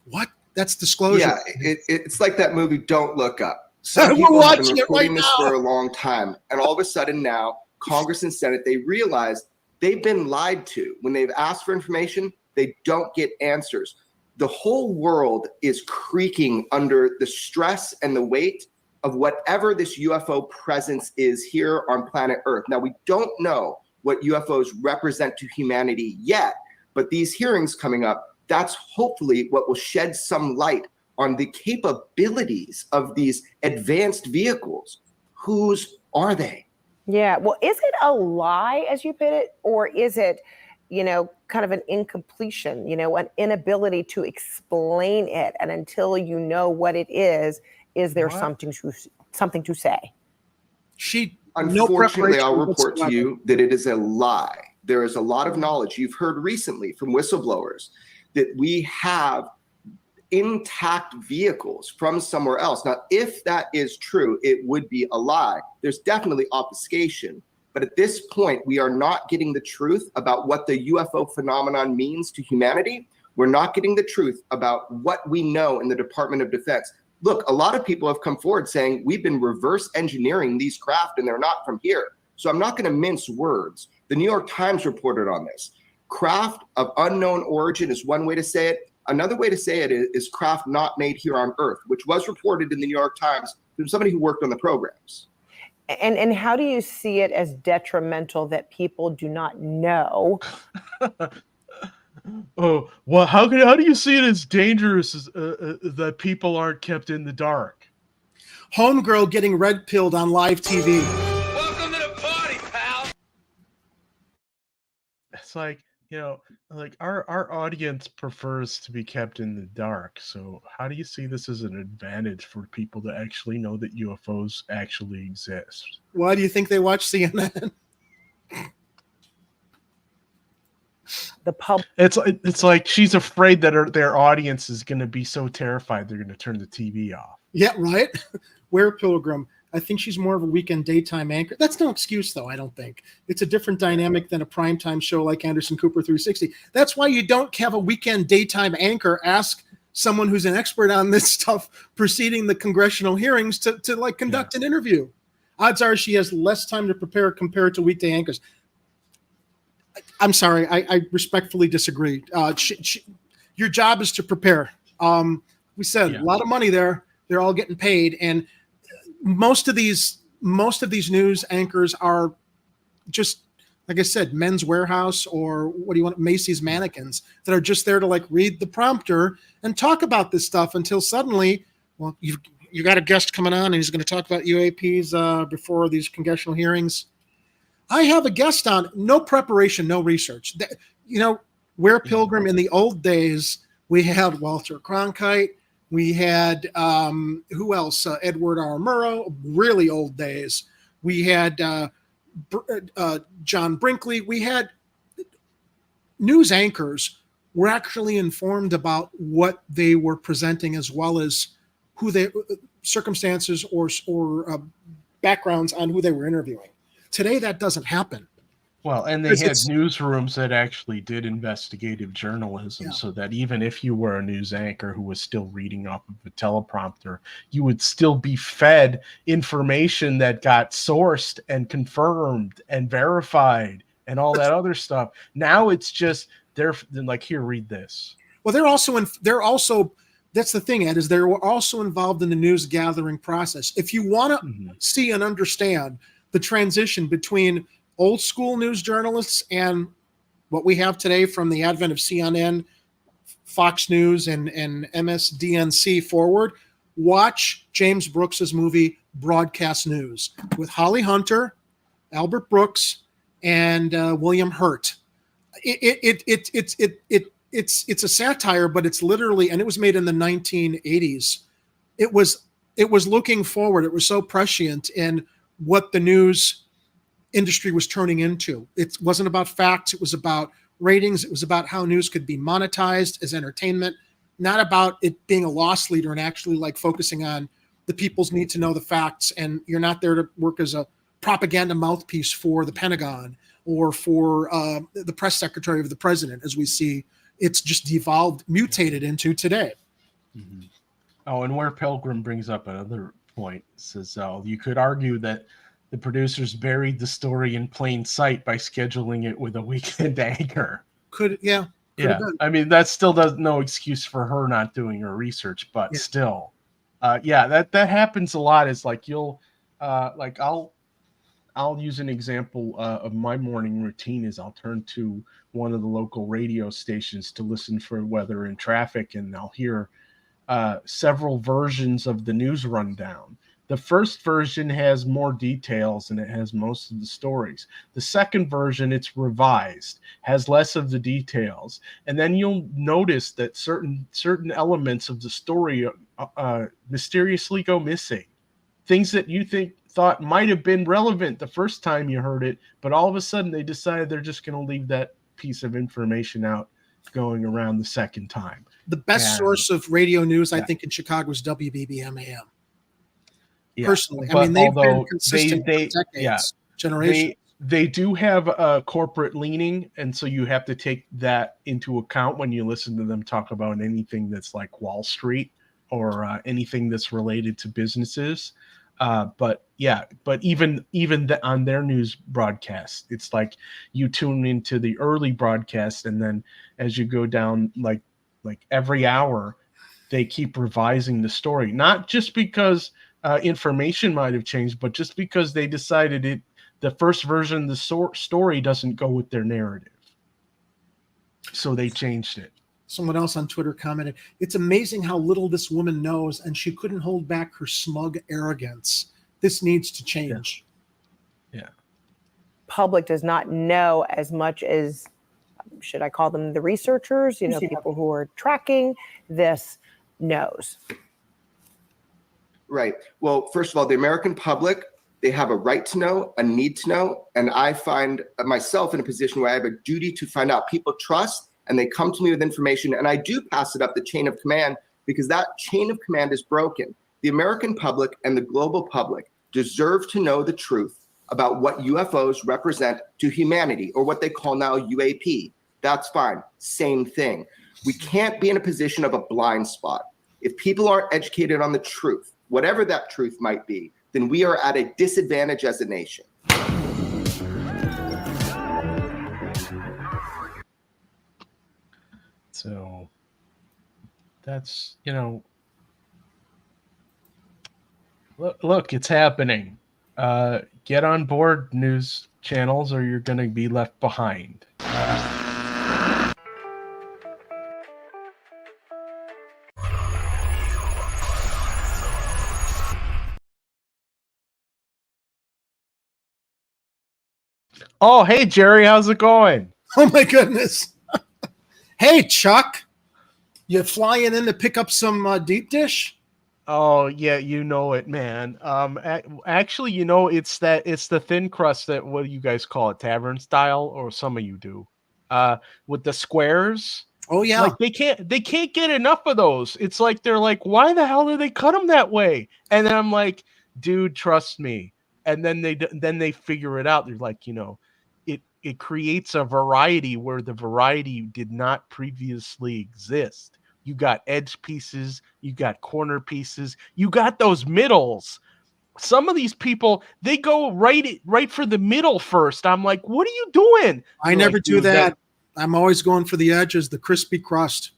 What? That's disclosure. Yeah, it's like that movie, Don't Look Up. Some people have been reporting this for a long time, and all of a sudden now, Congress and Senate, they realize they've been lied to. When they've asked for information, they don't get answers. The whole world is creaking under the stress and the weight of whatever this UFO presence is here on planet Earth. Now, we don't know what UFOs represent to humanity yet, but these hearings coming up, that's hopefully what will shed some light on the capabilities of these advanced vehicles. Whose are they? Yeah, well, is it a lie, as you put it, or is it, kind of an incompletion, an inability to explain it, and until you know what it is there something to say? Unfortunately, I'll report to you that it is a lie. There is a lot of knowledge you've heard recently from whistleblowers that we have intact vehicles from somewhere else. Now, if that is true, it would be a lie. There's definitely obfuscation. But at this point, we are not getting the truth about what the UFO phenomenon means to humanity. We're not getting the truth about what we know in the Department of Defense. Look, a lot of people have come forward saying we've been reverse engineering these craft and they're not from here. So I'm not going to mince words. The New York Times reported on this. Craft of unknown origin is one way to say it. Another way to say it is craft not made here on Earth, which was reported in the New York Times from somebody who worked on the programs. And how do you see it as detrimental that people do not know Oh, well, how do you see it as dangerous as that people aren't kept in the dark? Homegirl getting red pilled on live TV. Welcome to the party, pal. It's like, like our audience prefers to be kept in the dark. So how do you see this as an advantage for people to actually know that UFOs actually exist? Why do you think they watch CNN? It's like she's afraid that their audience is going to be so terrified they're going to turn the TV off. Yeah, right. Where Pilgrim? I think she's more of a weekend daytime anchor. That's no excuse, though. I don't think it's a different dynamic than a primetime show like Anderson Cooper 360. That's why you don't have a weekend daytime anchor ask someone who's an expert on this stuff preceding the congressional hearings to like conduct an interview. Odds are she has less time to prepare compared to weekday anchors. I'm sorry, I respectfully disagree. Your job is to prepare. We said a lot of money there. They're all getting paid, and most of these news anchors are just, like I said, Men's Warehouse or what do you want, Macy's mannequins that are just there to like read the prompter and talk about this stuff until suddenly, well, you got a guest coming on and he's going to talk about UAPs before these congressional hearings. I have a guest on, no preparation, no research. Where Pilgrim in the old days, we had Walter Cronkite. We had, who else? Edward R. Murrow, really old days. We had John Brinkley. We had news anchors were actually informed about what they were presenting as well as who they, circumstances or backgrounds on who they were interviewing. Today, that doesn't happen. Well, and they had newsrooms that actually did investigative journalism, so that even if you were a news anchor who was still reading off of a teleprompter, you would still be fed information that got sourced and confirmed and verified and all that other stuff. Now it's just they're like, here, read this. Well, they're also that's the thing, Ed, is they're also involved in the news gathering process. If you want to see and understand the transition between old school news journalists and what we have today from the advent of CNN, Fox News, and MSDNC forward, watch James Brooks's movie Broadcast News with Holly Hunter, Albert Brooks, and William Hurt. It's a satire, but it's literally, and it was made in the 1980s. It was looking forward. It was so prescient in what the news industry was turning into. It wasn't about facts. It was about ratings. It was about how news could be monetized as entertainment, not about it being a loss leader and actually like focusing on the people's need to know the facts. And you're not there to work as a propaganda mouthpiece for the Pentagon or for the press secretary of the president, as we see it's just devolved, mutated into today. Mm-hmm. Oh, and where Pilgrim brings up another point, says you could argue that the producers buried the story in plain sight by scheduling it with a weekend anchor. Yeah. I mean, that still does no excuse for her not doing her research, but still, that happens a lot. Is like I'll use an example of my morning routine. Is I'll turn to one of the local radio stations to listen for weather and traffic, and I'll hear several versions of the news rundown. The first version has more details and it has most of the stories. The second version, it's revised, has less of the details. And then you'll notice that certain elements of the story mysteriously go missing. Things that you thought might have been relevant the first time you heard it, but all of a sudden they decided they're just going to leave that piece of information out going around the second time. The best source of radio news, I think, in Chicago is WBBM-AM. Personally, I mean, they've been consistent for decades, generations. They do have a corporate leaning, and so you have to take that into account when you listen to them talk about anything that's like Wall Street or anything that's related to businesses. But even on their news broadcast, it's like you tune into the early broadcast, and then as you go down, like every hour, they keep revising the story, not just because information might have changed, but just because they decided the first version of the story doesn't go with their narrative. So they changed it. Someone else on Twitter commented, "It's amazing how little this woman knows, and she couldn't hold back her smug arrogance. This needs to change." Yeah. Public does not know as much as, should I call them the researchers, people who are tracking this knows. Right. Well, first of all, the American public, they have a right to know, a need to know. And I find myself in a position where I have a duty to find out. People trust, and they come to me with information, and I do pass it up the chain of command because that chain of command is broken. The American public and the global public deserve to know the truth about what UFOs represent to humanity, or what they call now UAP. That's fine. Same thing. We can't be in a position of a blind spot. If people aren't educated on the truth, whatever that truth might be, then we are at a disadvantage as a nation. So that's, look, it's happening. Get on board, news channels, or you're going to be left behind. Oh, hey, Jerry, how's it going? Oh, my goodness. Hey, Chuck, you flying in to pick up some deep dish? Oh, yeah, you know it, man. Actually, it's the thin crust that, what do you guys call it, tavern style, or some of you do, with the squares. Oh, yeah. Like they can't get enough of those. It's like they're like, why the hell do they cut them that way? And then I'm like, dude, trust me. And then they figure it out. They're like, it creates a variety where the variety did not previously exist. You got edge pieces, you got corner pieces, you got those middles. Some of these people, they go right for the middle first. I'm like, what are you doing? I never do that. I'm always going for the edges, the crispy crust.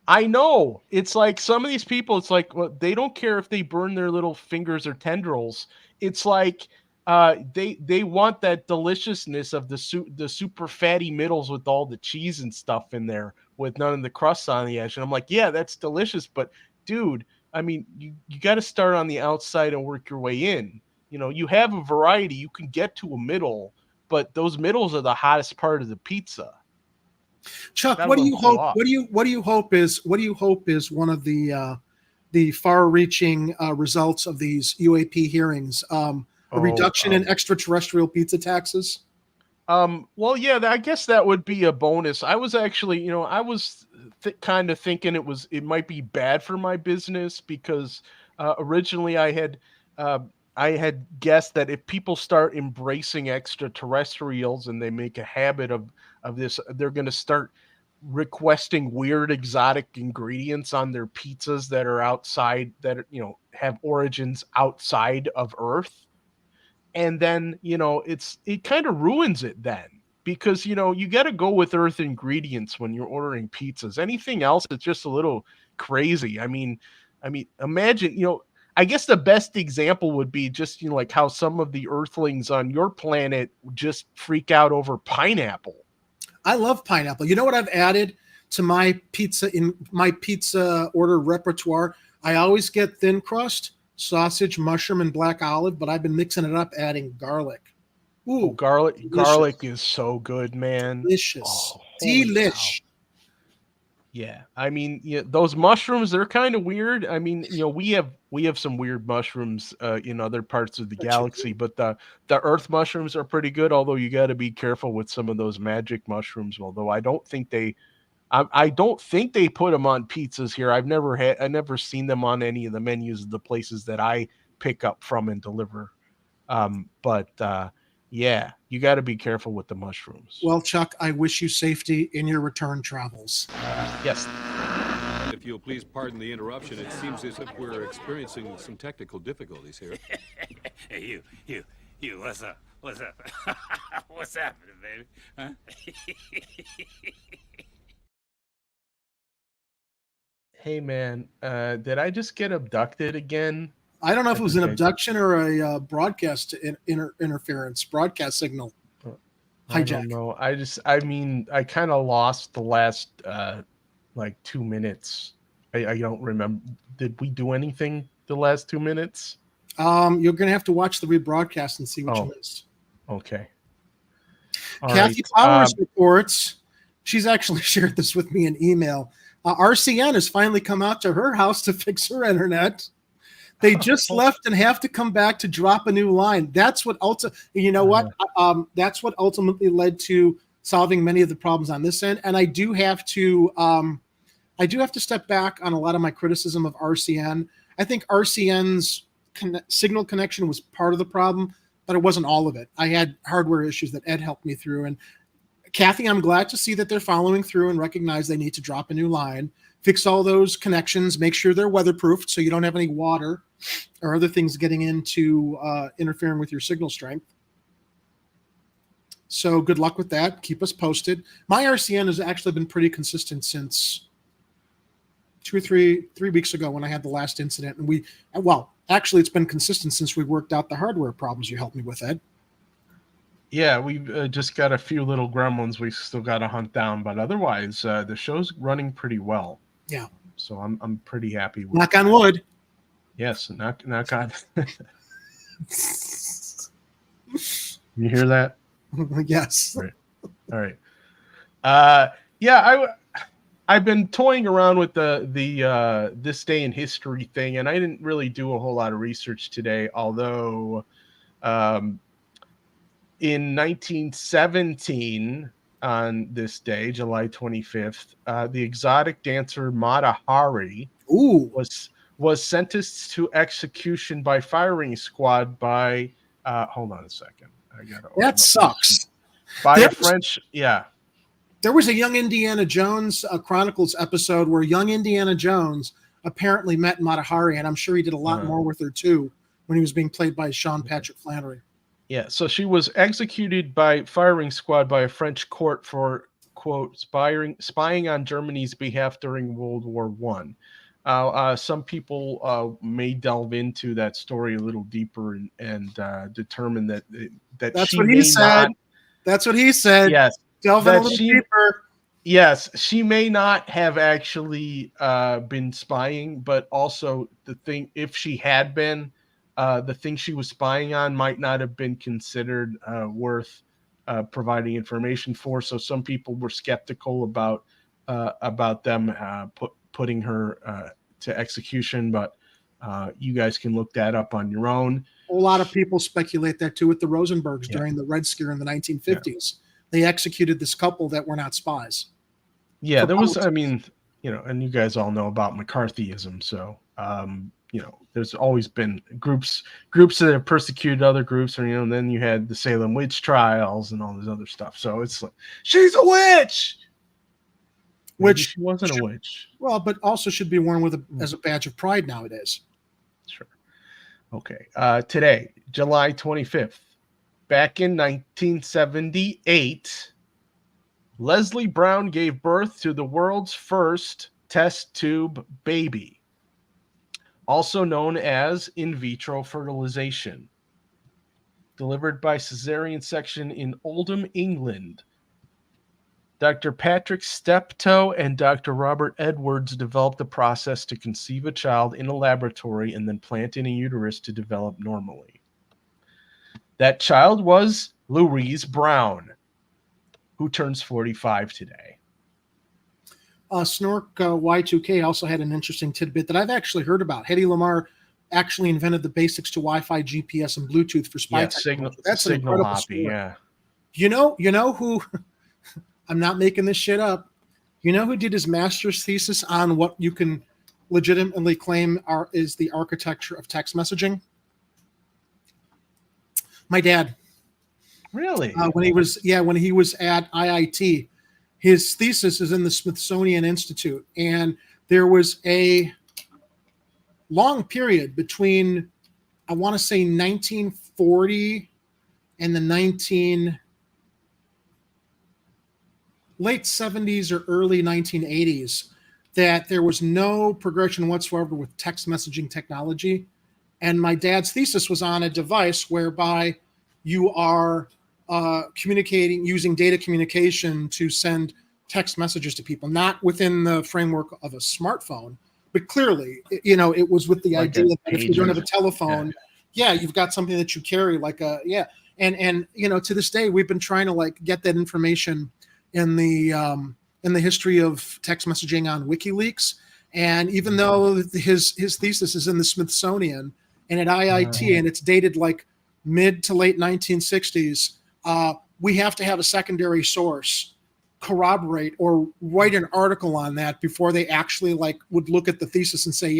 I know. It's like some of these people, it's like, well, they don't care if they burn their little fingers or tendrils. It's like they want that deliciousness of the super fatty middles with all the cheese and stuff in there with none of the crust on the edge. And I'm like, yeah, that's delicious. But dude, I mean, you got to start on the outside and work your way in. You have a variety. You can get to a middle, but those middles are the hottest part of the pizza. Chuck, what do you hope? What do you hope is one of the far-reaching results of these UAP hearings? A reduction in extraterrestrial pizza taxes? Well, yeah, I guess that would be a bonus. I was actually, I was kind of thinking it might be bad for my business because originally I had guessed that if people start embracing extraterrestrials and they make a habit of this, they're going to start requesting weird exotic ingredients on their pizzas that are outside, that have origins outside of Earth. And then, it kind of ruins it then, because, you got to go with Earth ingredients when you're ordering pizzas. Anything else is just a little crazy. I mean, imagine, I guess the best example would be just, like how some of the Earthlings on your planet just freak out over pineapple. I love pineapple. You know what I've added to my pizza order repertoire? I always get thin crust, sausage, mushroom, and black olive, but I've been mixing it up, adding garlic. Ooh, garlic is so good, man. Delicious. Delish. Yeah, I mean, those mushrooms, they're kind of weird. I mean, we have some weird mushrooms in other parts of the galaxy, but the Earth mushrooms are pretty good. Although you got to be careful with some of those magic mushrooms. Although I don't think they put them on pizzas here. I've never seen them on any of the menus of the places that I pick up from and deliver. Yeah, you got to be careful with the mushrooms. Well, Chuck, I wish you safety in your return travels. Yes. If you'll please pardon the interruption, it seems as if we're experiencing some technical difficulties here. Hey, you, what's up? What's up? What's happening, baby? Huh? Hey, man, did I just get abducted again? I don't know if it was an abduction or a broadcast interference, broadcast signal. I don't know. I kind of lost the last like 2 minutes. I don't remember. Did we do anything the last 2 minutes? You're going to have to watch the rebroadcast and see what you missed. Okay. Kathy Powers reports, she's actually shared this with me in email. RCN has finally come out to her house to fix her internet. They just left and have to come back to drop a new line. That's what that's what ultimately led to solving many of the problems on this end. And I do have to step back on a lot of my criticism of RCN. I think RCN's signal connection was part of the problem, but it wasn't all of it. I had hardware issues that Ed helped me through. And Kathy, I'm glad to see that they're following through and recognize they need to drop a new line, fix all those connections, make sure they're weatherproofed so you don't have any water or other things getting into interfering with your signal strength. So good luck with that. Keep us posted. My RCN has actually been pretty consistent since 2 or 3 weeks ago when I had the last incident. And actually it's been consistent since we worked out the hardware problems you helped me with, Ed. Yeah, we've just got a few little gremlins we still got to hunt down, but otherwise the show's running pretty well. Yeah. So I'm pretty happy with knock on wood. Yes, knock on. You hear that? Yes. All right. I've been toying around with the this day in history thing, and I didn't really do a whole lot of research today, although in 1917, on this day, July 25th, the exotic dancer Mata Hari was sentenced to execution by firing squad by hold on a second. That sucks. By a French, yeah. There was a Young Indiana Jones Chronicles episode where young Indiana Jones apparently met Mata Hari, and I'm sure he did a lot more with her too when he was being played by Sean Patrick Flannery. Yeah, so she was executed by firing squad by a French court for, quote, spying on Germany's behalf during World War I. Some people may delve into that story a little deeper and determine that that's what he said. That's what he said. Yes, delve in a little deeper. Yes, she may not have actually been spying, but also the thing, if she had been, the thing she was spying on might not have been considered worth providing information for. So some people were skeptical about them putting her to execution, but you guys can look that up on your own. A lot of people speculate that too with the Rosenbergs during the Red Scare in the 1950s. Yeah. They executed this couple that were not spies. Yeah, there was, and you guys all know about McCarthyism. So, there's always been groups that have persecuted other groups, and then you had the Salem witch trials and all this other stuff. So it's like, she's a witch. Which she wasn't a witch. Well, but also should be worn as a badge of pride nowadays. Sure. Okay. Today, July 25th, back in 1978, Leslie Brown gave birth to the world's first test tube baby, also known as in vitro fertilization, delivered by cesarean section in Oldham, England. Dr. Patrick Steptoe and Dr. Robert Edwards developed the process to conceive a child in a laboratory and then plant in a uterus to develop normally. That child was Louise Brown, who turns 45 today. Snork Y2K also had an interesting tidbit that I've actually heard about. Hedy Lamarr actually invented the basics to Wi-Fi, GPS, and Bluetooth for spy technology. That's an incredible story. Yeah. You know who? I'm not making this shit up. You know who did his master's thesis on what you can legitimately claim is the architecture of text messaging? My dad. Really? When he was at IIT, his thesis is in the Smithsonian Institute, and there was a long period between, I want to say, 1940 and the late 70s or early 1980s that there was no progression whatsoever with text messaging technology. And my dad's thesis was on a device whereby you are communicating using data communication to send text messages to people, not within the framework of a smartphone, but clearly, it was with the idea that if you don't have a telephone, you've got something that you carry, like and to this day, we've been trying to like get that information in the history of text messaging on WikiLeaks. And even though his thesis is in the Smithsonian and at IIT, and it's dated like mid to late 1960s, we have to have a secondary source corroborate or write an article on that before they actually like would look at the thesis and say,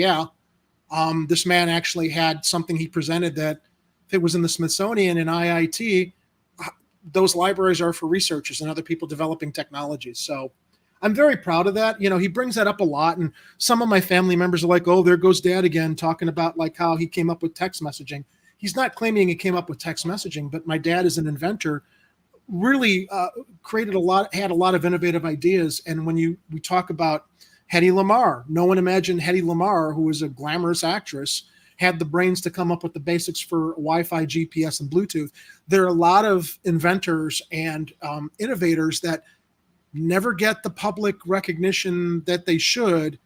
this man actually had something he presented that if it was in the Smithsonian and IIT, those libraries are for researchers and other people developing technologies. So I'm very proud of that. He brings that up a lot. And some of my family members are like, oh, there goes dad again, talking about like how he came up with text messaging. He's not claiming he came up with text messaging, but my dad is an inventor, really had a lot of innovative ideas. And when we talk about Hedy Lamarr, no one imagined Hedy Lamarr, who was a glamorous actress, had the brains to come up with the basics for Wi-Fi, GPS, and Bluetooth. There are a lot of inventors and innovators that never get the public recognition that they should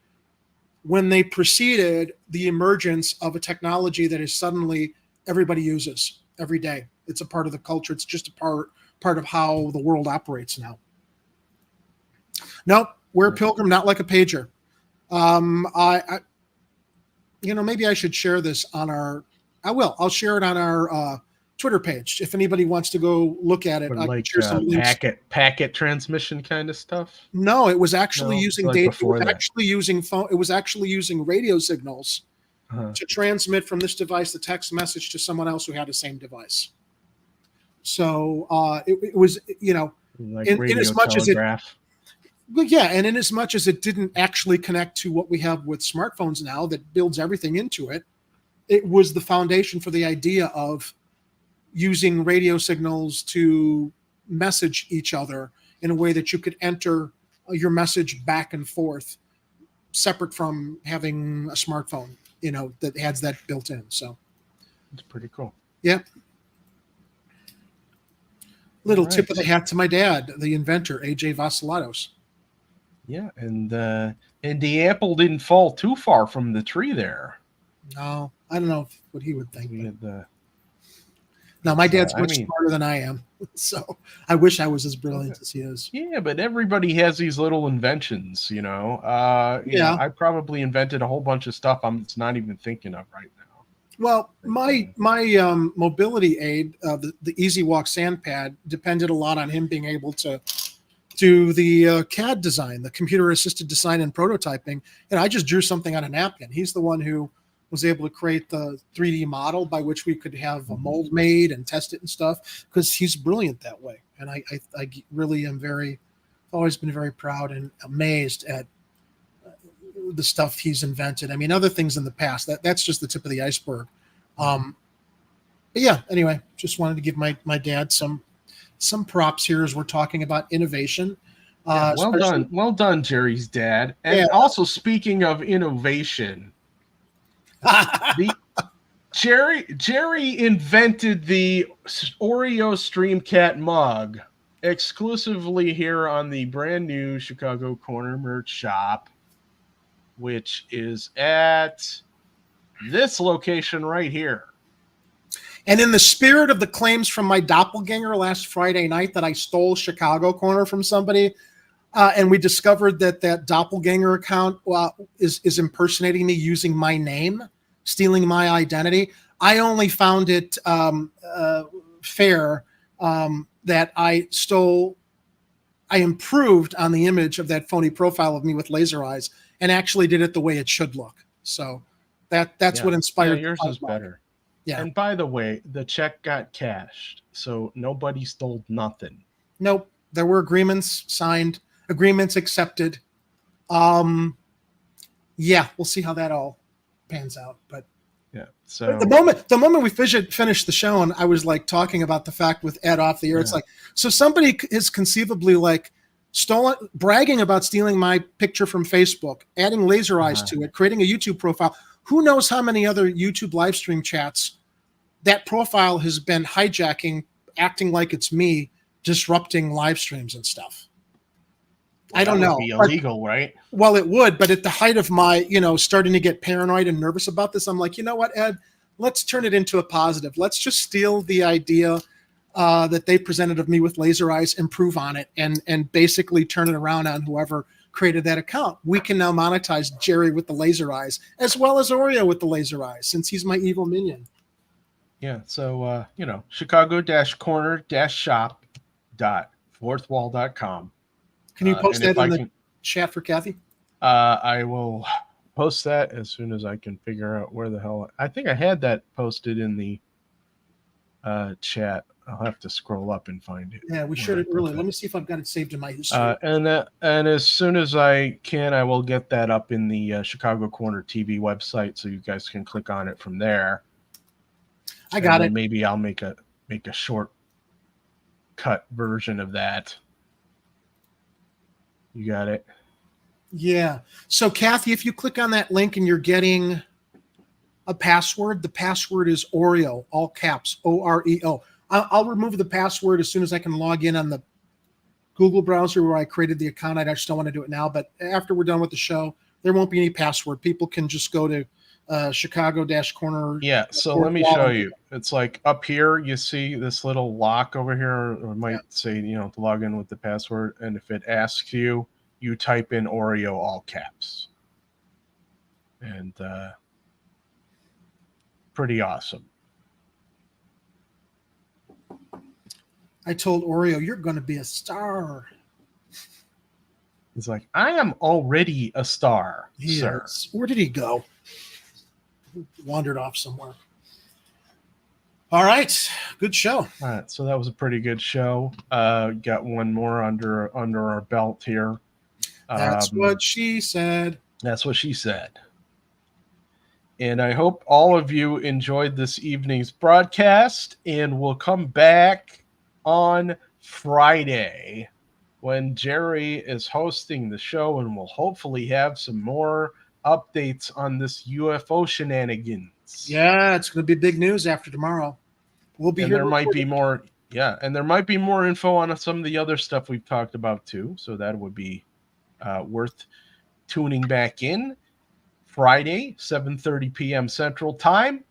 when they preceded the emergence of a technology that is suddenly everybody uses every day. It's a part of the culture. It's just a part of how the world operates now. Nope, we're a pilgrim, not like a pager. Maybe I should share this on I'll share it on our Twitter page. If anybody wants to go look at it, I can share some links. Packet transmission kind of stuff. No, it was actually using data. It was actually using radio signals to transmit from this device the text message to someone else who had the same device. So it was, like in as much telegraph. As it, and in as much as it didn't actually connect to what we have with smartphones now that builds everything into it, it was the foundation for the idea of using radio signals to message each other in a way that you could enter your message back and forth, separate from having a smartphone, that has that built in. So it's pretty cool. Yeah. Little tip of the hat to my dad, the inventor, A.J. Vasilatos. Yeah, and the apple didn't fall too far from the tree there. No, I don't know what he would think. No, my dad's much smarter than I am, so I wish I was as brilliant as he is. Yeah, but everybody has these little inventions, I probably invented a whole bunch of stuff I'm just not even thinking of right now. Well, my mobility aid, the Easy Walk sand pad, depended a lot on him being able to do the CAD design, the computer assisted design and prototyping. And I just drew something on a napkin. He's the one who was able to create the 3D model by which we could have a mold made and test it and stuff, because he's brilliant that way. And I really am always been very proud and amazed at the stuff he's invented. I mean, other things in the past, that's just the tip of the iceberg. But yeah, anyway, just wanted to give my dad some props here as we're talking about innovation. Well done, Jerry's dad. And also, speaking of innovation, Jerry invented the Oreo Streamcat mug exclusively here on the brand new Chicago Corner merch shop, which is at this location right here. And in the spirit of the claims from my doppelganger last Friday night that I stole Chicago Corner from somebody, and we discovered that doppelganger account is impersonating me using my name, stealing my identity, I only found it fair that I improved on the image of that phony profile of me with laser eyes and actually did it the way it should look. So that's what inspired. Yours is better. Yeah. And by the way, the check got cashed, so nobody stole nothing. Nope. There were agreements signed, agreements accepted. Yeah, we'll see how that all pans out. But yeah, so the moment we finished the show, and I was like talking about the fact with Ed off the air, it's like, so somebody is conceivably like bragging about stealing my picture from Facebook, adding laser eyes to it, creating a YouTube profile. Who knows how many other YouTube live stream chats that profile has been hijacking acting like it's me disrupting live streams and stuff. I don't know. That would be illegal, right? Well, it would, but at the height of my, starting to get paranoid and nervous about this, I'm like, you know what, Ed? Let's turn it into a positive. Let's just steal the idea that they presented of me with laser eyes, improve on it, and basically turn it around on whoever created that account. We can now monetize Jerry with the laser eyes as well as Oreo with the laser eyes, since he's my evil minion. Yeah. So, chicago-corner-shop.fourthwall.com. Can you post that in the chat for Kathy? I will post that as soon as I can figure out where the hell. I think I had that posted in the chat. I'll have to scroll up and find it. Yeah, we shared it earlier. Let me see if I've got it saved in my history. And as soon as I can, I will get that up in the Chicago Corner TV website, so you guys can click on it from there. I got it. Maybe I'll make a short cut version of that. You got it? Yeah. So, Kathy, if you click on that link and you're getting a password, the password is Oreo, all caps, OREO. I'll remove the password as soon as I can log in on the Google browser where I created the account. I just don't want to do it now. But after we're done with the show, there won't be any password. People can just go to Chicago-Corner. Yeah. So let me show you. It's like up here, you see this little lock over here, or it might say, to log in with the password. And if it asks you, you type in Oreo, all caps. And pretty awesome. I told Oreo, you're going to be a star. He's like, I am already a star, sir. Where did he go? He wandered off somewhere. All right. Good show. All right. So that was a pretty good show. Got one more under our belt here. That's what she said. That's what she said. And I hope all of you enjoyed this evening's broadcast, and we'll come back on Friday when Jerry is hosting the show, and we'll hopefully have some more updates on this UFO shenanigans. Yeah, it's going to be big news after tomorrow. We'll be and here. There might be more. Yeah, and there might be more info on some of the other stuff we've talked about too. So that would be worth tuning back in. Friday, 7:30 p.m. Central Time.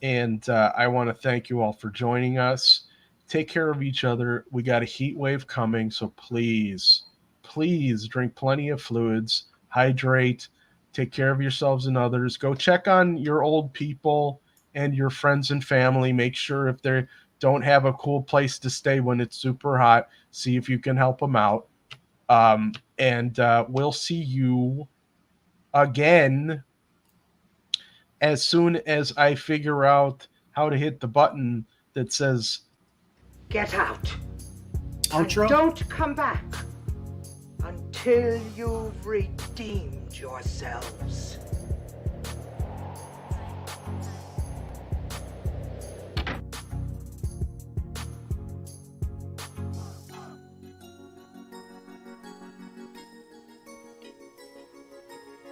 And I want to thank you all for joining us. Take care of each other. We got a heat wave coming, so please drink plenty of fluids, hydrate, take care of yourselves and others. Go check on your old people and your friends and family. Make sure if they don't have a cool place to stay when it's super hot, see if you can help them out. And we'll see you again as soon as I figure out how to hit the button that says get out. Outro? And don't come back until you've redeemed yourselves.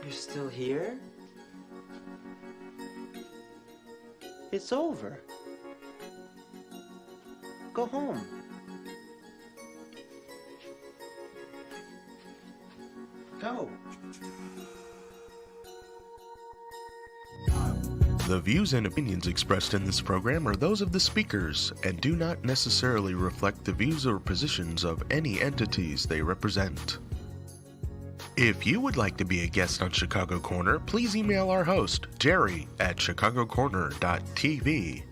You're still here? It's over. Go home. Go. The views and opinions expressed in this program are those of the speakers and do not necessarily reflect the views or positions of any entities they represent. If you would like to be a guest on Chicago Corner, please email our host, Jerry, at chicagocorner.tv.